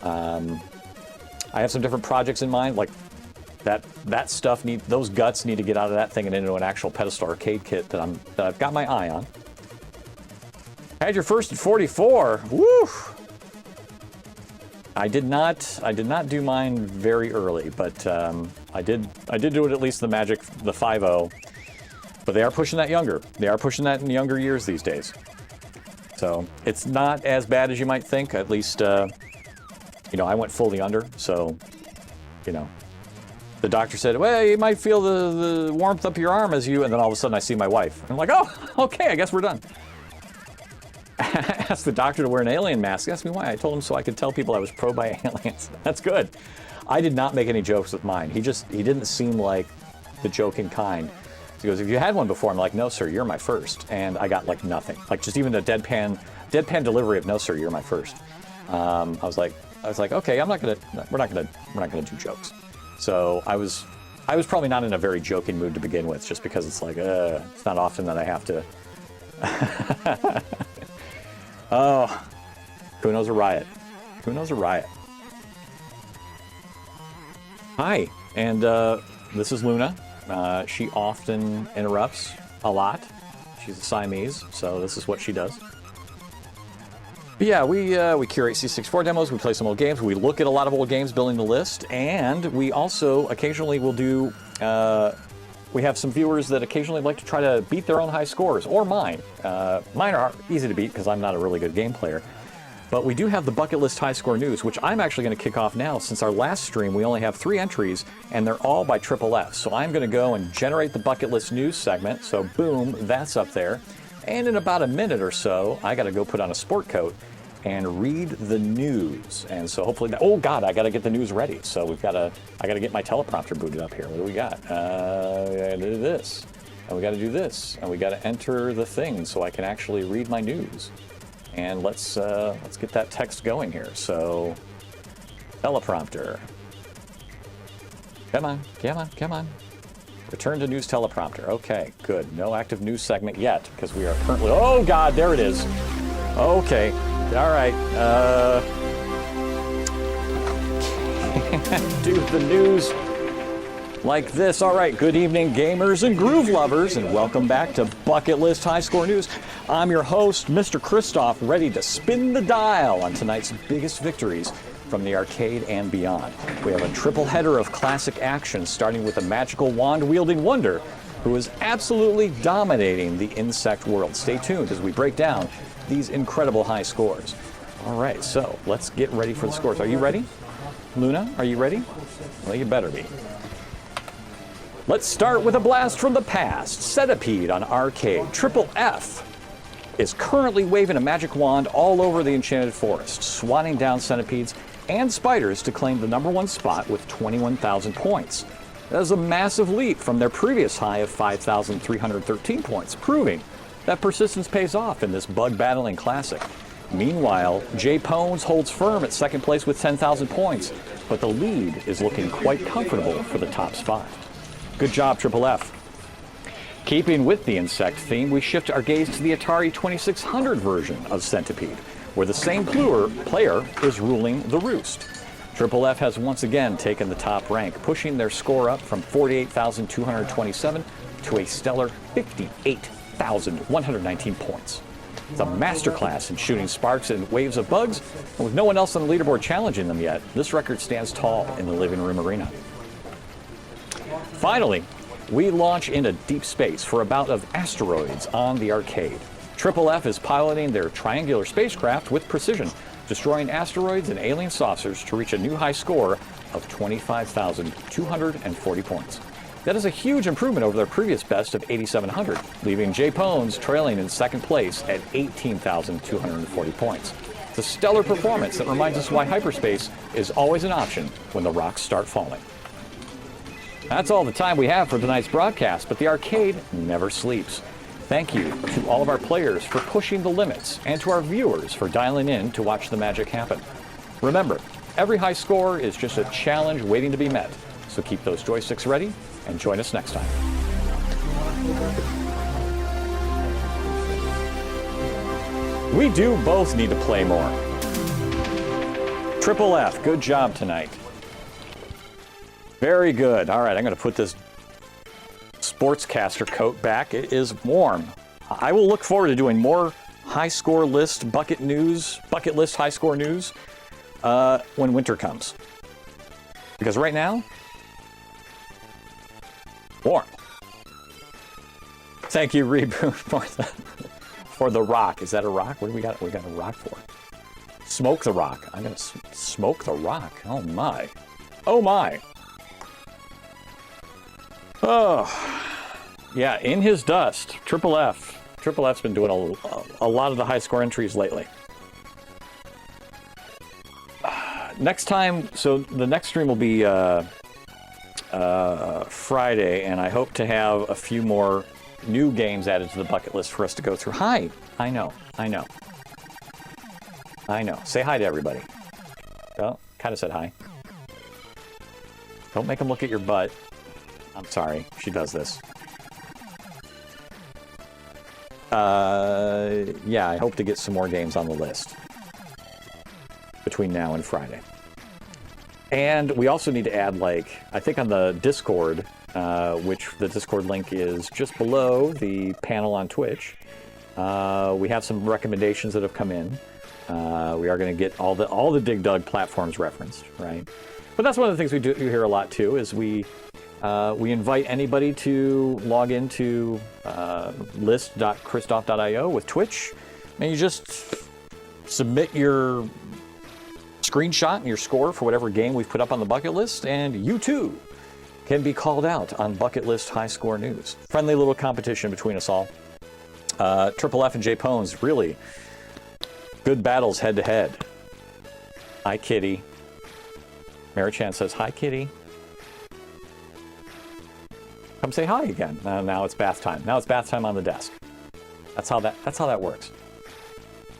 C: I have some different projects in mind, like that stuff those guts need to get out of that thing and into an actual Pedestal Arcade kit that I've got my eye on. Had your first at 44. Woo! I did not do mine very early, but I did do it at least the Magic, the 5.0. But they are pushing that younger. They are pushing that in younger years these days. So it's not as bad as you might think. At least, I went fully under. So, the doctor said, well, you might feel the warmth up your arm as you, and then all of a sudden I see my wife. I'm like, oh, okay, I guess we're done. I asked the doctor to wear an alien mask. He asked me why. I told him so I could tell people I was probed by aliens. That's good. I did not make any jokes with mine. He didn't seem like the joking kind. He goes, have you had one before? I'm like, no, sir, you're my first. And I got like nothing. Like just even a deadpan delivery of no, sir, you're my first. I was like, okay, we're not gonna do jokes. So I was probably not in a very joking mood to begin with, just because it's like, it's not often that I have to. Oh, Kuno's a riot. Kuno's a riot. Hi, and this is Luna. She often interrupts a lot. She's a Siamese, so this is what she does. But yeah, we curate C64 demos, we play some old games, we look at a lot of old games building the list, and we also occasionally will do, we have some viewers that occasionally like to try to beat their own high scores, or mine. Mine are easy to beat because I'm not a really good game player. But we do have the Bucket List High Score News, which I'm actually going to kick off now. Since our last stream, we only have 3 entries, and they're all by Triple F. So I'm going to go and generate the Bucket List News segment. So boom, that's up there. And in about a minute or so, I got to go put on a sport coat and read the news. And so hopefully, oh God, I got to get the news ready. So I got to get my teleprompter booted up here. What do we got? I got to do this, and we got to do this, and we got to enter the thing so I can actually read my news. And let's get that text going here. So, teleprompter. Come on, come on, come on. Return to news teleprompter. Okay, good. No active news segment yet because we are currently. Oh God, there it is. Okay. All right, do the news like this. All right, good evening, gamers and groove lovers, and welcome back to Bucket List High Score News. I'm your host, Mr. Kristoff, ready to spin the dial on tonight's biggest victories from the arcade and beyond. We have a triple header of classic action, starting with a magical wand-wielding wonder who is absolutely dominating the insect world. Stay tuned as we break down these incredible high scores. All right, so let's get ready for the scores. Are you ready? Luna, are you ready? Well, you better be. Let's start with a blast from the past. Centipede on arcade. Triple F is currently waving a magic wand all over the Enchanted Forest, swatting down centipedes and spiders to claim the #1 spot with 21,000 points. That is a massive leap from their previous high of 5,313 points, proving that persistence pays off in this bug-battling classic. Meanwhile, Jay Pones holds firm at second place with 10,000 points, but the lead is looking quite comfortable for the top spot. Good job, Triple F. Keeping with the insect theme, we shift our gaze to the Atari 2600 version of Centipede, where the same player is ruling the roost. Triple F has once again taken the top rank, pushing their score up from 48,227 to a stellar 58,119 points. It's a masterclass in shooting sparks and waves of bugs, and with no one else on the leaderboard challenging them yet, this record stands tall in the living room arena. Finally, we launch into deep space for a bout of asteroids on the arcade. Triple F is piloting their triangular spacecraft with precision, destroying asteroids and alien saucers to reach a new high score of 25,240 points. That is a huge improvement over their previous best of 8,700, leaving Jay Pones trailing in second place at 18,240 points. It's a stellar performance that reminds us why hyperspace is always an option when the rocks start falling. That's all the time we have for tonight's broadcast, but the arcade never sleeps. Thank you to all of our players for pushing the limits and to our viewers for dialing in to watch the magic happen. Remember, every high score is just a challenge waiting to be met, so keep those joysticks ready and join us next time. We do both need to play more. Triple F, good job tonight. Very good. All right, I'm going to put this sportscaster coat back. It is warm. I will look forward to doing more high score list bucket list high score news when winter comes. Because right now, warm. Thank you, Reboot, for the rock. Is that a rock? What do we got? We got a rock for. Smoke the rock. I'm gonna smoke the rock. Oh my. Oh my. Oh, yeah, in his dust. Triple F. Triple F's been doing a lot of the high score entries lately. Next time, so the next stream will be Friday, and I hope to have a few more new games added to the bucket list for us to go through. Hi. I know. Say hi to everybody. Oh, kind of said hi. Don't make them look at your butt. I'm sorry, she does this. Yeah, I hope to get some more games on the list between now and Friday. And we also need to add, like, I think on the Discord, which the Discord link is just below the panel on Twitch, we have some recommendations that have come in. We are going to get all the Dig Dug platforms referenced, right? But that's one of the things we do here a lot too, is we invite anybody to log into list.kristoff.io with Twitch, and you just submit your screenshot and your score for whatever game we've put up on the bucket list, and you too can be called out on Bucket List High Score News. Friendly little competition between us all. Triple F and J Pones, really good battles head to head. Hi, Kitty. Mary Chan says, hi, Kitty. Come say hi again. Now it's bath time. Now it's bath time on the desk. That's how that works.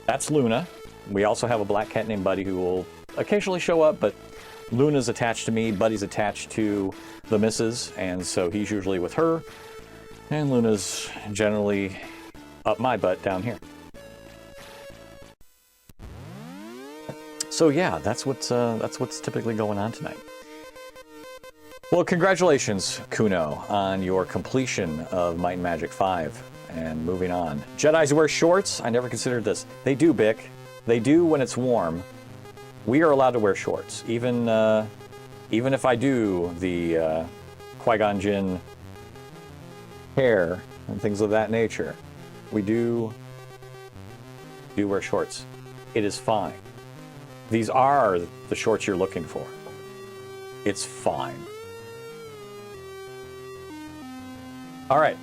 C: That's Luna. We also have a black cat named Buddy who will occasionally show up, but Luna's attached to me, Buddy's attached to the missus, and so he's usually with her, and Luna's generally up my butt down here. So yeah, that's what's typically going on tonight. Well, congratulations, Kuno, on your completion of Might and Magic 5. And moving on. Jedis wear shorts? I never considered this. They do, Bick. They do when it's warm. We are allowed to wear shorts. Even if I do the Qui-Gon Jinn hair and things of that nature, we do wear shorts. It is fine. These are the shorts you're looking for. It's fine. All right.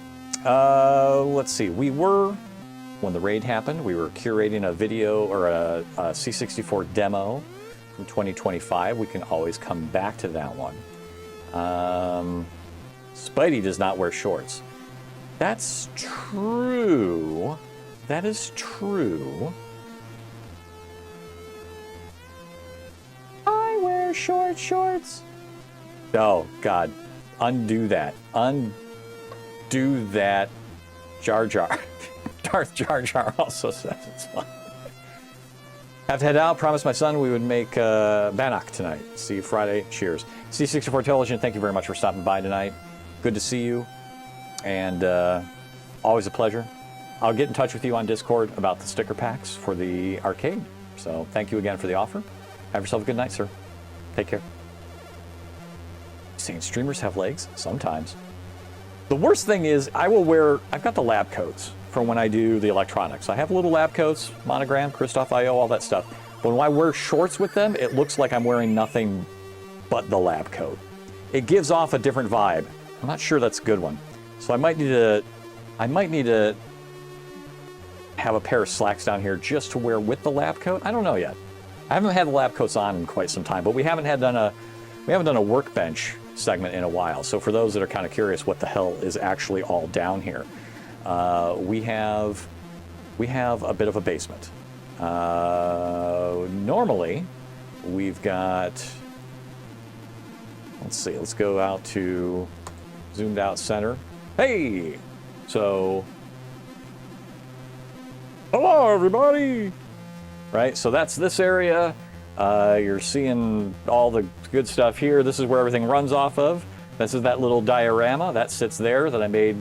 C: Let's see. When the raid happened, we were curating a video or a C64 demo from 2025. We can always come back to that one. Spidey does not wear shorts. That's true. That is true. I wear shorts. Oh, God. Undo that. Do that. Jar Jar. Darth Jar Jar also says it's fun. Have to head out. Promised my son we would make Bannock tonight. See you Friday. Cheers. C64 Television, thank you very much for stopping by tonight. Good to see you. And always a pleasure. I'll get in touch with you on Discord about the sticker packs for the arcade. So thank you again for the offer. Have yourself a good night, sir. Take care. Saying streamers have legs? Sometimes. The worst thing is I've got the lab coats from when I do the electronics. I have little lab coats, Monogram, Christoph IO, all that stuff. But when I wear shorts with them, it looks like I'm wearing nothing but the lab coat. It gives off a different vibe. I'm not sure that's a good one. So I might need to have a pair of slacks down here just to wear with the lab coat. I don't know yet. I haven't had the lab coats on in quite some time, but we haven't done a workbench segment in a while. So for those that are kind of curious what the hell is actually all down here, we have a bit of a basement. Normally we've got, let's see, let's go out to zoomed out center. Hey, so hello everybody. Right, so that's this area. You're seeing all the good stuff here. This is where everything runs off of. This is that little diorama that sits there that I made,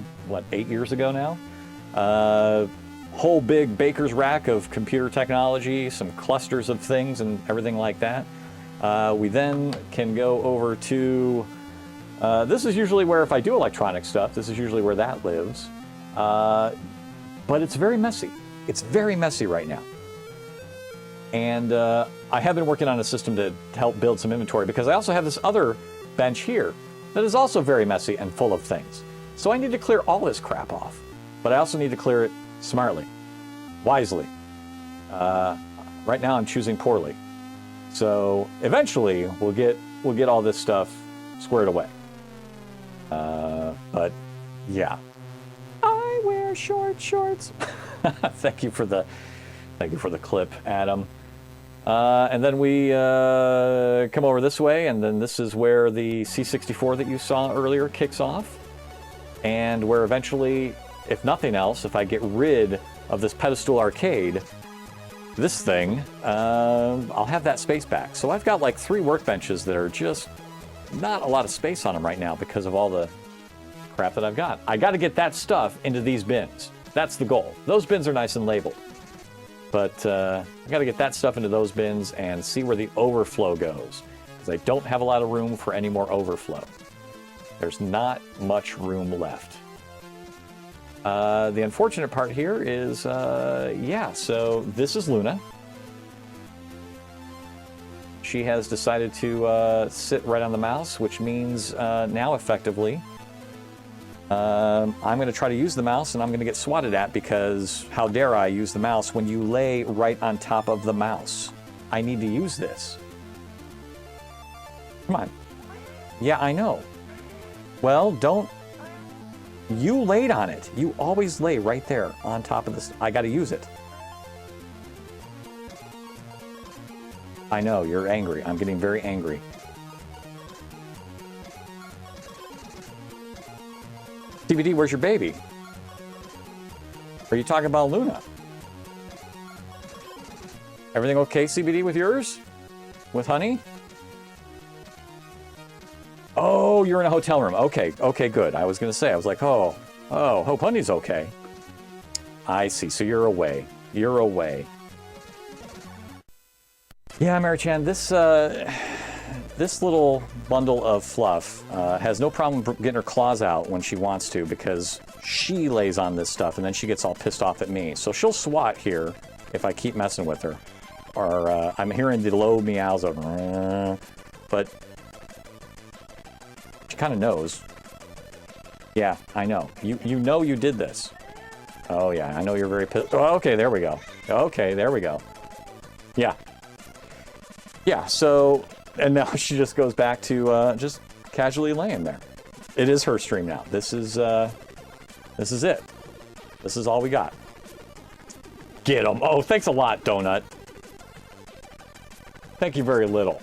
C: 8 years ago now? Whole big baker's rack of computer technology, some clusters of things and everything like that. We then can go over to, this is usually where, if I do electronic stuff, this is usually where that lives. But it's very messy. It's very messy right now. And I have been working on a system to help build some inventory because I also have this other bench here that is also very messy and full of things. So I need to clear all this crap off, but I also need to clear it smartly, wisely. Right now I'm choosing poorly. So eventually we'll get all this stuff squared away. But yeah, I wear shorts. Thank you for the clip, Adam. And then we come over this way, and then this is where the C64 that you saw earlier kicks off, and where eventually, if nothing else, if I get rid of this pedestal arcade, this thing, I'll have that space back. So I've got like 3 workbenches that are just not a lot of space on them right now because of all the crap that I've got. I got to get that stuff into these bins. That's the goal. Those bins are nice and labeled. But I got to get that stuff into those bins and see where the overflow goes, because I don't have a lot of room for any more overflow. There's not much room left. The unfortunate part here is, so this is Luna. She has decided to sit right on the mouse, which means now effectively I'm going to try to use the mouse, and I'm going to get swatted at because how dare I use the mouse when you lay right on top of the mouse? I need to use this. Come on. Yeah, I know. Well, don't. You laid on it. You always lay right there on top of this. I got to use it. I know, you're angry. I'm getting very angry. CBD, where's your baby? Are you talking about Luna? Everything okay, CBD, with yours? With honey? Oh, you're in a hotel room. Okay, okay, good. I was going to say, I was like, oh, hope honey's okay. I see, so you're away. You're away. Yeah, Mary-chan, this little bundle of fluff has no problem getting her claws out when she wants to because she lays on this stuff and then she gets all pissed off at me. So she'll swat here if I keep messing with her. Or I'm hearing the low meows of, but she kind of knows. Yeah, I know. You know you did this. Oh yeah, I know you're very pissed. Oh, okay, there we go. Okay, there we go. Yeah. Yeah, so, and now she just goes back to just casually laying there. It is her stream now. This is it. This is all we got. Get him. Oh, thanks a lot, Donut. Thank you very little.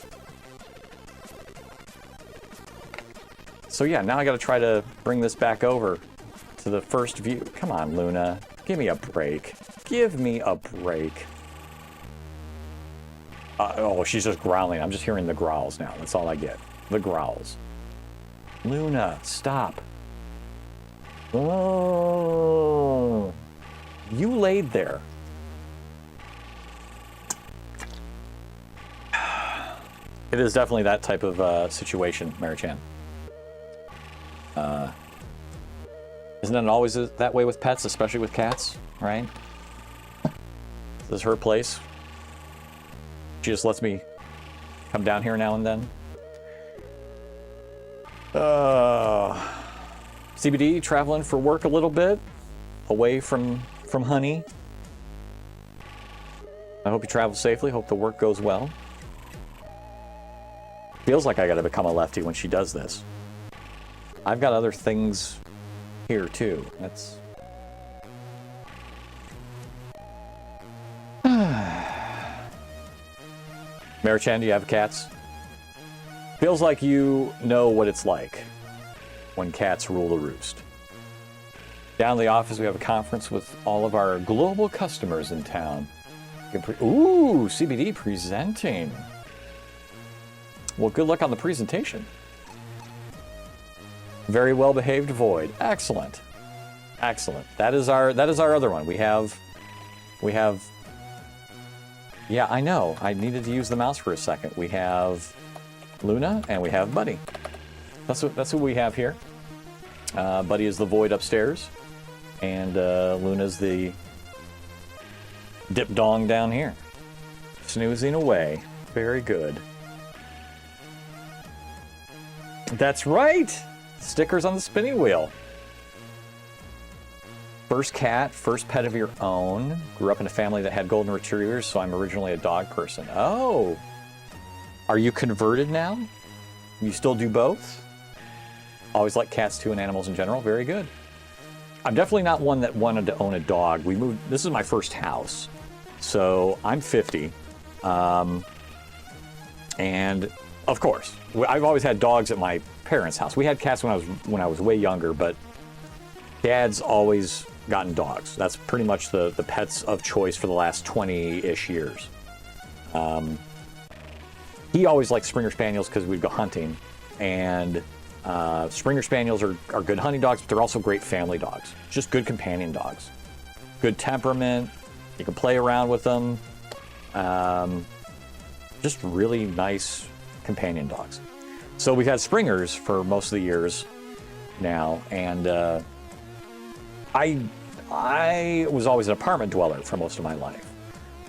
C: So yeah, now I gotta try to bring this back over to the first view. Come on, Luna. Give me a break. Give me a break. Oh, she's just growling. I'm just hearing the growls now. That's all I get. The growls. Luna, stop. Oh. You laid there. It is definitely that type of situation, Mary-chan. Isn't it always that way with pets, especially with cats, right? This is her place. She just lets me come down here now and then. CBD, traveling for work a little bit, away from honey. I hope you travel safely. Hope the work goes well. Feels like I gotta become a lefty when she does this. I've got other things here too. That's... Mary-chan, do you have cats? Feels like you know what it's like when cats rule the roost. Down in the office, we have a conference with all of our global customers in town. Ooh, CBD presenting. Well, good luck on the presentation. Very well behaved Void. Excellent. Excellent. That is our other one. We have yeah, I know. I needed to use the mouse for a second. We have Luna and we have Buddy. That's who we have here. Buddy is the Void upstairs, and Luna's the Dip Dong down here. Snoozing away. Very good. That's right! Stickers on the spinning wheel. First cat, first pet of your own. Grew up in a family that had golden retrievers, so I'm originally a dog person. Oh! Are you converted now? You still do both? Always like cats too and animals in general. Very good. I'm definitely not one that wanted to own a dog. We moved, this is my first house. So I'm 50. And of course, I've always had dogs at my parents' house. We had cats when I was way younger, but Dad's always gotten dogs. That's pretty much the pets of choice for the last 20-ish years. He always liked Springer Spaniels because we'd go hunting, and Springer Spaniels are good hunting dogs, but they're also great family dogs. Just good companion dogs. Good temperament. You can play around with them. Just really nice companion dogs. So we've had Springers for most of the years now, and I was always an apartment dweller for most of my life.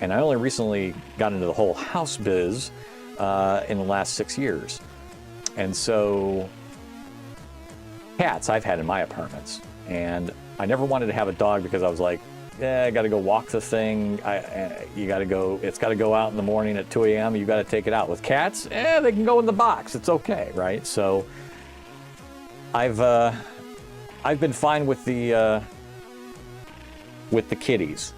C: And I only recently got into the whole house biz in the last 6 years. And so cats I've had in my apartments. And I never wanted to have a dog because I was like, I got to go walk the thing. You got to go. It's got to go out in the morning at 2 a.m. You got to take it out. With cats, they can go in the box. It's okay, right? So I've been fine with the kitties,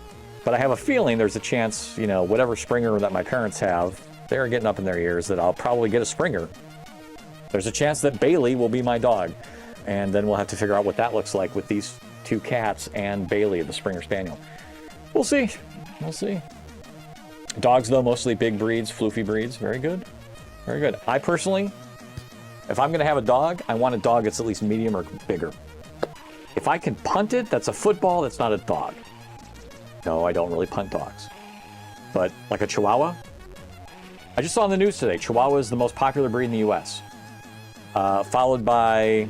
C: but I have a feeling there's a chance, you know, whatever Springer that my parents have, they're getting up in their ears, that I'll probably get a Springer. There's a chance that Bailey will be my dog, and then we'll have to figure out what that looks like with these 2 cats and Bailey, the Springer Spaniel. We'll see. We'll see. Dogs, though, mostly big breeds, floofy breeds. Very good. Very good. I personally, if I'm going to have a dog, I want a dog that's at least medium or bigger. If I can punt it, that's a football, that's not a dog. No, I don't really punt dogs. But like a Chihuahua, I just saw on the news today, Chihuahua is the most popular breed in the U.S. Followed by...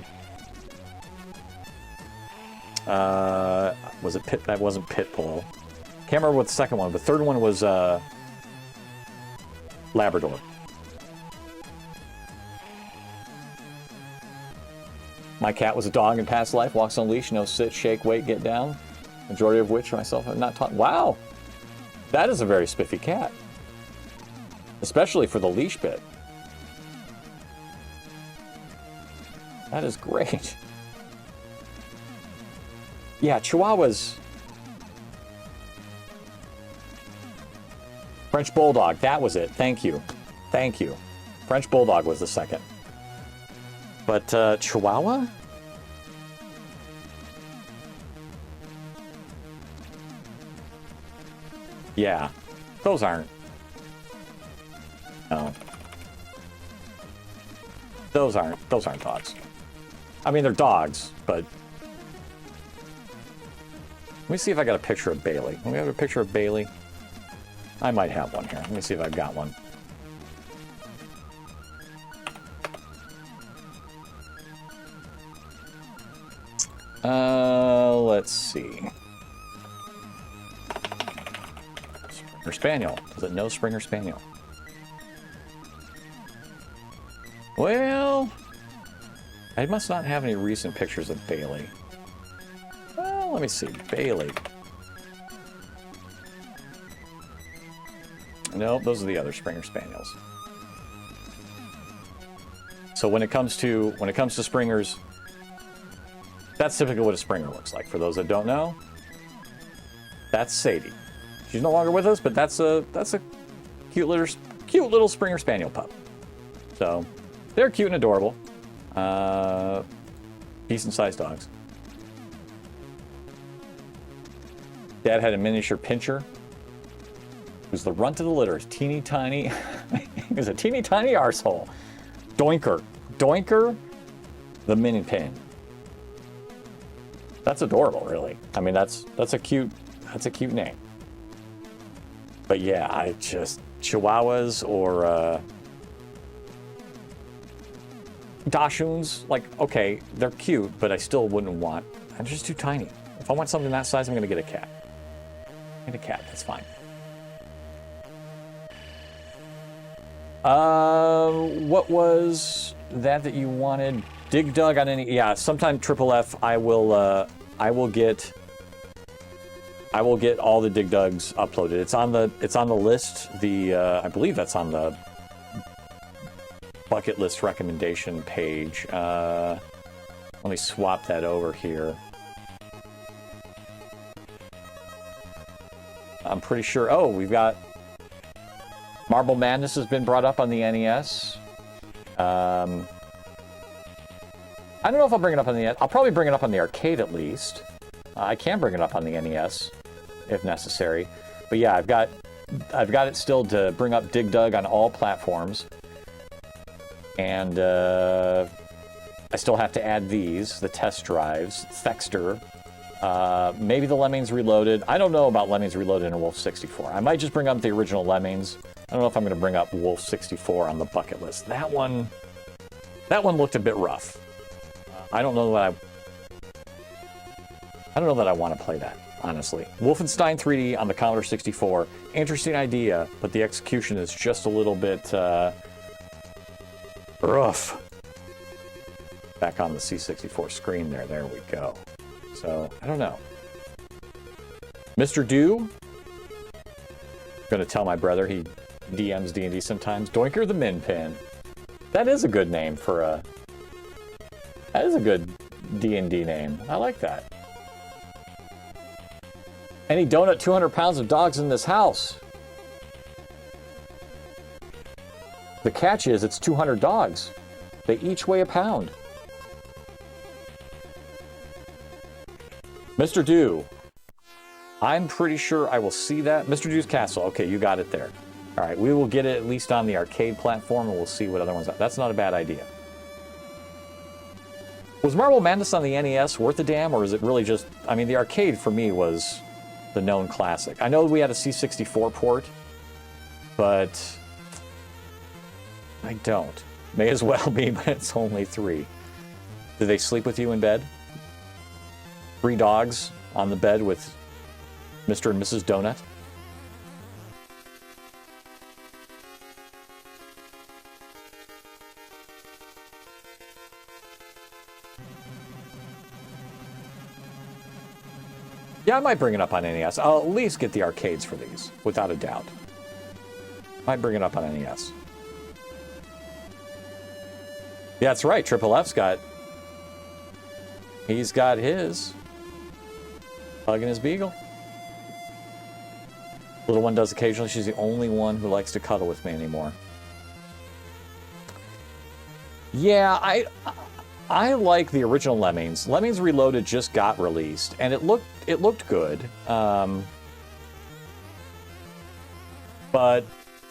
C: was it Pit? That wasn't Pitbull. Can't remember what the second one. The third one was Labrador. My cat was a dog in past life. Walks on a leash. No sit, shake, wait, get down. Majority of which myself have not taught. Wow, that is a very spiffy cat, especially for the leash bit. That is great. Yeah, Chihuahuas. French Bulldog, that was it. Thank you. Thank you. French Bulldog was the second. But Chihuahua? Yeah, those aren't. No. Those aren't dogs. I mean, they're dogs, but... Let me see if I got a picture of Bailey. Do we have a picture of Bailey? I might have one here. Let me see if I've got one. Let's see. Springer Spaniel. Does it know Springer Spaniel? Well, I must not have any recent pictures of Bailey. Well, let me see. Bailey. Nope, those are the other Springer Spaniels. So when it comes to Springers, that's typically what a Springer looks like. For those that don't know, that's Sadie. She's no longer with us, but that's a cute little Springer Spaniel pup. So they're cute and adorable. Decent sized dogs. Dad had a miniature pincher. It was the runt of the litter. It's teeny tiny. He was a teeny tiny arsehole. Doinker. Doinker, the mini pin. That's adorable, really. I mean, that's a cute name. But yeah, I just Chihuahuas or Dachshunds, like, okay, they're cute, but I still wouldn't want. I'm just too tiny. If I want something that size, I'm gonna get a cat. Get a cat. That's fine. What was that you wanted? Dig Dug on any? Yeah, sometime Triple F. I will get all the Dig Dugs uploaded. It's on the list. I believe that's on the bucket list recommendation page. Let me swap that over here. I'm pretty sure. Oh, we've got Marble Madness has been brought up on the NES. I don't know if I'll bring it up on the... I'll probably bring it up on the arcade at least. I can bring it up on the NES if necessary. But yeah, I've got it still to bring up Dig Dug on all platforms. And I still have to add these, the test drives, Thexter, maybe the Lemmings Reloaded. I don't know about Lemmings Reloaded and Wolf 64. I might just bring up the original Lemmings. I don't know if I'm going to bring up Wolf 64 on the bucket list. That one looked a bit rough. I don't know that I want to play that, honestly. Wolfenstein 3D on the Commodore 64, interesting idea, but the execution is just a little bit rough. back on the C64 screen there. There we go. So, I don't know. Mr. Do? Gonna tell my brother he DMs D&D sometimes. Doinker the Min Pin. That is a good name for a... That is a good D&D name. I like that. Any donut 200 pounds of dogs in this house? The catch is it's 200 dogs. They each weigh a pound. Mr. Do. I'm pretty sure I will see that. Mr. Do's Castle. Okay, you got it there. All right, we will get it at least on the arcade platform, and we'll see what other ones are. That's not a bad idea. Was Marble Madness on the NES worth a damn, or is it really just... I mean, the arcade for me was the known classic. I know we had a C64 port, but I don't. May as well be, but it's only 3. Do they sleep with you in bed? 3 dogs on the bed with Mr. and Mrs. Donut? Yeah, I might bring it up on NES. I'll at least get the arcades for these, without a doubt. Might bring it up on NES. Yeah, that's right. Triple F's got... He's got his. Hugging his beagle. Little one does occasionally. She's the only one who likes to cuddle with me anymore. Yeah, I like the original Lemmings. Lemmings Reloaded just got released, and it looked good. But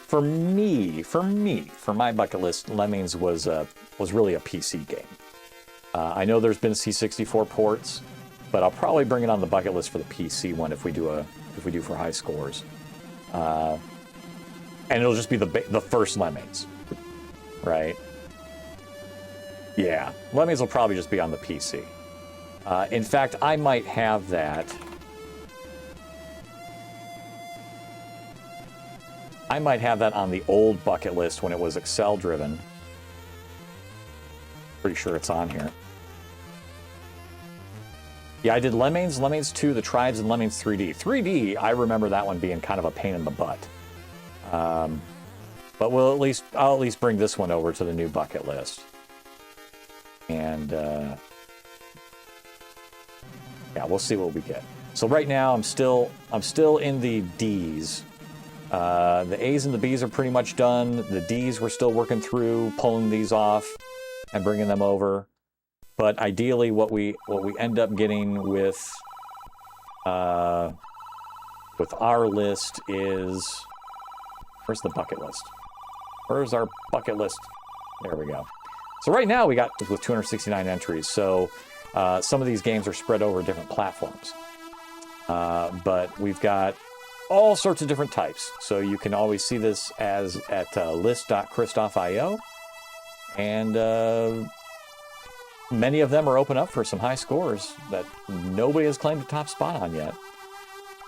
C: for my bucket list, Lemmings was really a PC game. I know there's been C64 ports, but I'll probably bring it on the bucket list for the PC one if we do for high scores. And it'll just be the first Lemmings, right? Yeah, Lemmings will probably just be on the PC. In fact, I might have that. I might have that on the old bucket list when it was Excel driven. Pretty sure it's on here. Yeah, I did Lemmings, Lemmings 2, the Tribes, and Lemmings 3D. 3D, I remember that one being kind of a pain in the butt. But I'll at least bring this one over to the new bucket list. And yeah, we'll see what we get. So right now, I'm still in the D's. The A's and the B's are pretty much done. The D's we're still working through, pulling these off and bringing them over. But ideally, what we end up getting with our list is, where's the bucket list? Where's our bucket list? There we go. So right now we got with 269 entries. So some of these games are spread over different platforms, but we've got all sorts of different types. So you can always see this at list.christoph.io, and many of them are open up for some high scores that nobody has claimed a top spot on yet.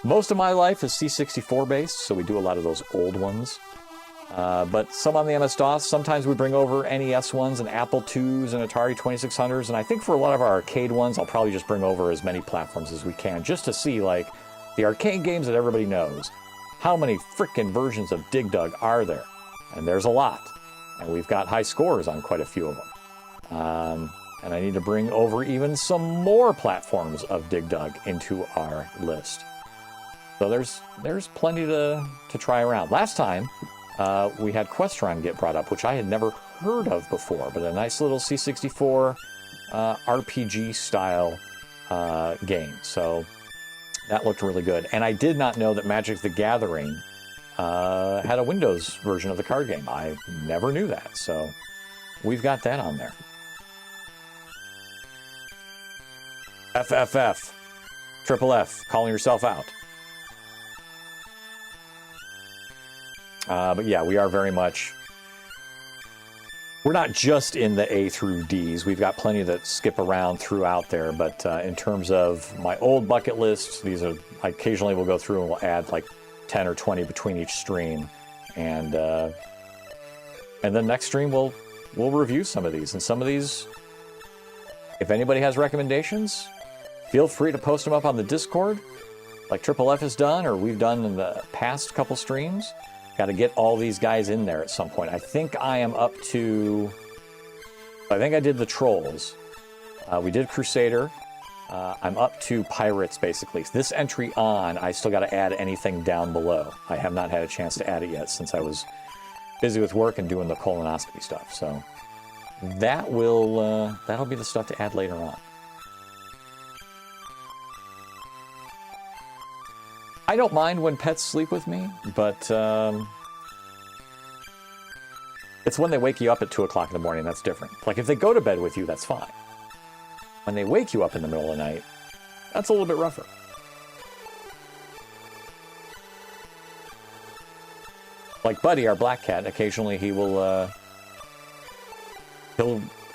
C: Most of my life is C64 based, so we do a lot of those old ones. But some on the MS-DOS, sometimes we bring over NES ones and Apple IIs and Atari 2600s, and I think for a lot of our arcade ones, I'll probably just bring over as many platforms as we can, just to see, like, the arcade games that everybody knows. How many frickin' versions of Dig Dug are there? And there's a lot. And we've got high scores on quite a few of them. And I need to bring over even some more platforms of Dig Dug into our list. So there's plenty to try around. Last time, we had Questron get brought up, which I had never heard of before, but a nice little C64 RPG-style game. So that looked really good. And I did not know that Magic the Gathering had a Windows version of the card game. I never knew that, so we've got that on there. FFF. Triple F, calling yourself out. But yeah, we are very much... We're not just in the A through Ds. We've got plenty that skip around throughout there. But in terms of my old bucket lists, these are... Occasionally we'll go through and we'll add like 10 or 20 between each stream. And then next stream we'll review some of these. And some of these If anybody has recommendations, feel free to post them up on the Discord, like Triple F has done, or we've done in the past couple streams. Got to get all these guys in there at some point. I think I am up to... I think I did the Trolls. We did Crusader. I'm up to Pirates, basically. This entry on, I still got to add anything down below. I have not had a chance to add it yet since I was busy with work and doing the colonoscopy stuff. So that will that'll be the stuff to add later on. I don't mind when pets sleep with me, but it's when they wake you up at 2 o'clock in the morning that's different. Like if they go to bed with you, that's fine. When they wake you up in the middle of the night, that's a little bit rougher. Like Buddy, our black cat, occasionally he'll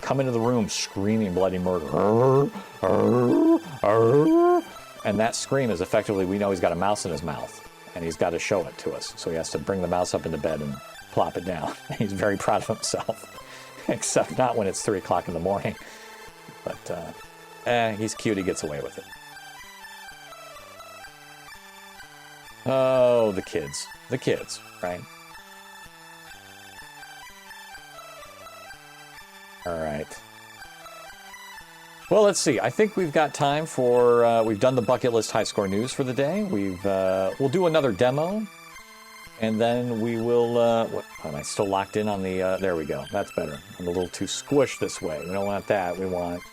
C: come into the room screaming bloody murder. And that scream is effectively, we know he's got a mouse in his mouth, and he's got to show it to us. So he has to bring the mouse up into bed and plop it down. He's very proud of himself, except not when it's 3 o'clock in the morning. But he's cute, he gets away with it. Oh, the kids, right? All right. Well, let's see. I think we've got time for, we've done the bucket list high score news for the day. We'll do another demo, and then we will, am I still locked in on the, there we go. That's better. I'm a little too squished this way. We don't want that. We want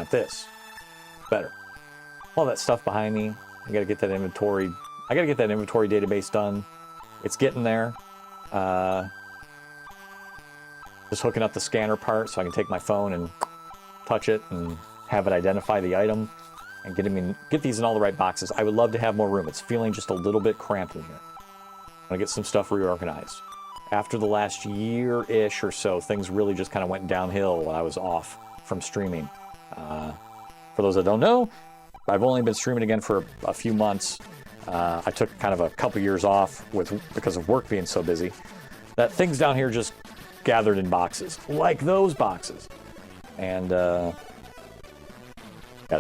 C: this. Better. All that stuff behind me. I gotta get that inventory. I gotta get that inventory database done. It's getting there. Just hooking up the scanner part so I can take my phone and touch it and have it identify the item and get these in all the right boxes. I would love to have more room. It's feeling just a little bit cramped in here. I'm gonna get some stuff reorganized. After the last year-ish or so, things really just kind of went downhill when I was off from streaming. For those that don't know, I've only been streaming again for a few months. I took kind of a couple years off because of work being so busy that things down here just gathered in boxes, like those boxes. And gotta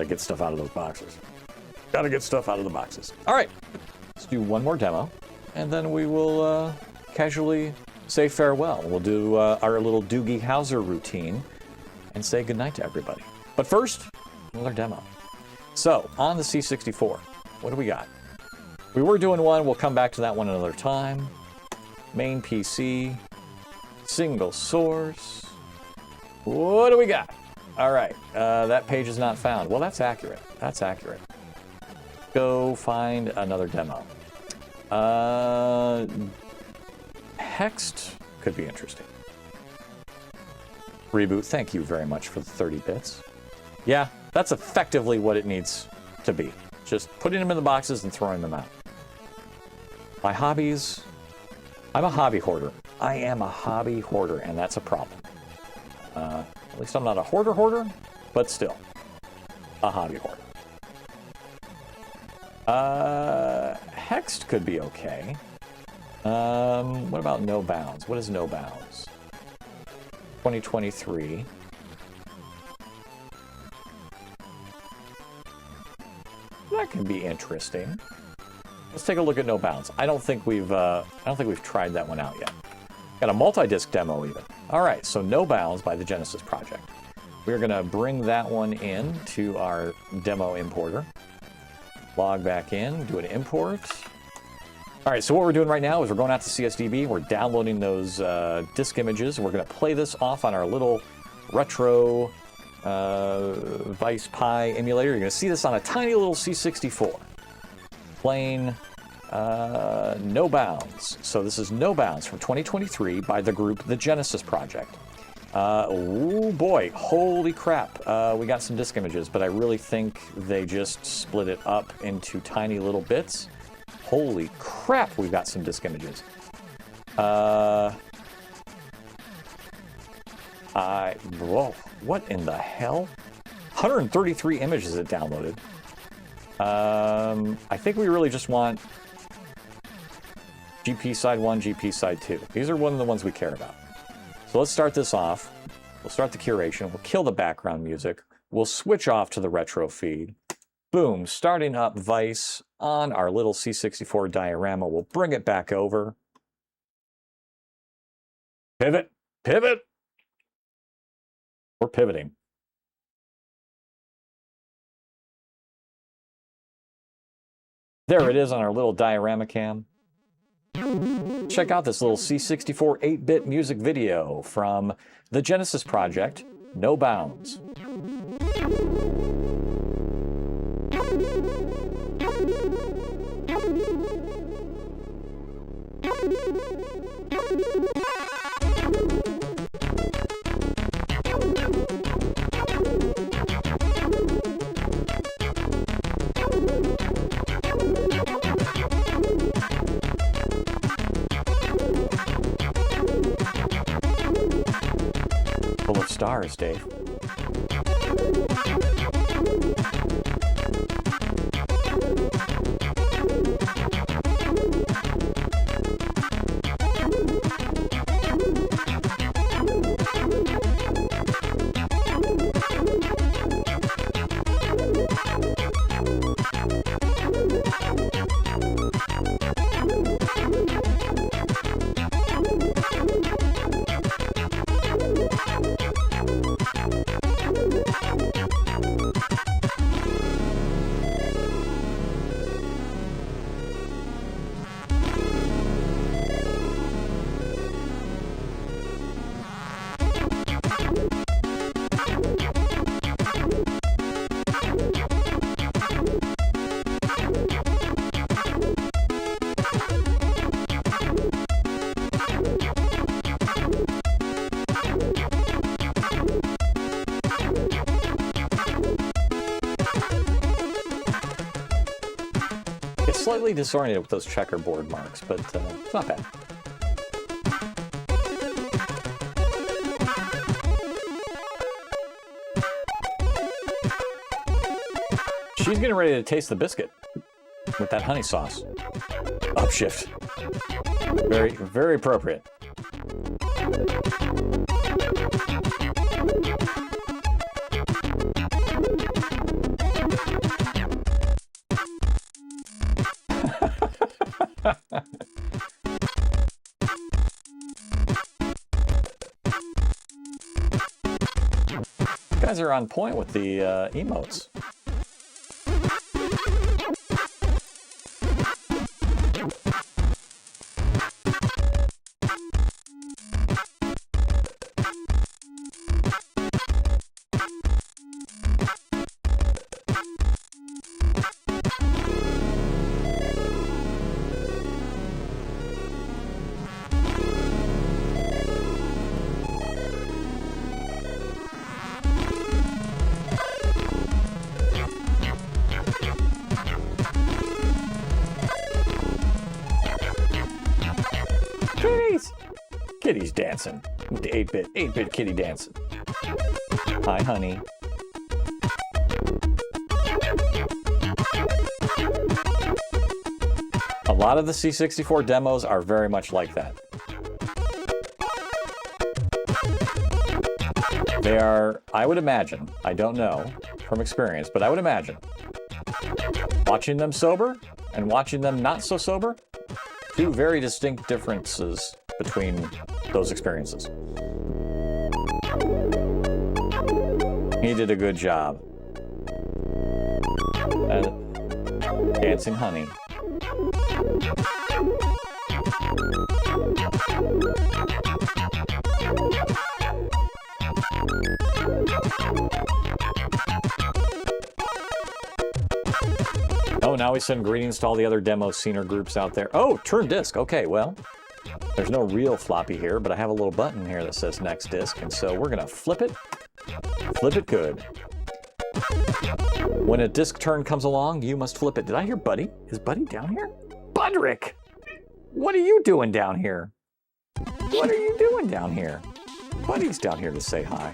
C: get stuff out of those boxes. Gotta get stuff out of the boxes. All right, let's do one more demo, and then we will casually say farewell. We'll do our little Doogie Howser routine and say goodnight to everybody. But first, another demo. So, on the C64, what do we got? We were doing one, we'll come back to that one another time. Main PC, single source. What do we got? All right, that page is not found. Well, that's accurate. That's accurate. Go find another demo. Hext could be interesting. Reboot, thank you very much for the 30 bits. Yeah, that's effectively what it needs to be. Just putting them in the boxes and throwing them out. My hobbies, I'm a hobby hoarder. I am a hobby hoarder, and that's a problem. At least I'm not a hoarder, but still, a hobby hoarder. Hext could be okay. What about No Bounds? What is No Bounds? 2023. That could be interesting. Let's take a look at No Bounds. I don't think we've tried that one out yet. Got a multi-disc demo even. All right, so No Bounds by the Genesis Project. We're gonna bring that one in to our demo importer. Log back in, do an import. All right, so what we're doing right now is we're going out to CSDB. We're downloading those disk images. We're gonna play this off on our little retro Vice Pi emulator. You're gonna see this on a tiny little C64. Playing No Bounds. So this is No Bounds from 2023 by the group The Genesis Project. Oh boy, holy crap. We got some disk images, but I really think they just split it up into tiny little bits. Holy crap, we've got some disk images. Whoa, what in the hell? 133 images it downloaded. I think we really just want GP side 1, GP side 2. These are one of the ones we care about. So let's start this off We'll start the curation. We'll kill the background music. We'll switch off to the retro feed. Boom, starting up Vice on our little C64 diorama. We'll bring it back over. Pivot, pivot. We're pivoting. There it is on our little diorama cam. Check out this little C64 8-bit music video from the Genesis project, No Bounds. Full of stars, Dave. Slightly disoriented with those checkerboard marks, but it's not bad. She's getting ready to taste the biscuit with that honey sauce. Upshift. Very, very appropriate. You guys are on point with the emotes. Kitty's dancing with the 8-bit kitty dancing. Hi, honey. A lot of the C64 demos are very much like that. They are, I would imagine, I don't know from experience, but I would imagine, watching them sober and watching them not so sober, two very distinct differences between those experiences. He did a good job. Dancing honey. Oh, now we send greetings to all the other demo scener groups out there. Oh, turn disc. Okay, well, there's no real floppy here, but I have a little button here that says next disc, and so we're gonna flip it good. When a disc turn comes along, you must flip it. Did I hear Buddy? Is Buddy down here? Budrick! What are you doing down here? What are you doing down here? Buddy's down here to say hi.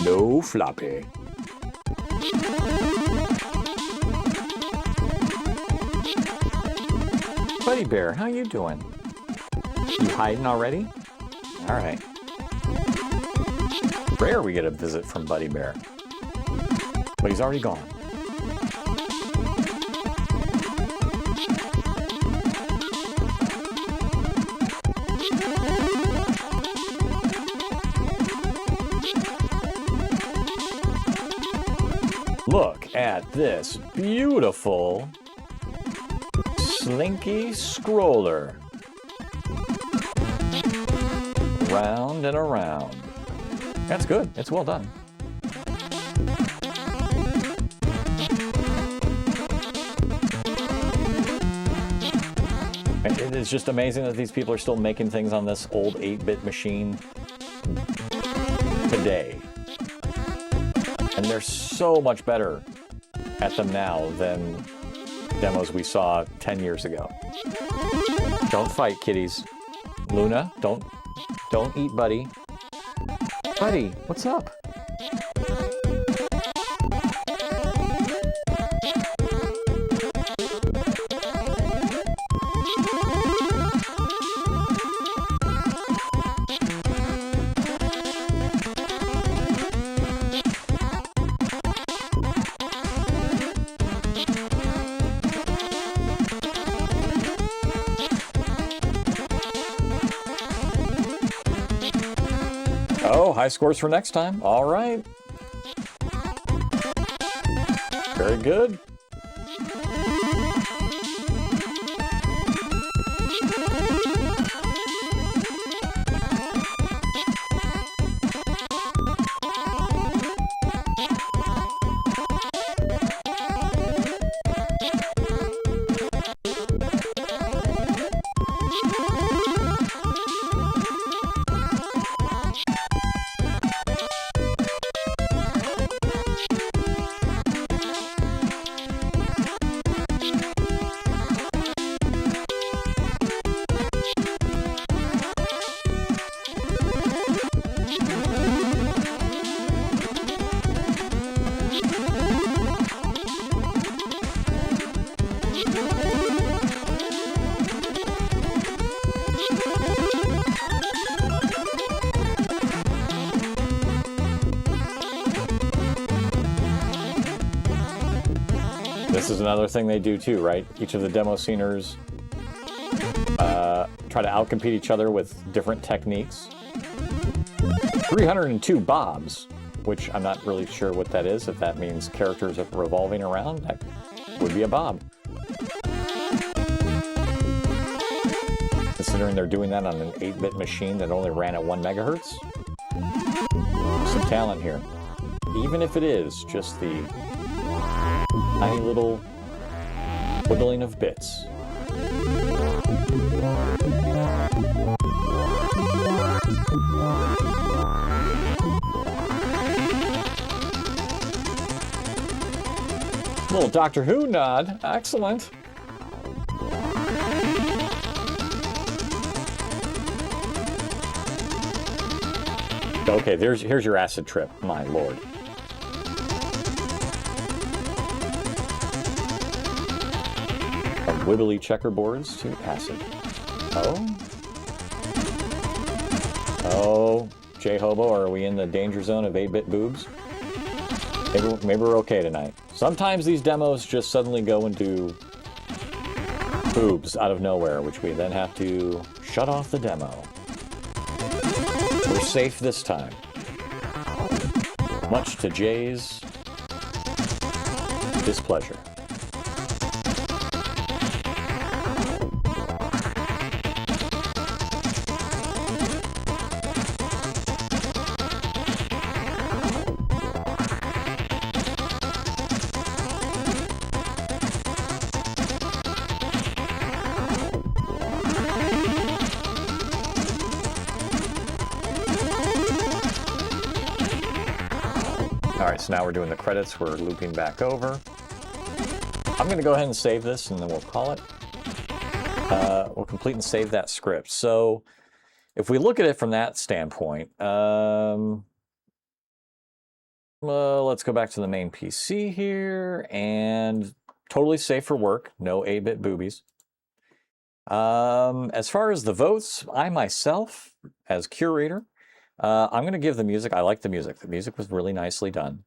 C: No floppy. Buddy Bear, how you doing? You hiding already? All right. Rare we get a visit from Buddy Bear. But he's already gone. Look at this beautiful Slinky Scroller. Round and around. That's good. It's well done. It is just amazing that these people are still making things on this old 8-bit machine today. And they're so much better at them now than demos we saw 10 years ago. Don't fight, kitties. Luna, don't eat Buddy. Buddy, what's up? Oh, high scores for next time. All right. Very good. This is another thing they do too, right? Each of the demo sceners try to outcompete each other with different techniques. 302 bobs, which I'm not really sure what that is. If that means characters are revolving around, that would be a bob. Considering they're doing that on an 8-bit machine that only ran at 1 megahertz. Some talent here. Even if it is just the tiny little wiggling of bits. Little Doctor Who nod. Excellent. Okay, here's your acid trip. My lord. From wibbly checkerboards to acid. Oh, J-Hobo, are we in the danger zone of 8-bit boobs? Maybe we're okay tonight. Sometimes these demos just suddenly go into boobs out of nowhere, which we then have to shut off the demo. We're safe this time. Much to Jay's displeasure. Alright, so now we're doing the credits. We're looping back over. I'm going to go ahead and save this, and then we'll call it. We'll complete and save that script. So if we look at it from that standpoint, let's go back to the main PC here, and totally safe for work. No 8-bit boobies. As far as the votes, I myself, as curator, I'm going to give the music, I like the music. The music was really nicely done.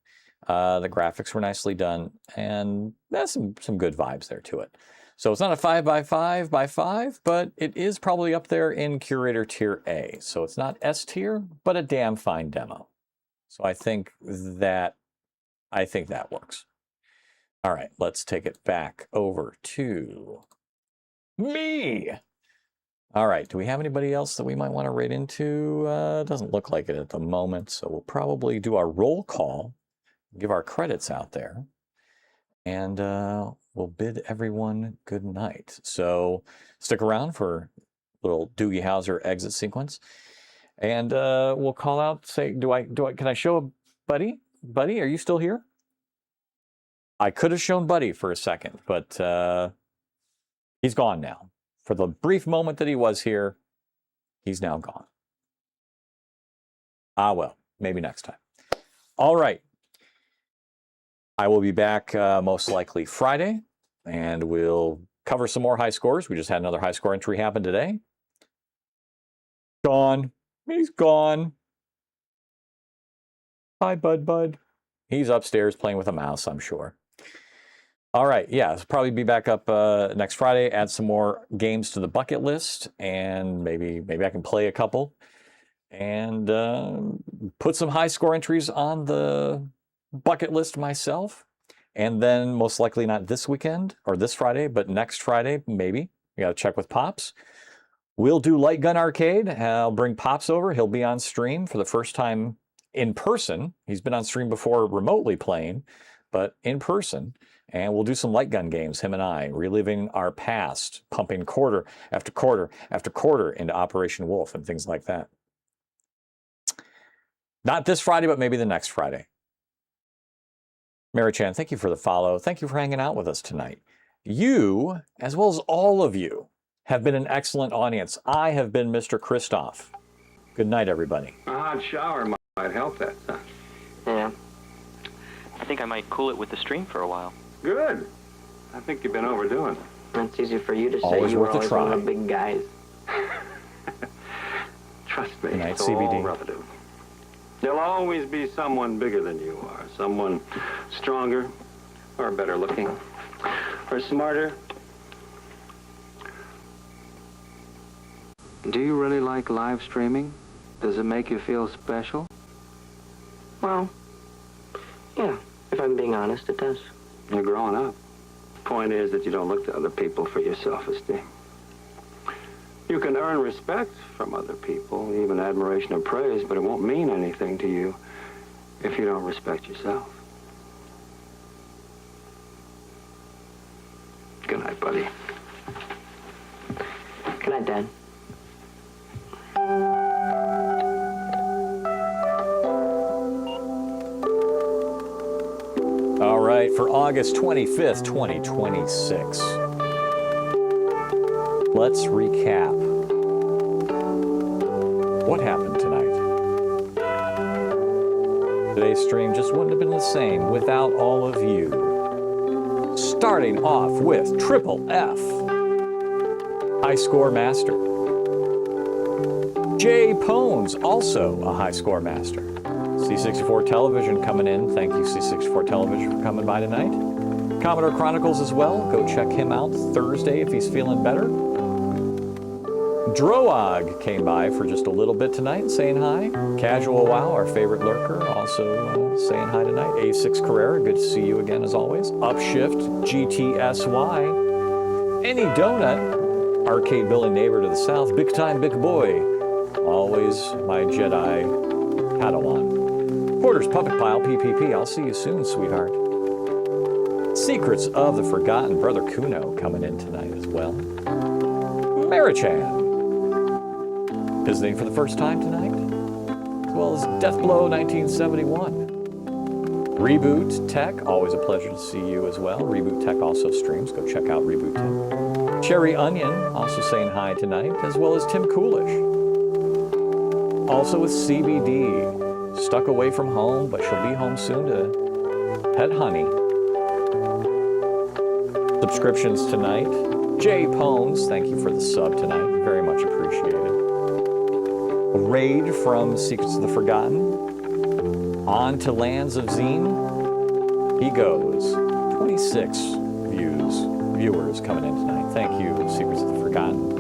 C: The graphics were nicely done, and there's some good vibes there to it. So it's not a 5x5x5, but it is probably up there in Curator Tier A. So it's not S tier, but a damn fine demo. So I think that works. All right, let's take it back over to me. All right, do we have anybody else that we might want to rate into? Doesn't look like it at the moment, so we'll probably do our roll call, give our credits out there, and we'll bid everyone good night. So stick around for a little Doogie Howser exit sequence, and we'll call out, say, can I show a Buddy? Buddy, are you still here? I could have shown Buddy for a second, but he's gone now. For the brief moment that he was here, he's now gone. Ah, well, maybe next time. All right. I will be back most likely Friday, and we'll cover some more high scores. We just had another high score entry happen today. Gone. He's gone. Hi, Bud. He's upstairs playing with a mouse, I'm sure. All right, yeah, I'll probably be back up next Friday, add some more games to the bucket list, and maybe I can play a couple, and put some high score entries on the bucket list myself. And then most likely not this weekend or this Friday, but next Friday, maybe. We got to check with Pops. We'll do Light Gun Arcade. I'll bring Pops over. He'll be on stream for the first time in person. He's been on stream before remotely playing, but in person. And we'll do some light gun games, him and I, reliving our past, pumping quarter after quarter after quarter into Operation Wolf and things like that. Not this Friday, but maybe the next Friday. Mary Chan, thank you for the follow. Thank you for hanging out with us tonight. You, as well as all of you, have been an excellent audience. I have been Mr. Kristoff. Good night, everybody.
P: A hot shower might help that, son.
Q: Yeah. I think I might cool it with the stream for a while.
P: Good. I think you've been overdoing it.
I: That's easy for you to say.
C: Always
I: You were
C: worth a
I: always
C: try.
I: one of the big guys.
P: Trust me,
C: Good night,
P: it's all
C: CBD.
P: relative. There'll always be someone bigger than you are. Someone stronger, or better looking, or smarter. Do you really like live streaming? Does it make you feel special?
I: Well, yeah, if I'm being honest, it does.
P: You're growing up. Point is that you don't look to other people for your self-esteem. You can earn respect from other people, even admiration or praise, but it won't mean anything to you if you don't respect yourself. Good night, buddy.
I: Good night, Dad.
C: All right, for August 25th, 2026. Let's recap. What happened tonight? Today's stream just wouldn't have been the same without all of you. Starting off with Triple F, High Score Master. Jay Pones, also a High Score Master. C64 Television coming in. Thank you, C64 Television, for coming by tonight. Commodore Chronicles as well. Go check him out Thursday if he's feeling better. Droag came by for just a little bit tonight, saying hi. Casual Wow, our favorite lurker, also saying hi tonight. A6 Carrera, good to see you again as always. Upshift, GTSY. Any Donut, Arcade Billy neighbor to the south. Big Time Big Boy, always my Jedi Padawan. Porter's Puppet Pile, PPP, I'll see you soon, sweetheart. Secrets of the Forgotten, Brother Kuno coming in tonight as well. Marichan, visiting for the first time tonight, as well as Deathblow 1971. Reboot Tech, always a pleasure to see you as well. Reboot Tech also streams, go check out Reboot Tech. Cherry Onion, also saying hi tonight, as well as Tim Coolish. Also with CBD, stuck away from home, but she'll be home soon to pet Honey. Subscriptions tonight. Jay Pones, thank you for the sub tonight. Very much appreciated. Raid from Secrets of the Forgotten. On to Lands of Zine. He goes. 26 viewers coming in tonight. Thank you, Secrets of the Forgotten.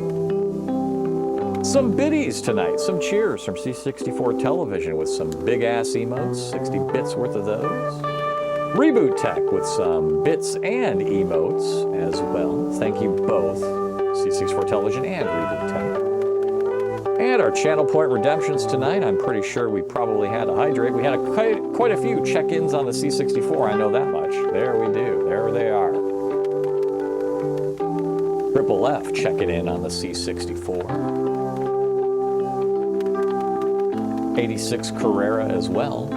C: Some biddies tonight. Some cheers from C64 Television with some big-ass emotes. 60 bits worth of those. Reboot Tech with some bits and emotes as well. Thank you both, C64 Television and Reboot Tech. And our Channel Point redemptions tonight. I'm pretty sure we probably had a hydrate. We had quite a few check-ins on the C64. I know that much. There we do. There they are. Triple F checking in on the C64. 86 Carrera as well.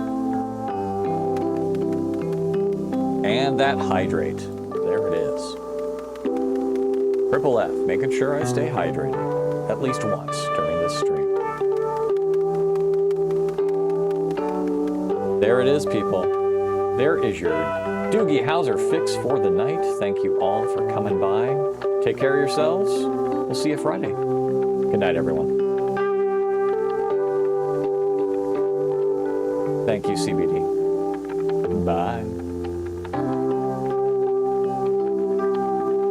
C: And that hydrate. There it is. Triple F, making sure I stay hydrated at least once during this stream. There it is, people. There is your Doogie Howser fix for the night. Thank you all for coming by. Take care of yourselves. We'll see you Friday. Good night, everyone. Thank you, CBD. Bye.